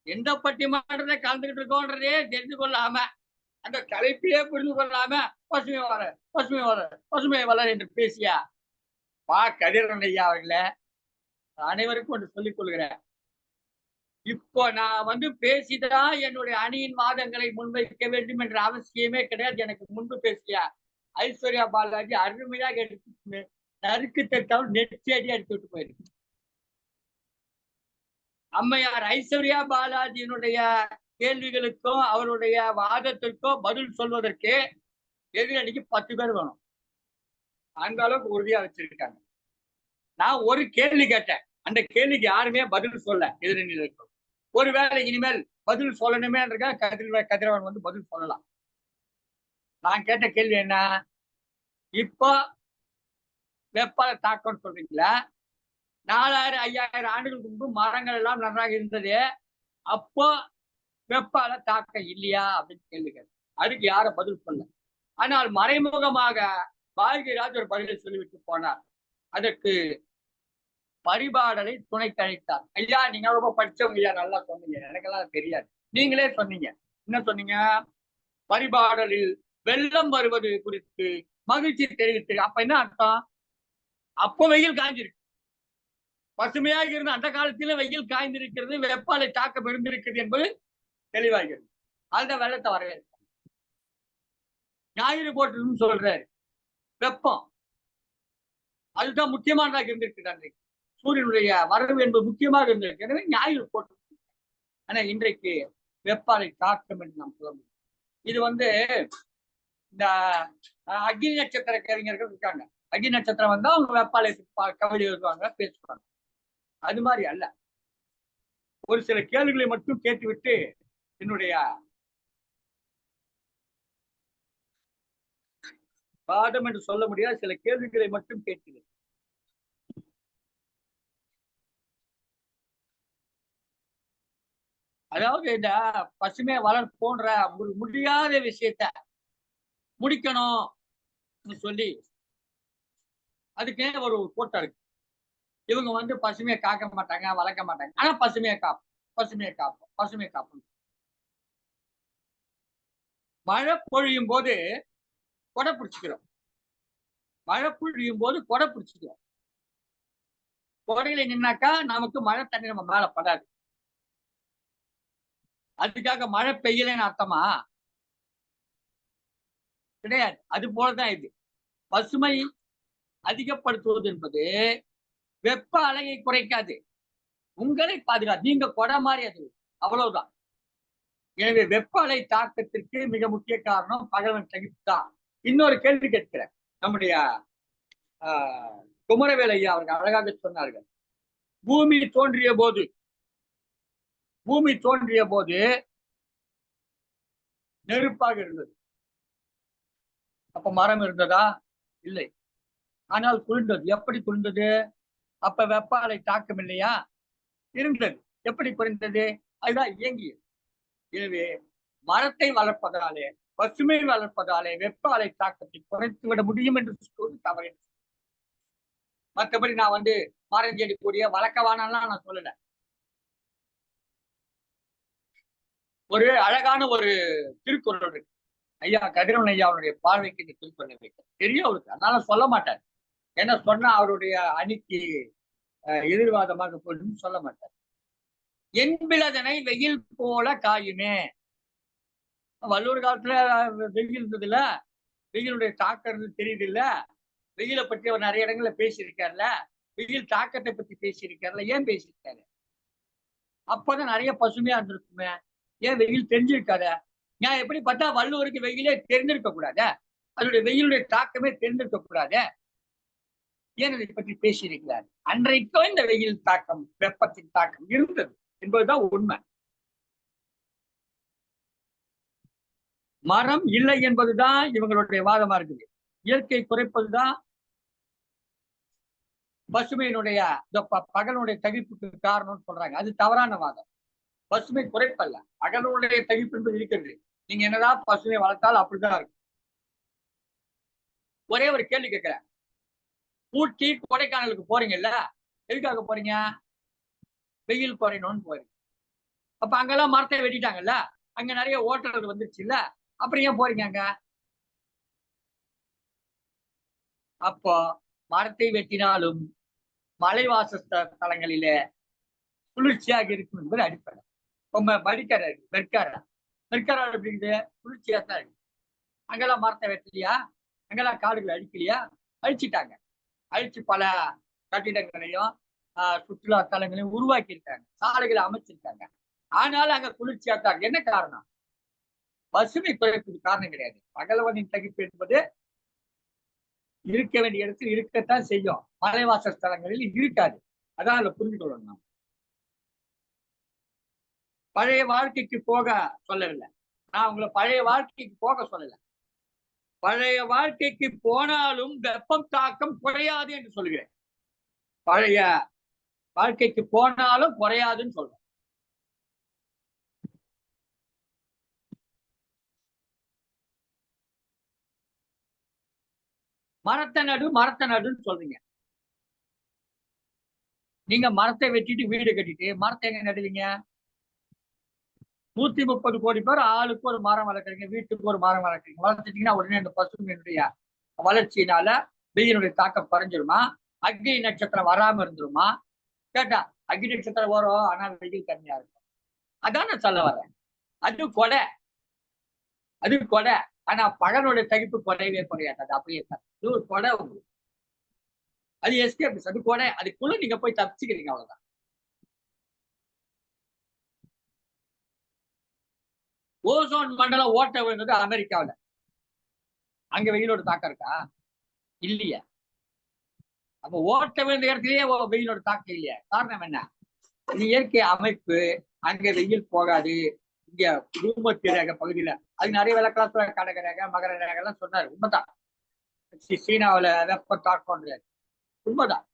எந்த பட்டிமன்றத்தை கலந்துகிட்டு இருக்கோன்றதே தெரிந்து கொள்ளாம, அந்த தலைப்பையே புரிந்து கொள்ளாம பசுமை வளர் பசுமை வளர் பசுமை வளர் என்று பேசிய கதிரவன் ஐயா அவர்களே, அனைவருக்கும் ஒன்று சொல்லிக் கொள்கிறேன். இப்போ நான் பேசிதான் என்னுடைய அணியின் வாதங்களை முன்வைக்க வேண்டும் என்ற அவசியமே கிடையாது. எனக்கு முன்பு பேசிய ஐஸ்வர்யா பாலாஜி அருமையாக எடுத்து நறுக்கு தட்டாலும் நெச்சேடியா எடுத்து விட்டு போயிருக்கு. அம்மையார் ஐஸ்வர்யா பாலாஜியினுடைய கேள்விகளுக்கும் அவருடைய வாதத்திற்கும் பதில் சொல்வதற்கு எதிரணிக்கு 10 பேர் வேணும். அந்த அளவுக்கு உறுதியா வச்சிருக்காங்க. நான் ஒரு கேள்வி கேட்டேன், அந்த கேள்விக்கு யாருமே பதில் சொல்ல எதிரணியில் இருக்கும். ஒருவேளை இனிமேல் பதில் சொல்லணுமே கதிரவன் பதில் சொல்லலாம். நான் கேட்ட கேள்வி என்ன, இப்போ வெப்ப தாக்கம் சொல்றீங்களா? 4000 5000 ஆண்டுகளுக்கு முன்பு மரங்கள் எல்லாம் நன்றாக இருந்தது, அப்போ வெப்பால தாக்கம் இல்லையா அப்படின்னு கேள்வி கேட்டேன். அதுக்கு யாரும் பதில் சொல்ல. ஆனால் மறைமுகமாக பாரதிராஜ் ஒரு பதிலை சொல்லிவிட்டு போனார். அதற்கு பரிபாடலை துணை கழித்தார். ஐயா நீங்க ரொம்ப படிச்சவங்க ஐயா, நல்லா சொன்னீங்க, எனக்கெல்லாம் தெரியாது. நீங்களே சொன்னீங்க. என்ன சொன்னீங்க? பரிபாடலில் வெள்ளம் வருவது குறித்து மகிழ்ச்சி தெரிவித்து. அப்ப என்ன அர்த்தம்? அப்போ வெயில் காய்ஞ்சிருக்கு. பசுமையாக இருந்த அந்த காலத்தில வெயில் காய்ந்திருக்கிறது, வெப்பாலை தாக்கம் இருந்திருக்கிறது என்பது தெளிவாகிறது. அந்த வெள்ளத்தை வரவேற்க ஞாயிறு போட்டுன்னு சொல்றாரு. வெப்பம் அதுதான் முக்கியமானதாக இருந்திருக்கு. அன்றைக்கு சூரியனுடைய வரவு என்பது முக்கியமாக இருந்திருக்கு. எனவே ஞாயிறு போட்டு. ஆனா இன்றைக்கு வெப்பாலை தாக்கம் என்று நாம் சொல்ல முடியும். இது இந்த அக்னி நட்சத்திர கவிஞர்கள் இருக்காங்க. அக்னி நட்சத்திரம் வந்தா அவங்க வெப்பாலை கவிதை எழுதுவாங்க, பேசுவாங்க. அது மாதிரி அல்ல. ஒரு சில கேள்விகளை மட்டும் கேட்டுவிட்டு என்னுடைய பாதம் என்று சொல்ல முடியாது, சில கேள்விகளை மட்டும் கேட்கிறேன். அதாவது இந்த பசுமை வளர் போன்ற முடியாத விஷயத்த முடிக்கணும் சொல்லி அதுக்கே ஒரு கூட்டம் இருக்கு. இவங்க பசுமையை காக்க மாட்டாங்க, வளர்க்க மாட்டாங்க. ஆனா பசுமையை காப்போம், பசுமையை காப்போம், பசுமையை காப்போம். மழை பொழியும் போது கொடை பிடிச்சிக்கிறோம். மழை பொழியும் போது கொடை பிடிச்சிக்கிறோம். கொடையில நின்னாக்கா நமக்கு மழை தண்ணி நம்ம மேல படாது. அதுக்காக மழை பெய்யலன்னு அர்த்தமா? கிடையாது. அது போலதான் இது. பசுமை அதிகப்படுத்துவது என்பது வெப்ப அலையை குறைக்காது, உங்களை பாதுகாத்து. நீங்க கொடை மாதிரி அது, அவ்வளவுதான். எனவே வெப்ப அலை தாக்கத்திற்கு மிக முக்கிய காரணம் பகலவன் தகிப்பு தான். இன்னொரு கேள்வி கேட்கிறேன். நம்முடைய குமரவேல் ஐயா அவர்கள் அழகாக சொன்னார்கள். பூமி தோன்றிய போது நெருப்பாக இருந்தது. அப்ப மரம் இருந்ததா? இல்லை. ஆனால் குளிர்ந்தது. எப்படி குளிர்ந்தது? அப்ப வெப்ப அலை தாக்கம் இல்லையா? இருந்தது. எப்படி குறைந்தது? அதுதான் இயங்கியது. எனவே மரத்தை வளர்ப்பதாலே, பசுமை வளர்ப்பதாலே வெப்ப அலை தாக்கத்தை குறைத்து விட முடியும் என்று சொல்வது தவறு. மற்றபடி நான் மரம் செடி கூடிய வளர்க்கவானலாம் நான் சொல்லல. ஒரு அழகான ஒரு திருக்குறள் இருக்கு. ஐயா கதிரவன் ஐயா அவருடைய பார்வைக்கு இந்த திருக்குறளை வைக்க தெரியும் அவருக்கு, அதனால சொல்ல மாட்டார். என்ன சொன்னா அவருடைய அணிக்கு எதிர்வாதமாக போயிடும் சொல்ல மாட்டார். என்பிலதனை வெயில் போல காயுமே. வள்ளுவர் காலத்துல வெயில் இருந்தது இல்ல, வெயிலுடைய தாக்கம் தெரியுது இல்ல, வெயிலை பற்றி அவர் நிறைய இடங்கள்ல பேசியிருக்காருல, வெயில் தாக்கத்தை பத்தி பேசியிருக்காருல. ஏன் பேசியிருக்காரு? அப்பதான் நிறைய பசுமையா இருந்திருக்குமே. ஏன் வெயில் தெரிஞ்சிருக்காத? நான் எப்படி பார்த்தா வள்ளுவருக்கு வெயிலே தெரிஞ்சிருக்க கூடாது, அதனுடைய வெயிலுடைய தாக்கமே தெரிஞ்சிருக்க கூடாது. ஏன் அதை பற்றி பேசியிருக்கிறார்? அன்றைக்கும் இந்த வெயில் தாக்கம், வெப்பத்தின் தாக்கம் இருந்தது என்பதுதான் உண்மை. மரம் இல்லை என்பதுதான் இவங்களுடைய வாதமா இருக்குது. இயற்கை குறைப்பதுதான் பசுமையினுடைய பகலுடைய தகிப்புக்கு காரணம்னு சொல்றாங்க. அது தவறான வாதம். பசுமை குறைப்பல்ல. பகலுடைய தகிப்பு என்பது இருக்கிறது. நீங்க என்னதான் பசுமை வளர்த்தாலும் அப்படிதான் இருக்கும். ஒரே ஒரு கேள்வி கேட்கிறேன். ஊட்டி கொடைக்கானலுக்கு போறீங்கல்ல, எதுக்காக போறீங்க? வெயில் குறையணும்னு போறீங்க. அப்ப அங்கெல்லாம் மரத்தை வெட்டிட்டாங்கல்ல, அங்க நிறைய ஓட்டல்கள் வந்துருச்சு இல்ல, அப்புறம் ஏன் போறீங்க அங்க? அப்போ மரத்தை வெட்டினாலும் மலைவாச தலங்களிலே குளிர்ச்சியாக இருக்கும் என்பது அடிப்படை. ரொம்ப மடிக்கரை இருக்கு, மெர்க்காரா அப்படிங்கிறது குளிர்ச்சியா தான் இருக்கு. அங்கெல்லாம் மரத்தை வெட்டலையா? அங்கெல்லாம் காடுகளை அழிக்கலையா? அழிச்சிட்டாங்க. அழிச்சு பல கட்டிடங்களையும் சுற்றுலா தலங்களையும் உருவாக்கி இருக்காங்க, சாலைகளை அமைச்சிருக்காங்க. ஆனாலும் அங்க குளிர்ச்சியா தான் இருக்கு. என்ன காரணம்? பசுமை குறைப்புக்கு காரணம் கிடையாது. பகலவனின் தகிப்பு என்பது இருக்க வேண்டிய இடத்தில் இருக்கத்தான் செய்யும், மலைவாச ஸ்தலங்களில் இருக்காது. அதான் அதுல புரிந்து கொள்ளணும். பழைய வாழ்க்கைக்கு போக சொல்லவில்லை, நான் உங்களை பழைய வாழ்க்கைக்கு போக சொல்லல. பழைய வாழ்க்கைக்கு போனாலும் வெப்பம் தாக்கம் குறையாது என்று சொல்கிறேன். பழைய வாழ்க்கைக்கு போனாலும் குறையாதுன்னு சொல்றேன். மரத்தை நடுன்னு சொல்றீங்க. நீங்க மரத்தை வெட்டிட்டு வீடு கட்டிட்டு மரத்தை எங்க நடுவீங்க? 130 கோடி பேர் ஆளுக்கு ஒரு மரம் வளர்க்குறீங்க, வீட்டுக்கு ஒரு மரம் வளர்க்குறீங்க. வளர்த்துட்டீங்கன்னா உடனே அந்த பசுமையினுடைய வளர்ச்சியினால வெயிலுடைய தாக்கம் குறைஞ்சிருமா? அக்னி நட்சத்திரம் வராம இருந்துருமா? கேட்டா அக்னி நட்சத்திரம் வரும், ஆனா வெயில் கம்மியா இருக்கும். அதான் நான் சொல்ல வரேன். அது கொடை. ஆனா பழனுடைய தகிப்பு குறையவே குறையாது. அது அப்படியே தான். இது ஒரு கொடை உங்களுக்கு. அது எஸ்கேப், அது கொடை. அதுக்குள்ள நீங்க போய் தப்பிச்சுக்கிறீங்க, அவ்வளவுதான். ஓசோன் மண்டலம் ஓட்ட விழுந்தது அமெரிக்காவில். அங்க வெயிலோட தாக்கம் இருக்கா? இல்லையா? அப்ப ஓட்ட விழுந்த இடத்துலயே வெயிலோட தாக்கம் இல்லையா? காரணம் என்ன? இது இயற்கை அமைப்பு. அங்க வெயில் போகாது. இங்க பூமத்திய ரேகை பகுதியில அது நிறைய விளக்கலாம், கடக ரேகை, மகர ரேகை எல்லாம் சொன்னாரு. உண்மைதான். சீனாவில வெப்ப தாக்கம் உண்மைதான்.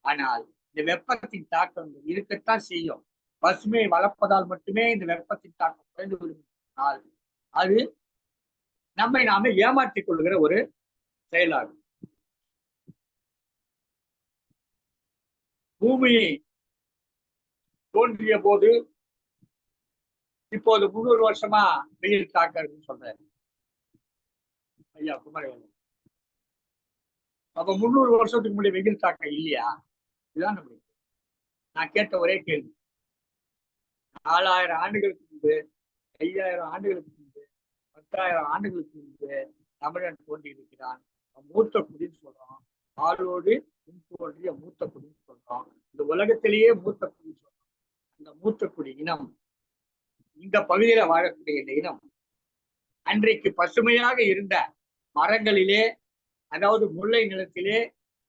ஆனால் இந்த வெப்பத்தின் தாக்கம் இருக்கத்தான் செய்யும். பசுமையை வளர்ப்பதால் மட்டுமே இந்த வெப்பத்தின் தாக்கம் குறைந்து விடும். அது நாமே ஏமாற்றிக் கொள்கிற ஒரு செயலாகும். பூமி தோன்றிய போது இப்போது 300 வருஷமா வெயில் தாக்கம் சொல்றாரு ஐயா குமரவேலன். அப்ப 300 வருஷத்துக்கு முன்னாடி வெயில் தாக்கம் இல்லையா? இதுதான் நம்ம நான் கேட்ட ஒரே கேள்வி. 4000 ஆண்டுகளுக்கு முன்பு, 5000 ஆண்டுகளுக்கு முன்பு, 10,000 ஆண்டுகளுக்கு முன்பு தமிழன் தோன்றி இருக்கிறான். மூத்த குடின்னு சொல்றோம். ஆளோடு தோன்றிய மூத்த குடின்னு சொல்றோம். இந்த உலகத்திலேயே மூத்த குடி சொல்றோம். அந்த மூத்த குடி இனம், இந்த பகுதியில வாழக்கூடிய இந்த இனம் அன்றைக்கு பசுமையாக இருந்த மரங்களிலே, அதாவது முல்லை நிலத்திலே,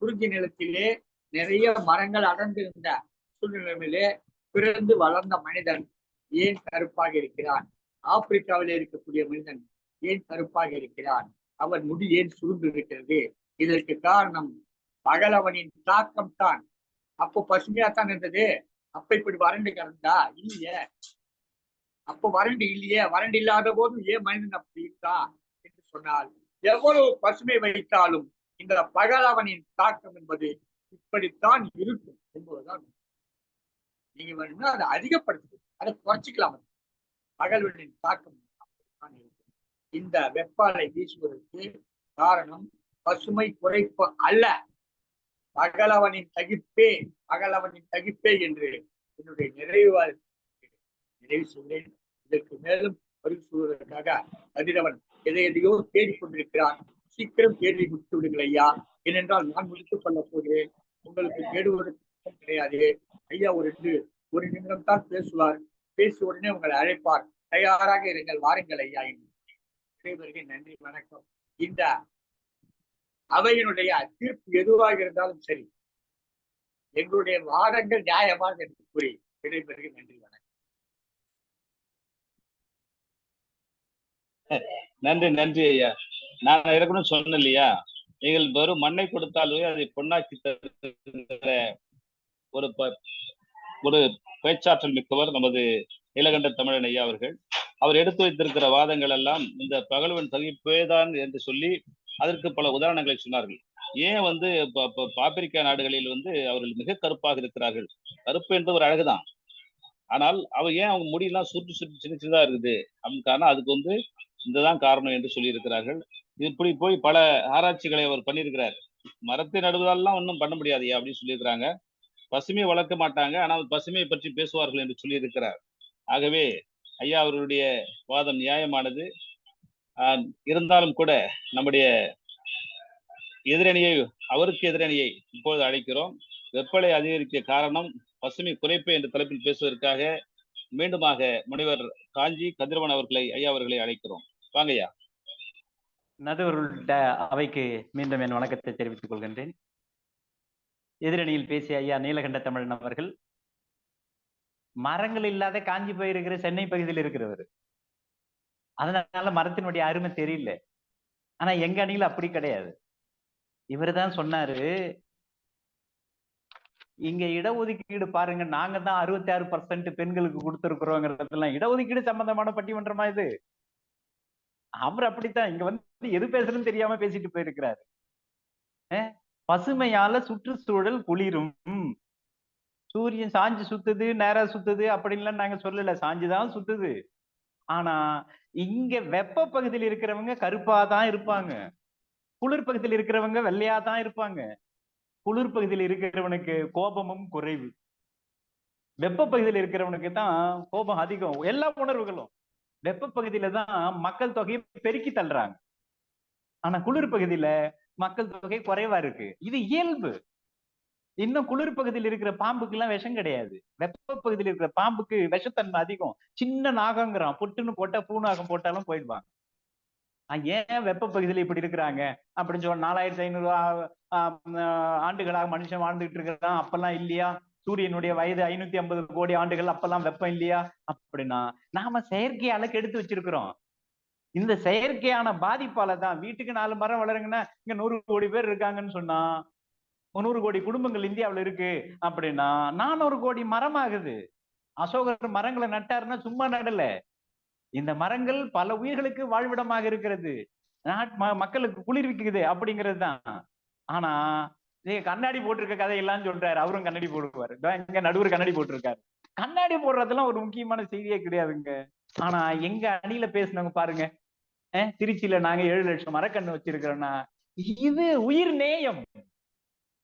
குறிஞ்சி நிலத்திலே நிறைய மரங்கள் அடர்ந்திருந்த சூழ்நிலையிலே பிறந்து வளர்ந்த மனிதன் ஏன் கருப்பாக இருக்கிறான்? ஆப்பிரிக்காவில் இருக்கக்கூடிய மனிதன் ஏன் கருப்பாக இருக்கிறான்? அவன் முடி ஏன் சுருண்டு இருக்கிறது? இதற்கு காரணம் பகலவனின் தாக்கம் தான். அப்போ பசுமையா தான் இருந்தது. அப்ப இப்படி வறண்டு கிடந்தா? இல்லையே. அப்போ வறண்டு இல்லையே. வறண்டு இல்லாத போது ஏன் மனிதன் அப்படி இருக்கா என்று சொன்னால், எவ்வளவு பசுமை வைத்தாலும் இந்த பகலவனின் தாக்கம் என்பது இப்படித்தான் இருக்கும் என்பதுதான். நீங்க வேணும்னா அதை அதிகப்படுத்து, அதை குறைச்சிக்கலாம். பகல்வனின் தாக்கம் இருக்கும். இந்த வெப்ப அலை வீசுவதற்கு காரணம் பசுமை குறைப்பு அல்ல, பகலவனின் தகிப்பே என்று என்னுடைய நிறைவு செய்கிறேன். இதற்கு மேலும் பதில் சொல்வதற்காக கதிரவன் எதையோ தேடிக்கொண்டிருக்கிறான். சீக்கிரம் தேடி முடித்து விடுங்கள் ஐயா. ஏனென்றால் நான் முடித்துக் கொள்ள போகிறேன். உங்களுக்கு தேடுவதற்கு கிடையாது ஐயா. ஒரு நிமிடம் தான் பேசுவார். பேசிய உடனே உங்களை அழைப்பார். தயாராக இருங்கள், வாருங்கள் ஐயா. இறைவருக்கு நன்றி, வணக்கம். இந்த அவையினுடைய தீர்ப்பு எதுவாக இருந்தாலும் சரி, எங்களுடைய வாதங்கள் நியாயமாக என்று கூறி இறைவருக்கு நன்றி, வணக்கம். நன்றி ஐயா. நான் ஏற்கனவே சொன்னேன் இல்லையா, நீங்கள் வெறும் மண்ணை கொடுத்தாலே அதை பொன்னாக்கி தருகிற ஒரு ஒரு பேச்சாற்றல் மிக்கவர் நமது நீலகண்ட தமிழன் ஐயா அவர்கள். அவர் எடுத்து வைத்திருக்கிற வாதங்கள் எல்லாம் இந்த பகலவன் தகிப்பேதான் என்று சொல்லி அதற்கு பல உதாரணங்களை சொன்னார்கள். ஏன் வந்து ஆப்பிரிக்கா நாடுகளில் வந்து அவர்கள் மிக கருப்பாக இருக்கிறார்கள். கருப்பு என்பது ஒரு அழகுதான். ஆனால் ஏன் அவங்க முடியெல்லாம் சுற்றி சின்ன சின்னதா இருக்குது அப்படின்னு காரணம் அதுக்கு வந்து இதுதான் காரணம் என்று சொல்லி இருக்கிறார்கள். இப்படி போய் பல ஆராய்ச்சிகளை அவர் பண்ணியிருக்கிறார். மரத்தை நடுவதெல்லாம் ஒன்றும் பண்ண முடியாது அப்படின்னு சொல்லியிருக்கிறாங்க. பசுமையை வளர்க்க மாட்டாங்க, ஆனால் பசுமையை பற்றி பேசுவார்கள் என்று சொல்லி இருக்கிறார். ஆகவே ஐயா அவர்களுடைய வாதம் நியாயமானது. இருந்தாலும் கூட நம்முடைய எதிரணியை அவருக்கு எதிரணியை இப்பொழுது அழைக்கிறோம். வெப்பநிலை அதிகரிக்க காரணம் பசுமை குறைப்பு என்ற தலைப்பில் பேசுவதற்காக மீண்டுமாக முனைவர் காஞ்சி கதிரவன் அவர்களை ஐயா அவர்களை அழைக்கிறோம். வாங்கய்யா. நடுவருடைய அவைக்கு மீண்டும் என் வணக்கத்தை தெரிவித்துக் கொள்கின்றேன். எதிரணியில் பேசிய ஐயா நீலகண்ட தமிழன் அவர்கள் மரங்கள் இல்லாத காஞ்சி போயிருக்கிற சென்னை பகுதியில் இருக்கிறவர். அதனால மரத்தினுடைய அருமை தெரியல. ஆனா எங்க அணியில் அப்படி கிடையாது. இவர்தான் சொன்னாரு, இங்க இடஒதுக்கீடு பாருங்க, நாங்க தான் 66% பெண்களுக்கு கொடுத்திருக்கிறோங்கிறதெல்லாம் இடஒதுக்கீடு சம்பந்தமான பட்டிமன்றமா இது? அவர் அப்படித்தான் இங்க வந்து எது பேசுறதுன்னு தெரியாம பேசிட்டு போயிருக்கிறாரு. பசுமையால சுற்றுச்சூழல் குளிரும், சூரியன் சாஞ்சு சுத்துது நேரா சுத்துது அப்படின்லாம் நாங்க சொல்லல, சாஞ்சுதான் சுத்துது. ஆனா இங்க வெப்ப பகுதியில் இருக்கிறவங்க கருப்பா தான் இருப்பாங்க, குளிர் பகுதியில் இருக்கிறவங்க வெள்ளையா தான் இருப்பாங்க. குளிர் பகுதியில் இருக்கிறவனுக்கு கோபமும் குறைவு, வெப்ப பகுதியில் இருக்கிறவனுக்கு தான் கோபம் அதிகம். எல்லா உணர்வுகளும் வெப்ப பகுதியில தான் மக்கள் தொகையை பெருக்கி தள்ளுறாங்க. ஆனா குளிர் பகுதியில மக்கள் தொகை குறைவா இருக்கு. இது இயல்பு. இன்னும் குளிர் பகுதியில் இருக்கிற பாம்புக்கு எல்லாம் விஷம் கிடையாது. வெப்ப பகுதியில் இருக்கிற பாம்புக்கு விஷத்தன்மை அதிகம். சின்ன நாகங்கிறான், புட்டுன்னு போட்டா பூநாகம் போட்டாலும் போயிடுவாங்க. ஏன் வெப்ப பகுதியில இப்படி இருக்கிறாங்க அப்படின்னு சொல்ல, 4500 ஆண்டுகளாக மனுஷன் வாழ்ந்துட்டு இருக்கிறான், அப்பெல்லாம் இல்லையா? சூரியனுடைய வயது 550 கோடி ஆண்டுகள், அப்பெல்லாம் வெப்பம் இல்லையா? அப்படின்னா நாம செயற்கையால கெடுத்து வச்சிருக்கிறோம். இந்த செயற்கையான பாதிப்பால தான் வீட்டுக்கு 4 மரம் வளருங்கன்னா இங்க 100 கோடி பேர் இருக்காங்கன்னு சொன்னா, 100 கோடி குடும்பங்கள் இந்தியாவில் இருக்கு அப்படின்னா 400 கோடி மரம் ஆகுது. அசோகர் மரங்களை நட்டாருன்னா சும்மா நடல. இந்த மரங்கள் பல உயிர்களுக்கு வாழ்விடமாக இருக்கிறது, மக்களுக்கு குளிர்விக்குது அப்படிங்கிறது தான். ஆனா நீங்க கண்ணாடி போட்டிருக்க கதையெல்லாம் சொல்றாரு, அவரும் கண்ணாடி போடுவாரு. இங்க நடுவர் கண்ணாடி போட்டிருக்காரு. கண்ணாடி போடுறதெல்லாம் ஒரு முக்கியமான செய்தியே கிடையாதுங்க. ஆனா எங்க அணியில பேசினவங்க பாருங்க, திருச்சியில நாங்க 7 லட்சம் மரக்கண்ணு வச்சிருக்கிறோம்னா இது உயிர் நேயம்.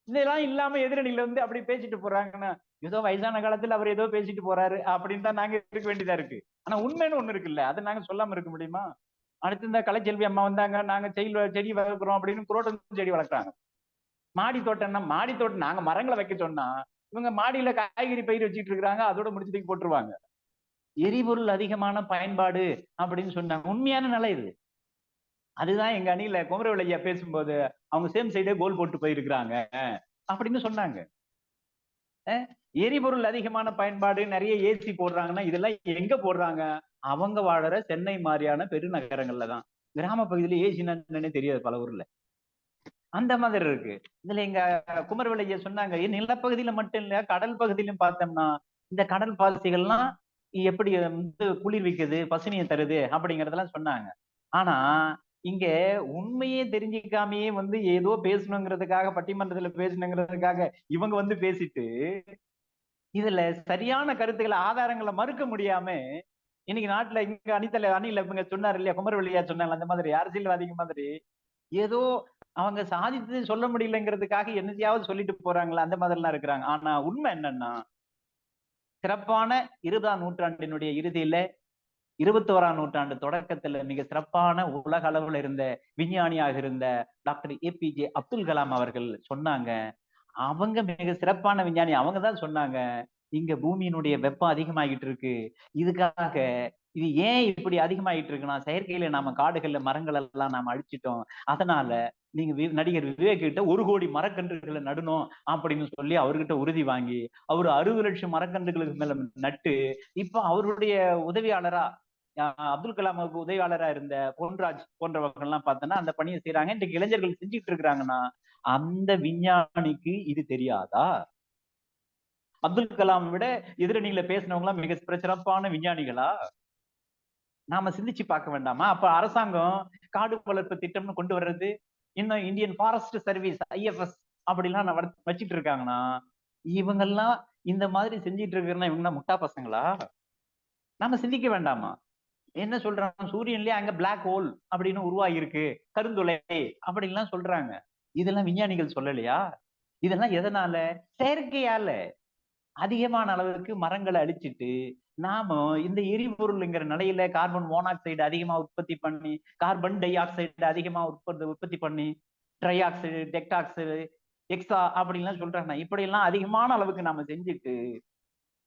இதெல்லாம் இல்லாம எதிரணியில வந்து அப்படி பேசிட்டு போறாங்கன்னா, ஏதோ வயசான காலத்துல அவர் ஏதோ பேசிட்டு போறாரு அப்படின்னு தான் நாங்க இருக்க வேண்டியதா இருக்கு. ஆனா உண்மைன்னு ஒண்ணு இருக்குல்ல, அதை நாங்க சொல்லாம இருக்க முடியுமா? அடுத்து இந்த கலைச்செல்வி அம்மா வந்தாங்க, நாங்க செடி வளர்க்குறோம் அப்படின்னு குரோட்டன் செடி வளர்க்குறாங்க. மாடி தோட்டம்னா மாடி தோட்டம் நாங்க மரங்களை வைக்க சொன்னா இவங்க மாடியில காய்கறி பயிர் வச்சுட்டு இருக்கிறாங்க, அதோட முடிச்சு தூக்கி போட்டுருவாங்க. எரிபொருள் அதிகமான பயன்பாடு அப்படின்னு சொன்னாங்க. உண்மையான நிலை இது. அதுதான் எங்க அணியில குமரவேல் ஐயா பேசும்போது அவங்க சேம் சைடே கோல் போட்டு போயிருக்கிறாங்க அப்படின்னு சொன்னாங்க. எரிபொருள் அதிகமான பயன்பாடு, நிறைய ஏசி போடுறாங்கன்னா இதெல்லாம் எங்க போடுறாங்க? அவங்க வாழற சென்னை மாதிரியான பெருநகரங்கள்ல தான். கிராம பகுதியில ஏசி என்னன்னு தெரியாது பல ஊர்ல. அந்த மாதிரி இருக்கு. இதுல எங்க குமரவேல் ஐயா சொன்னாங்க, நிலப்பகுதியில மட்டும் இல்ல கடல் பகுதியிலும் பார்த்தோம்னா இந்த கடல் பாசிகள்லாம் எப்படி வந்து குளிர்விக்குது, பசுமையை தருது அப்படிங்கறதெல்லாம் சொன்னாங்க. ஆனா இங்க உண்மையே தெரிஞ்சுக்காமையே வந்து ஏதோ பேசணுங்கிறதுக்காக, பட்டிமன்றத்துல பேசணுங்கிறதுக்காக இவங்க வந்து பேசிட்டு இதுல சரியான கருத்துக்களை ஆதாரங்களை மறுக்க முடியாம இன்னைக்கு நாட்டுல இங்க அணில இவங்க சொன்னார் இல்லையா, குமரவெளியா சொன்னாங்க, அந்த மாதிரி அரசியல்வாதிங்க மாதிரி ஏதோ அவங்க சாதித்து சொல்ல முடியலங்கிறதுக்காக என்னத்தையாவது சொல்லிட்டு போறாங்களா, அந்த மாதிரி எல்லாம் இருக்கிறாங்க. ஆனா உண்மை என்னன்னா, சிறப்பான 20ஆம் நூற்றாண்டினுடைய இறுதியில 21ஆம் நூற்றாண்டு தொடக்கத்துல மிக சிறப்பான உலக அளவுல இருந்த விஞ்ஞானியாக இருந்த டாக்டர் APJ அப்துல் கலாம் அவர்கள் சொன்னாங்க. அவங்க மிக சிறப்பான விஞ்ஞானி. அவங்கதான் சொன்னாங்க, இங்க பூமியினுடைய வெப்பம் அதிகமாகிட்டு இருக்கு, இதுக்காக இது ஏன் இப்படி அதிகமாயிட்டு இருக்குன்னா செயற்கையில நாம காடுகள்ல மரங்கள் எல்லாம் நாம அழிச்சிட்டோம், அதனால நீங்க நடிகர் விவேக் கிட்ட 1 கோடி மரக்கன்றுகளை நடணும் அப்படின்னு சொல்லி அவர்கிட்ட உறுதி வாங்கி அவர் 60 லட்சம் மரக்கன்றுகளுக்கு மேல நட்டு இப்ப அவருடைய உதவியாளரா அப்துல் கலாமுக்கு உதவியாளரா இருந்த பொன்ராஜ் போன்றவர்கள் எல்லாம் பார்த்தோன்னா அந்த பணியை செய்யறாங்க. இன்றைக்கு இளைஞர்கள் செஞ்சுட்டு இருக்கிறாங்கன்னா அந்த விஞ்ஞானிக்கு இது தெரியாதா? அப்துல் கலாம் விட எதிரணியில பேசினவங்க எல்லாம் மிக சிறப்பான விஞ்ஞானிகளா? நாம சிந்திச்சு பார்க்க வேண்டாமா? அப்ப அரசாங்கம் காடு வளர்ப்பு திட்டம்னு கொண்டு வர்றது, இன்னும் இந்தியன் ஃபாரஸ்ட் சர்வீஸ் IFS அப்படிலாம் வச்சிட்டு இருக்காங்கன்னா, இவங்கெல்லாம் இந்த மாதிரி செஞ்சிட்டு இருக்கிறன்னா இவங்க முட்டா பசங்களா? நாம சிந்திக்க வேண்டாமா? என்ன சொல்றாங்க, சூரியன்லயே அங்க பிளாக் ஹோல் அப்படின்னு உருவாகி இருக்கு, கருந்துளை அப்படின்லாம் சொல்றாங்க. இதெல்லாம் விஞ்ஞானிகள் சொல்லலையா? இதெல்லாம் எதனால? செயற்கையால. அதிகமான அளவுக்கு மரங்களை அழிச்சிட்டு நாம இந்த எரிபொருள்ங்கிற நிலையில கார்பன் மோனாக்சைடு அதிகமா உற்பத்தி பண்ணி, கார்பன் டை ஆக்சைடு அதிகமா உற்பத்தி பண்ணி, ட்ரைஆக்சைடு, டெக்டாக்சைடு, எக்ஸா அப்படின்லாம் சொல்றாங்க. இப்படி எல்லாம் அதிகமான அளவுக்கு நாம செஞ்சுட்டு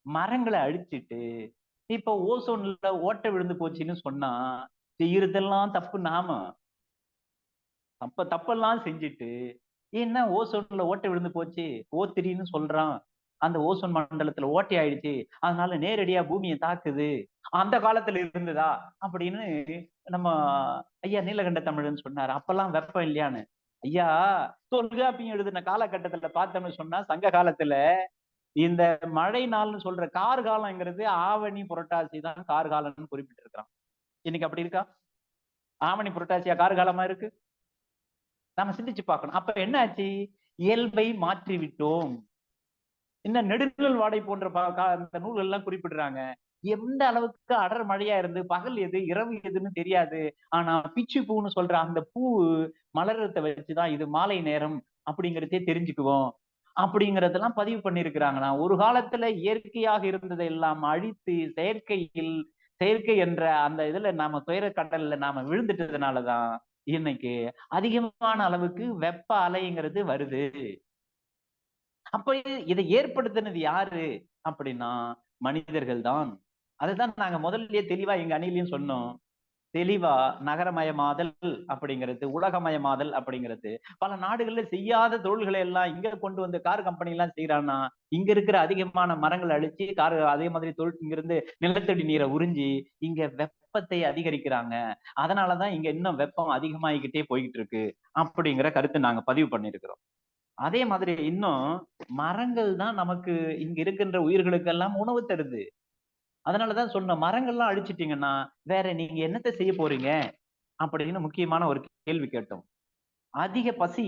மரங்களை அழிச்சிட்டு இப்ப ஓசோன்ல ஓட்டை விழுந்து போச்சுன்னு சொன்னா செய்யறதெல்லாம் தப்பு. நாம தப்பெல்லாம் செஞ்சுட்டு ஏன்னா ஓசோன்ல ஓட்டை விழுந்து போச்சு, O3ன்னு சொல்றான், அந்த ஓசோன் மண்டலத்துல ஓட்டை ஆயிடுச்சு, அதனால நேரடியா பூமியை தாக்குது, அந்த காலத்துல இருந்ததா அப்படின்னு நம்ம ஐயா நீலகண்ட தமிழன் சொன்னாரு. அப்பெல்லாம் வெப்பம் இல்லையான்னு. ஐயா தொல்காப்பியம் எழுதின காலகட்டத்துல பார்த்தோம்னு சொன்னா சங்க காலத்துல இந்த மழை நாள்னு சொல்ற கார்காலம்ங்கிறது ஆவணி புரட்டாசி தான் கார்காலம்னு குறிப்பிட்டு இருக்கிறான். இன்னைக்கு அப்படி இருக்கா? ஆவணி புரட்டாசியா கார்காலமா இருக்கு? நாம சிந்திச்சு பார்க்கணும். அப்ப என்ன ஆச்சு? இயல்பை மாற்றி விட்டோம். இன்னும் நெடுநல் வாடை போன்ற இந்த நூல்கள் எல்லாம் குறிப்பிடுறாங்க. எந்த அளவுக்கு அடர் மழையா இருந்து பகல் எது இரவு எதுன்னு தெரியாது. ஆனா பிச்சு பூன்னு சொல்ற அந்த பூ மலரத்தை வச்சுதான் இது மாலை நேரம் அப்படிங்கிறதே தெரிஞ்சுக்குவோம் அப்படிங்கறதெல்லாம் பதிவு பண்ணிருக்கிறாங்கன்னா, ஒரு காலத்துல இயற்கையாக இருந்ததை எல்லாம் அழித்து செயற்கை என்ற அந்த இதுல நாம துயர கடல்ல நாம விழுந்துட்டதுனாலதான் இன்னைக்கு அதிகமான அளவுக்கு வெப்ப அலைங்கிறது வருது. அப்ப இதை ஏற்படுத்தினது யாரு அப்படின்னா மனிதர்கள் தான். அதுதான் நாங்க முதல்லயே தெளிவா எங்க அணிலையும் சொன்னோம். தெளிவா நகரமயமாதல் அப்படிங்கிறது, உலகமயமாதல் அப்படிங்கிறது பல நாடுகள்ல செய்யாத தொழில்களை எல்லாம் இங்க கொண்டு வந்து கார் கம்பெனி எல்லாம் செய்யறான்னா, இங்க இருக்கிற அதிகமான மரங்களை அழிச்சு கார் அதே மாதிரி தொழில் இங்கிருந்து நிலத்தடி நீரை உறிஞ்சி இங்க வெப்பத்தை அதிகரிக்கிறாங்க. அதனாலதான் இங்க இன்னும் வெப்பம் அதிகமாகிக்கிட்டே போய்கிட்டு இருக்கு அப்படிங்கிற கருத்தை நாங்க பதிவு பண்ணிருக்கிறோம். அதே மாதிரி இன்னும் மரங்கள் தான் நமக்கு இங்க இருக்கின்ற உயிர்களுக்கெல்லாம் உணவு தருது. அதனாலதான் சொன்ன மரங்கள்லாம் அழிச்சிட்டீங்கன்னா வேற நீங்க என்னத்தை செய்ய போறீங்க அப்படின்னு முக்கியமான ஒரு கேள்வி கேட்டோம். அதிக பசி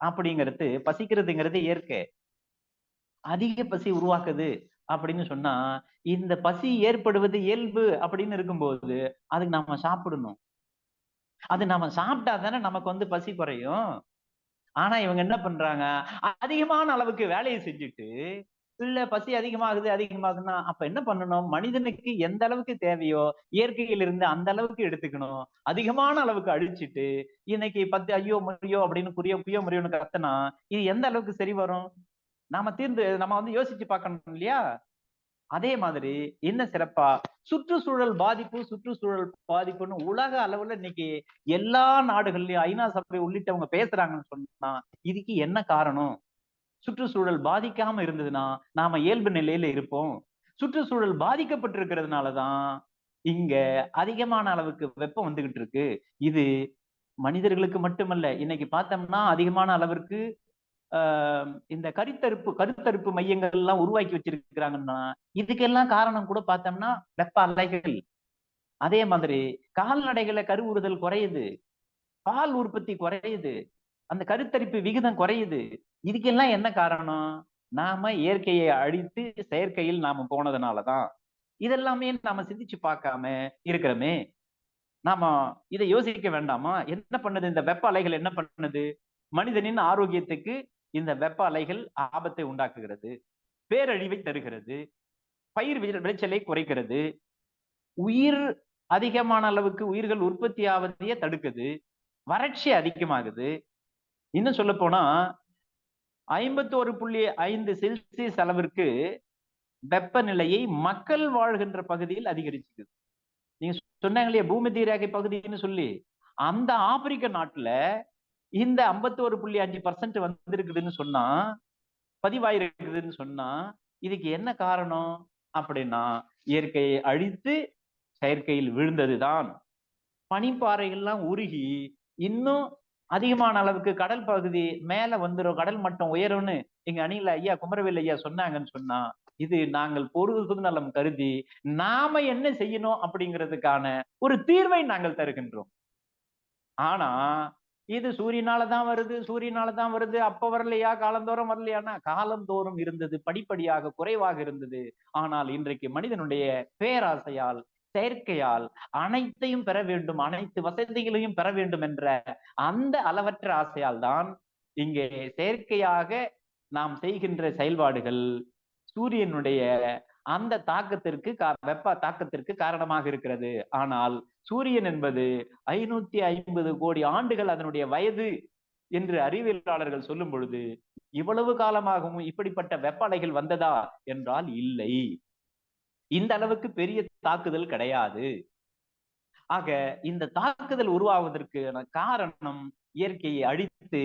அப்படிங்கிறது, பசிக்கிறதுங்கிறது இயற்கை. அதிக பசி உருவாக்குது அப்படின்னு சொன்னா இந்த பசி ஏற்படுவது இயல்பு அப்படின்னு இருக்கும்போது அதுக்கு நாம சாப்பிடணும். அது நாம சாப்பிட்டா தானே நமக்கு வந்து பசி குறையும். ஆனா இவங்க என்ன பண்றாங்க, அதிகமான அளவுக்கு வேலையை செஞ்சுட்டு இல்ல பசி அதிகமாகுதுன்னா அப்ப என்ன பண்ணணும், மனிதனுக்கு எந்த அளவுக்கு தேவையோ இயற்கையில இருந்து அந்த அளவுக்கு எடுத்துக்கணும். அதிகமான அளவுக்கு அழிச்சிட்டு இன்னைக்கு 10 ஐயோ முறியோ அப்படின்னு புயோ முறியோன்னு கத்தனா இது எந்த அளவுக்கு சரி வரும்? நம்ம வந்து யோசிச்சு பார்க்கணும் இல்லையா? அதே மாதிரி என்ன சிறப்பா சுற்றுச்சூழல் பாதிப்புன்னு உலக அளவுல இன்னைக்கு எல்லா நாடுகள்லயும் ஐநா சபை உள்ளிட்டவங்க பேசுறாங்கன்னு சொன்னா இதுக்கு என்ன காரணம்? சுற்றுச்சூழல் பாதிக்காம இருந்ததுன்னா நாம இயல்பு நிலையில இருப்போம். சுற்றுச்சூழல் பாதிக்கப்பட்டிருக்கிறதுனாலதான் இங்க அதிகமான அளவுக்கு வெப்பம் வந்துகிட்டு இருக்கு. இது மனிதர்களுக்கு மட்டுமல்ல, இன்னைக்கு பார்த்தோம்னா அதிகமான அளவிற்கு இந்த கருத்தரிப்பு மையங்கள் எல்லாம் உருவாக்கி வச்சிருக்கிறாங்கன்னா இதுக்கெல்லாம் காரணம் கூட பார்த்தோம்னா வெப்ப அலைகள். அதே மாதிரி கால்நடைகளை கருவுறுதல் குறையுது, பால் உற்பத்தி குறையுது, அந்த கருத்தரிப்பு விகிதம் குறையுது. இதுக்கெல்லாம் என்ன காரணம்? நாம இயற்கையை அழித்து செயற்கையில் நாம போனதுனாலதான். இதெல்லாமே நாம சிந்திச்சு பார்க்காம இருக்கிறோமே. நாம இதை யோசிக்க வேண்டாமா? என்ன பண்ணுது இந்த வெப்ப அலைகள்? என்ன பண்ணுது? மனிதனின் ஆரோக்கியத்துக்கு இந்த வெப்ப அலைகள் ஆபத்தை உண்டாக்குகிறது, பேரழிவை தருகிறது, பயிர் விளைச்சலை குறைக்கிறது, அதிகமான அளவுக்கு உயிர்கள் உற்பத்தி ஆவதையே தடுக்குது, வறட்சி அதிகமாகுது. இன்னும் சொல்ல போனா 51.5 செல்சியஸ் அளவிற்கு வெப்பநிலையை மக்கள் வாழ்கின்ற பகுதியில் அதிகரிச்சுக்குது. நீங்க சொன்னாங்க இல்லையா பூமி தீரேகை பகுதின்னு சொல்லி, அந்த ஆப்பிரிக்க நாட்டுல இந்த 51.5% வந்திருக்குதுன்னு சொன்னா, பதிவாயிருக்குதுன்னு சொன்னா இதுக்கு என்ன காரணம் அப்படின்னா இயற்கையை அழித்து செயற்கையில் விழுந்ததுதான். பனிப்பாறைகள்லாம் உருகி இன்னும் அதிகமான அளவுக்கு கடல் பகுதி மேல வந்துடும், கடல் மட்டம் உயரும்னு எங்க அணியில ஐயா குமரவேல் ஐயா சொன்னாங்கன்னு சொன்னா இது நாங்கள் பொது நலம் கருதி நாம என்ன செய்யணும் அப்படிங்கிறதுக்கான ஒரு தீர்வை நாங்கள் தருகின்றோம். ஆனா இது சூரியனாலதான் வருது, அப்ப வரலையா, காலந்தோறும் வரலையானா காலந்தோறும் இருந்தது, படிப்படியாக குறைவாக இருந்தது. ஆனால் இன்றைக்கு மனிதனுடைய பேராசையால், செயற்கையால் அனைத்தையும் பெற வேண்டும், அனைத்து வசதிகளையும் பெற வேண்டும் என்ற அந்த அளவற்ற ஆசையால் தான் இங்கே செயற்கையாக நாம் செய்கின்ற செயல்பாடுகள் சூரியனுடைய அந்த தாக்கத்திற்கு வெப்ப தாக்கத்திற்கு காரணமாக இருக்கிறது. ஆனால் சூரியன் என்பது 550 கோடி ஆண்டுகள் அதனுடைய வயது என்று அறிவியலாளர்கள் சொல்லும் பொழுது இவ்வளவு காலமாகவும் இப்படிப்பட்ட வெப்ப அலைகள் வந்ததா என்றால் இல்லை. இந்த அளவுக்கு பெரிய தாக்குதல் கிடையாது. ஆக இந்த தாக்குதல் உருவாவதற்கான காரணம் இயற்கையை அழித்து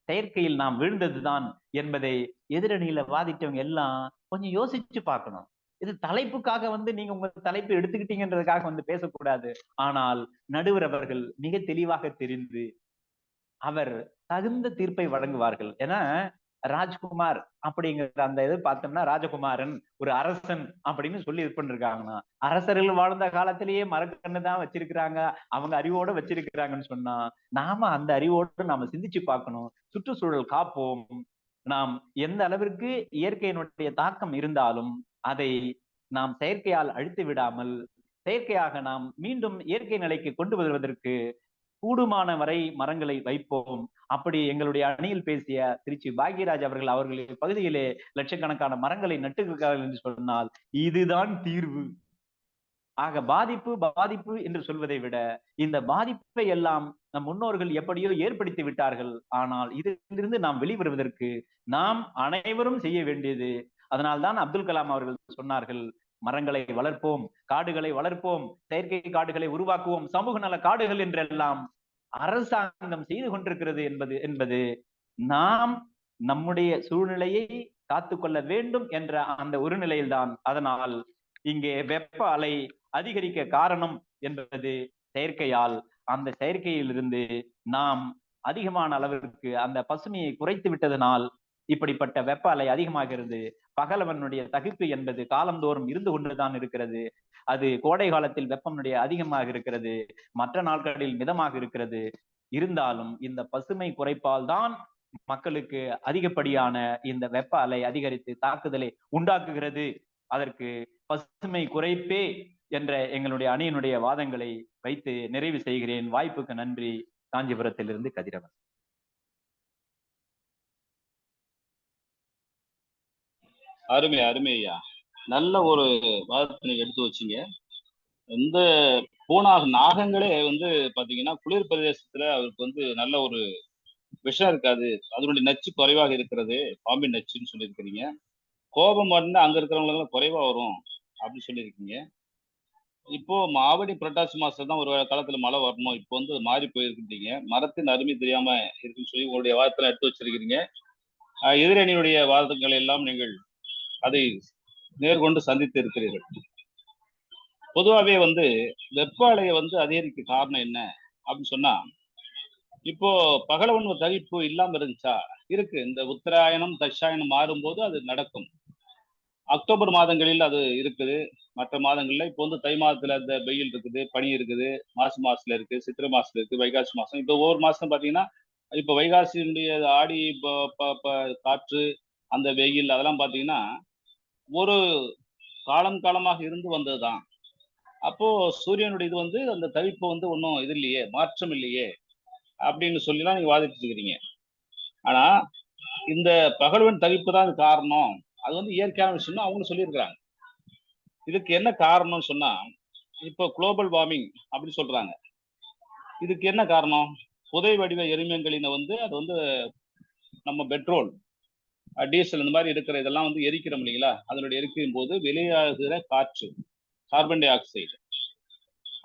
செயற்கையில் நாம் விழுந்ததுதான் என்பதை எதிரணியில வாதிட்டவங்க எல்லாம் கொஞ்சம் யோசிச்சு பார்க்கணும். இது தலைப்புக்காக நீங்க உங்க தலைப்பு எடுத்துக்கிட்டீங்கன்றதுக்காக பேசக்கூடாது. ஆனால் நடுவர் அவர்கள் மிக தெளிவாக தெரிந்து அவர் தகுந்த தீர்ப்பை வழங்குவார்கள். ஏன்னா ராஜ்குமார் அப்படிங்கிற அந்த இது பார்த்தோம்னா ராஜகுமாரன் ஒரு அரசன் அப்படின்னு சொல்லி இது பண்ணிருக்காங்கன்னா, அரசர்கள் வாழ்ந்த காலத்திலேயே மரக்கண்ணு தான் வச்சிருக்கிறாங்க, அவங்க அறிவோட வச்சிருக்கிறாங்கன்னு சொன்னா நாம அந்த அறிவோடு நாம சிந்திச்சு பார்க்கணும். சுற்றுச்சூழல் காப்போம். நாம் எந்த அளவிற்கு இயற்கையினுடைய தாக்கம் இருந்தாலும் அதை நாம் செயற்கையால் அழித்து விடாமல் செயற்கையாக நாம் மீண்டும் இயற்கை நிலைக்கு கொண்டு வருவதற்கு கூடுமான வரை மரங்களை வைப்போம். அப்படி எங்களுடைய அணியில் பேசிய திருச்சி பாக்யராஜ் அவர்களுடைய பகுதியிலே லட்சக்கணக்கான மரங்களை நட்டுகிறார்கள் என்று சொன்னால் இதுதான் தீர்வு. ஆக பாதிப்பு என்று சொல்வதை விட இந்த பாதிப்பை எல்லாம் நம் முன்னோர்கள் எப்படியோ ஏற்படுத்தி விட்டார்கள். ஆனால் இதிலிருந்து நாம் வெளிவருவதற்கு நாம் அனைவரும் செய்ய வேண்டியது. அதனால்தான் அப்துல் கலாம் அவர்கள் சொன்னார்கள், மரங்களை வளர்ப்போம், காடுகளை வளர்ப்போம், செயற்கை காடுகளை உருவாக்குவோம், சமூக நல காடுகள் என்றெல்லாம் அரசாங்கம் செய்து கொண்டிருக்கிறது என்பது நாம் நம்முடைய சூழ்நிலையை காத்துக்கொள்ள வேண்டும் என்ற அந்த ஒரு நிலையில்தான். அதனால் இங்கே வெப்ப அலை அதிகரிக்க காரணம் என்பது செயற்கையால். அந்த செயற்கையிலிருந்து நாம் அதிகமான அளவிற்கு அந்த பசுமையை குறைத்து விட்டதனால் இப்படிப்பட்ட வெப்ப அலை அதிகமாகிறது. பகலவனுடைய தகிப்பு என்பது காலந்தோறும் இருந்து கொண்டுதான் இருக்கிறது. அது கோடை காலத்தில் வெப்பமுடைய அதிகமாக இருக்கிறது, மற்ற நாட்களில் மிதமாக இருக்கிறது. இருந்தாலும் இந்த பசுமை குறைப்பால் தான் மக்களுக்கு அதிகப்படியான இந்த வெப்ப அலை அதிகரித்து தாக்குதலை உண்டாக்குகிறது. அதற்கு பசுமை குறைப்பே என்ற எங்களுடைய அணியினுடைய வாதங்களை வைத்து நிறைவு செய்கிறேன். வாய்ப்புக்கு நன்றி. காஞ்சிபுரத்திலிருந்து கதிரவன். அருமை ஐயா, நல்ல ஒரு வாதத்தை நீங்க எடுத்து வச்சீங்க. இந்த நாகங்களே பாத்தீங்கன்னா குளிர் பிரதேசத்துல அவருக்கு நல்ல ஒரு விஷம் இருக்காது, அதனுடைய நச்சு குறைவாக இருக்கிறது, பாம்பின் நச்சுன்னு சொல்லியிருக்கிறீங்க. கோபம் அங்க இருக்கிறவங்களுக்கு குறைவா வரும் அப்படின்னு சொல்லியிருக்கீங்க. இப்போ ஆவணி புரட்டாசி மாசம் தான் ஒரு காலத்துல மழை வரணும், இப்போ மாறி போயிருக்கீங்க. மரத்தின் அருமை தெரியாம இருக்குன்னு சொல்லி உங்களுடைய வாதத்துல எடுத்து வச்சிருக்கிறீங்க. எதிரணியுடைய வாதங்களை எல்லாம் நீங்கள் அதை நேர்கொண்டு சந்தித்து இருக்கிறீர்கள். பொதுவாகவே வெப்ப அலையை அதிகரிக்க காரணம் என்ன அப்படின்னு சொன்னா, இப்போ பகலவன் தவிப்பு இல்லாம இருந்துச்சா? இருக்கு. இந்த உத்தராயணம் தட்சாயணம் மாறும்போது அது நடக்கும். அக்டோபர் மாதங்களில் அது இருக்குது, மற்ற மாதங்கள்ல. இப்போ தை மாதத்துல இந்த வெயில் இருக்குது, பனி இருக்குது, மாசி மாசத்துல இருக்கு, சித்திரை மாசத்துல இருக்கு, வைகாசி மாசம். இப்போ ஒவ்வொரு மாசம் பாத்தீங்கன்னா இப்போ வைகாசியினுடைய ஆடி காற்று, அந்த வெயில் அதெல்லாம் பாத்தீங்கன்னா ஒரு காலமாக இருந்து வந்ததுதான். அப்போ சூரியனுடைய இது அந்த தவிப்பு ஒன்றும் இது இல்லையே, மாற்றம் இல்லையே அப்படின்னு சொல்லிலாம் நீங்க வாதிட்டு இருக்கிறீங்க. ஆனா இந்த பகல்வன் தவிப்பு தான் காரணம், அது இயற்கையான விஷயம் அவங்க சொல்லியிருக்கிறாங்க. இதுக்கு என்ன காரணம்னு சொன்னா, இப்போ குளோபல் வார்மிங் அப்படின்னு சொல்றாங்க. இதுக்கு என்ன காரணம்? புதை வடிவ எரிமங்களின அது நம்ம பெட்ரோல், டீசல் இந்த மாதிரி இருக்கிற இதெல்லாம் எரிக்கிறோம் இல்லைங்களா? அதனுடைய எரிக்கும் போது வெளியாகிற காற்று, கார்பன் டை ஆக்சைடு.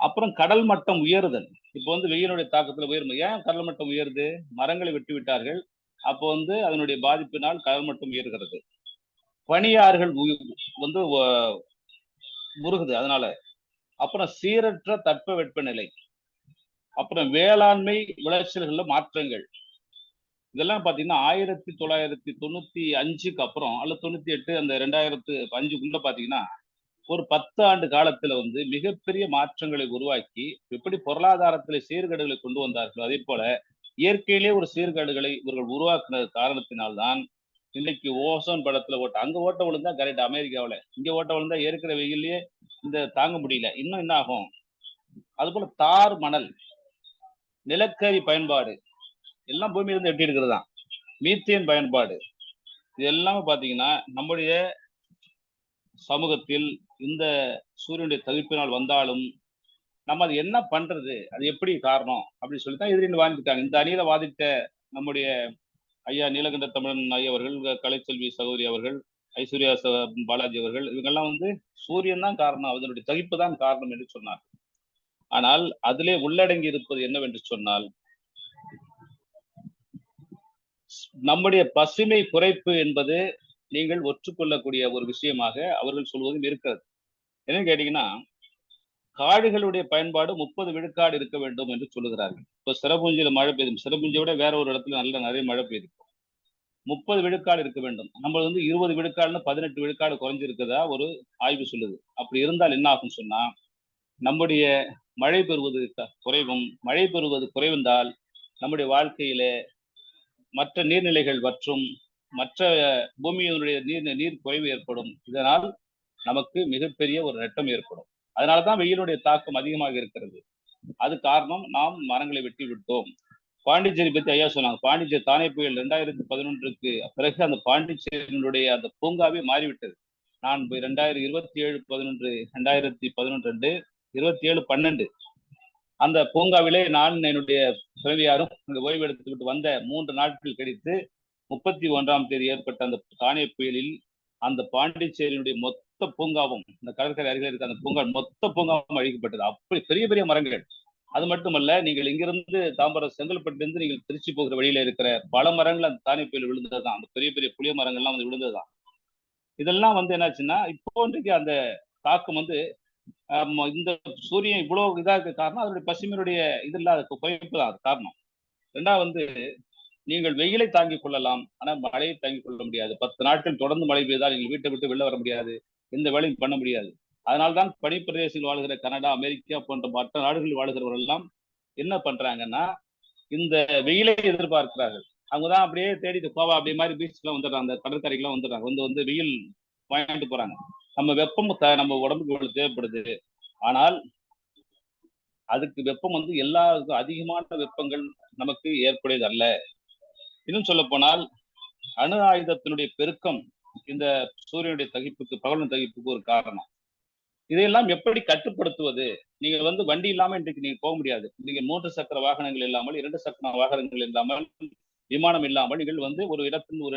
அப்புறம் கடல் மட்டம் உயருதல். இப்போ வெயிலுடைய தாக்கத்துல உயரும். ஏன் கடல் மட்டம் உயருது? மரங்களை வெட்டி விட்டார்கள். அப்போ அதனுடைய பாதிப்பினால் கடல் மட்டம் உயர்கிறது. பனியாறுகள் முருகுது அதனால. அப்புறம் சீரற்ற தட்ப வெப்பநிலை, அப்புறம் வேளாண்மை விளைச்சல்கள்ல மாற்றங்கள், இதெல்லாம் பாத்தீங்கன்னா 1995க்கு அப்புறம் அல்லது 98 அந்த 2005க்குள்ள பாத்தீங்கன்னா ஒரு 10 ஆண்டு காலத்துல வந்து மிகப்பெரிய மாற்றங்களை உருவாக்கி எப்படி பொருளாதாரத்துல சீர்கேடுகளை கொண்டு வந்தார்களோ அதே போல இயற்கையிலே ஒரு சீர்கேடுகளை இவர்கள் உருவாக்குன காரணத்தினால்தான் இன்னைக்கு ஓசோன் படத்துல அங்க ஓட்ட விழுந்தா கரெக்ட் அமெரிக்காவில, இங்க ஓட்ட விழுந்தா இருக்கிற வெயிலே இந்த தாங்க முடியல. இன்னும் என்ன ஆகும்? அது போல தார் மணல், நிலக்கரி பயன்பாடு எல்லாம் பூமியில இருந்து எட்டி இருக்கிறது தான். மீத்தேன் பயன்பாடு இது எல்லாமே பாத்தீங்கன்னா நம்முடைய சமூகத்தில் இந்த சூரியனுடைய தவிப்பினால் வந்தாலும் நம்ம அது என்ன பண்றது, அது எப்படி காரணம் அப்படின்னு சொல்லித்தான் எதிரின்னு வாதிட்டாங்க. இந்த அணியில வாதிட்ட நம்முடைய ஐயா நீலகண்ட தமிழன் ஐயா அவர்கள், கலைச்செல்வி சகோதரி அவர்கள், ஐஸ்வர்யா பாலாஜி அவர்கள், இவங்கெல்லாம் வந்து சூரியன் தான் காரணம், அதனுடைய தகிப்பு தான் காரணம் என்று சொன்னார். ஆனால் அதிலே உள்ளடங்கி இருப்பது என்னவென்று சொன்னால் நம்முடைய பசுமை குறைப்பு என்பது நீங்கள் ஒற்றுக்கொள்ளக்கூடிய ஒரு விஷயமாக அவர்கள் சொல்வதும் இருக்கிறது. என்னன்னு கேட்டீங்கன்னா காடுகளுடைய பயன்பாடு 30 விழுக்காடு இருக்க வேண்டும் என்று சொல்லுகிறார்கள். இப்போ சிறப்புஞ்சியில மழை பெய்யும், சிறப்புஞ்சியை விட வேற ஒரு இடத்துல நிறைய மழை பெய்யும், 30 விழுக்காடு இருக்க வேண்டும். நம்ம வந்து 20 விழுக்காடுன்னு 18 விழுக்காடு குறைஞ்சிருக்கதா ஒரு ஆய்வு சொல்லுது. அப்படி இருந்தால் என்ன ஆகும் சொன்னா நம்முடைய மழை பெறுவது குறைவும், மழை பெறுவது குறைவென்றால் நம்முடைய வாழ்க்கையில மற்ற நீர்நிலைகள் மற்றும் மற்ற பூமியினுடைய நீர் குறைவு ஏற்படும். இதனால் நமக்கு மிகப்பெரிய ஒரு நட்டம் ஏற்படும். அதனாலதான் வெயிலுடைய தாக்கம் அதிகமாக இருக்கிறது. அது காரணம் நாம் மரங்களை வெட்டி விட்டோம். பாண்டிச்சேரி பத்தி ஐயா சொன்னாங்க. பாண்டிச்சேரி தானே புயல் 2011க்கு பிறகு அந்த பாண்டிச்சேரியினுடைய அந்த பூங்காவே மாறிவிட்டது. நான் 2027-11 2011 27-12 அந்த பூங்காவிலே நான் என்னுடைய துணைவியாரும் ஓய்வு எடுத்துக்கிட்டு வந்த 3 நாட்கள் கழித்து 31ஆம் தேதி ஏற்பட்ட அந்த தானே புயலில் அந்த பாண்டிச்சேரியினுடைய மொத்த பூங்காவும், இந்த கடற்கரை அருகில் இருக்க அந்த பூங்கா மொத்த பூங்காவும் அழிக்கப்பட்டது. அப்படி பெரிய பெரிய மரங்கள். அது மட்டுமல்ல, நீங்கள் இங்கிருந்து தாம்பரம் செங்கல்பட்டிலிருந்து நீங்கள் திருச்சி போகிற வழியில இருக்கிற பல மரங்கள் அந்த தானே புயல் விழுந்ததுதான். அந்த பெரிய பெரிய புளிய மரங்கள்லாம் வந்து விழுந்ததுதான். இதெல்லாம் வந்து என்னாச்சுன்னா இப்போ இன்றைக்கு அந்த தாக்கம் வந்து இந்த சூரியன் இவ்வளவு இதா இருக்க காரணம் அதனுடைய பசுமையினுடைய இது இல்லாத குறைப்பு தான் காரணம். ரெண்டாவது வந்து நீங்கள் வெயிலை தாங்கிக் கொள்ளலாம், ஆனா மழையை தாங்கிக் கொள்ள முடியாது. 10 நாட்கள் தொடர்ந்து மழை பெய்தால் நீங்கள் வீட்டை விட்டு வெளில வர முடியாது, எந்த வேலையும் பண்ண முடியாது. அதனால்தான் பனிப்பிரதேசத்தில் வாழ்கிற கனடா, அமெரிக்கா போன்ற மற்ற நாடுகளில் வாழ்கிறவர்கள் எல்லாம் என்ன பண்றாங்கன்னா இந்த வெயிலை எதிர்பார்க்கிறார்கள். அவங்கதான் அப்படியே தேடி கோவா அப்படி மாதிரி பீச்லாம் வந்துடுறாங்க, அந்த கடற்கரைக்கெல்லாம் வந்துடுறாங்க, வந்து வெயில் வாங்கிட்டு போறாங்க. நம்ம வெப்பம் நம்ம உடம்புக்கு தேவைப்படுது. ஆனால் அதுக்கு வெப்பம் வந்து எல்லாருக்கும் அதிகமான வெப்பங்கள் நமக்கு ஏற்புடையது அல்ல. இன்னும் சொல்ல போனால் அணு ஆயுதத்தினுடைய பெருக்கம் இந்த சூரியனுடைய தகிப்புக்கு, பகலின் தகிப்புக்கு ஒரு காரணம். இதையெல்லாம் எப்படி கட்டுப்படுத்துவது? நீங்க வந்து வண்டி இல்லாம இன்றைக்கு நீங்க போக முடியாது. நீங்க 3 சக்கர வாகனங்கள் இல்லாமல், 2 சக்கர வாகனங்கள் இல்லாமல், விமானம் இல்லாமல் நீங்கள் வந்து ஒரு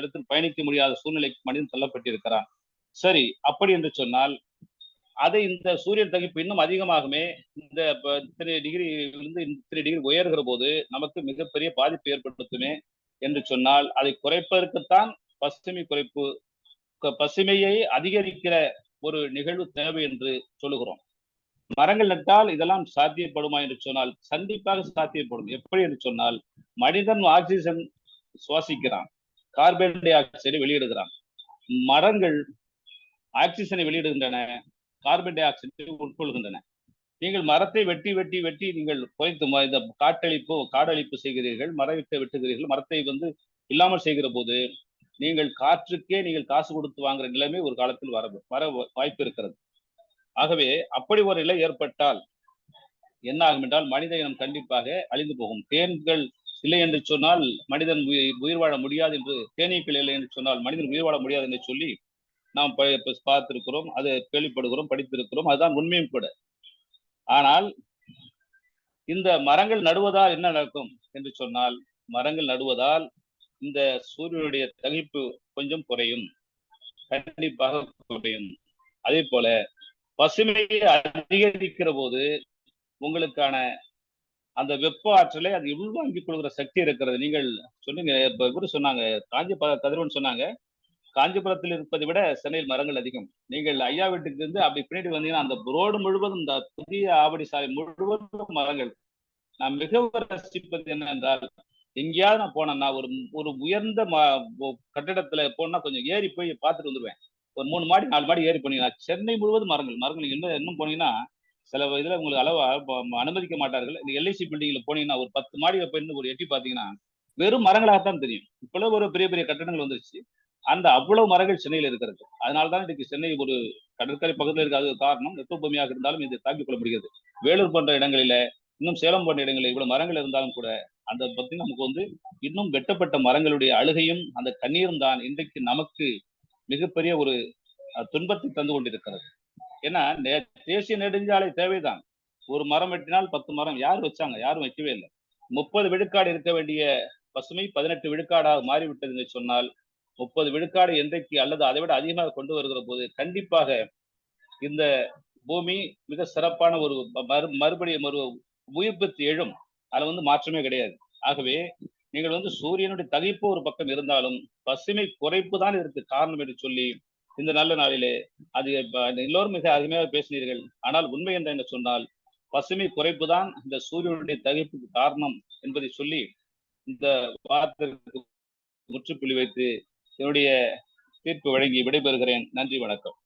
இடத்தில் பயணிக்க முடியாத சூழ்நிலைக்கு மனிதன் தள்ளப்பட்டிருக்கிறான். சரி, அப்படி என்று சொன்னால் அதை இந்த சூரியன் தகிப்பு இன்னும் அதிகமாகவே இந்த இத்தனை டிகிரி இருந்து இத்தனை டிகிரி உயர்கிற போது நமக்கு மிகப்பெரிய பாதிப்பு ஏற்படுத்துமே என்று சொன்னால் அதை குறைப்பதற்குத்தான் பசுமை குறைப்பு, பசுமையை அதிகரிக்கிற ஒரு நிகழ்வு தேவை என்று சொல்லுகிறோம். மரங்கள் நட்டால் இதெல்லாம் சாத்தியப்படுமா என்று சொன்னால் கண்டிப்பாக சாத்தியப்படும். எப்படி என்று சொன்னால் மனிதன் ஆக்சிஜன் சுவாசிக்கிறான், கார்பன் டை ஆக்சைடை வெளியிடுகிறான். மரங்கள் ஆக்சிஜனை வெளியிடுகின்றன, கார்பன் டை ஆக்சைடை உட்கொள்கின்றன. நீங்கள் மரத்தை வெட்டி வெட்டி வெட்டி நீங்கள் குறைத்து இந்த காடழிப்பு செய்கிறீர்கள், மரத்தை வெட்டுகிறீர்கள், மரத்தை வந்து இல்லாமல் செய்கிற போது நீங்கள் காற்றுக்கே நீங்கள் காசு கொடுத்து வாங்குற நிலைமை ஒரு காலத்தில் வர வாய்ப்பு இருக்கிறது. ஆகவே அப்படி ஒரு நிலை ஏற்பட்டால் என்ன ஆகும் என்றால் மனித இனம் கண்டிப்பாக அழிந்து போகும். தேன்கள் இல்லை என்று சொன்னால் மனிதன் உயிர் வாழ முடியாது என்று, தேனீக்கள் இல்லை என்று சொன்னால் மனிதன் உயிர் வாழ முடியாது என்று சொல்லி நாம் பார்த்திருக்கிறோம், அதை கேள்விப்படுகிறோம், படித்திருக்கிறோம். அதுதான் உண்மையும் கூட. ஆனால் இந்த மரங்கள் நடுவதால் என்ன நடக்கும் என்று சொன்னால் மரங்கள் நடுவதால் இந்த சூரியனுடைய தகிப்பு கொஞ்சம் குறையும், கண்டிப்பாக குறையும். அதே போல பசுமையை அதிகரிக்கிற போது உங்களுக்கான அந்த வெப்ப ஆற்றலை அது உள்வாங்கிக் கொள்கிற சக்தி இருக்கிறது. நீங்கள் சொன்னீங்க, இப்ப இவரு சொன்னாங்க, கதிரவன் சொன்னாங்க, காஞ்சிபுரத்தில் இருப்பதை விட சென்னையில் மரங்கள் அதிகம். நீங்கள் ஐயா வீட்டுக்கு இருந்து அப்படி பின்னாடி வந்தீங்கன்னா அந்த ரோடு முழுவதும், இந்த புதிய ஆவடி சாலை முழுவதும் மரங்கள். நான் மிகவும் ரசிப்பது என்னென்றால் எங்கேயாவது நான் போனேன்னா ஒரு ஒரு உயர்ந்த கட்டிடத்துல போனா கொஞ்சம் ஏறி போய் பார்த்துட்டு வந்துடுவேன். ஒரு 3 மாடி 4 மாடி ஏறி போனீங்கன்னா சென்னை முழுவதும் மரங்கள் இன்னும் போனீங்கன்னா சில இதுல உங்களுக்கு அனுமதிக்க மாட்டார்கள். இந்த எல்ஐசி பில்டிங்ல போனீங்கன்னா ஒரு 10 மாடியில போய் ஒரு எட்டி பாத்தீங்கன்னா வெறும் மரங்களாகத்தான் தெரியும். இப்பெல்லாம் ஒரு பெரிய பெரிய கட்டடங்கள் வந்துருச்சு. அந்த அவ்வளவு மரங்கள் சென்னையில் இருக்கிறது. அதனால்தான் இன்னைக்கு சென்னை ஒரு கடற்கரை பக்கத்தில் இருக்காது காரணம். வெப்பபூமியாக இருந்தாலும் இது தாக்கிக் கொள்ள முடிகிறது. வேலூர் போன்ற இடங்களில இன்னும் சேலம் போன்ற இடங்களில் இவ்வளவு மரங்கள் இருந்தாலும் கூட அந்த பத்தி நமக்கு இன்னும் வெட்டப்பட்ட மரங்களுடைய அழுகையும் அந்த கண்ணீரும் தான் இன்றைக்கு நமக்கு மிகப்பெரிய ஒரு துன்பத்தை தந்து கொண்டிருக்கிறது. ஏன்னா தேசிய நெடுஞ்சாலை தேவைதான். ஒரு மரம் வெட்டினால் 10 மரம் யார் வச்சாங்க? யாரும் வைக்கவே இல்லை. 30 விழுக்காடு இருக்க வேண்டிய பசுமை 18 விழுக்காடாக மாறிவிட்டது என்று சொன்னால் 30 விழுக்காடு என்றைக்கு அல்லது அதை விட அதிகமாக கொண்டு வருகிற போது கண்டிப்பாக இந்த பூமி மிக சிறப்பான ஒரு மறுபடியும் ஒரு உயிர்ப்பித்து எழும். அதுல மாற்றமே கிடையாது. ஆகவே நீங்கள் சூரியனுடைய தகிப்பு ஒரு பக்கம் இருந்தாலும் பசுமை குறைப்பு தான் இதற்கு காரணம் என்று சொல்லி இந்த நல்ல நாளிலே அது எல்லோரும் மிக அருமையாக பேசினீர்கள். ஆனால் உண்மை என்ன சொன்னால் பசுமை குறைப்பு தான் இந்த சூரியனுடைய தகிப்புக்கு காரணம் என்பதை சொல்லி இந்த வார்த்தைக்கு முற்றுப்புள்ளி வைத்து என்னுடைய தீர்ப்பு வழங்கி விடைபெறுகிறேன். நன்றி, வணக்கம்.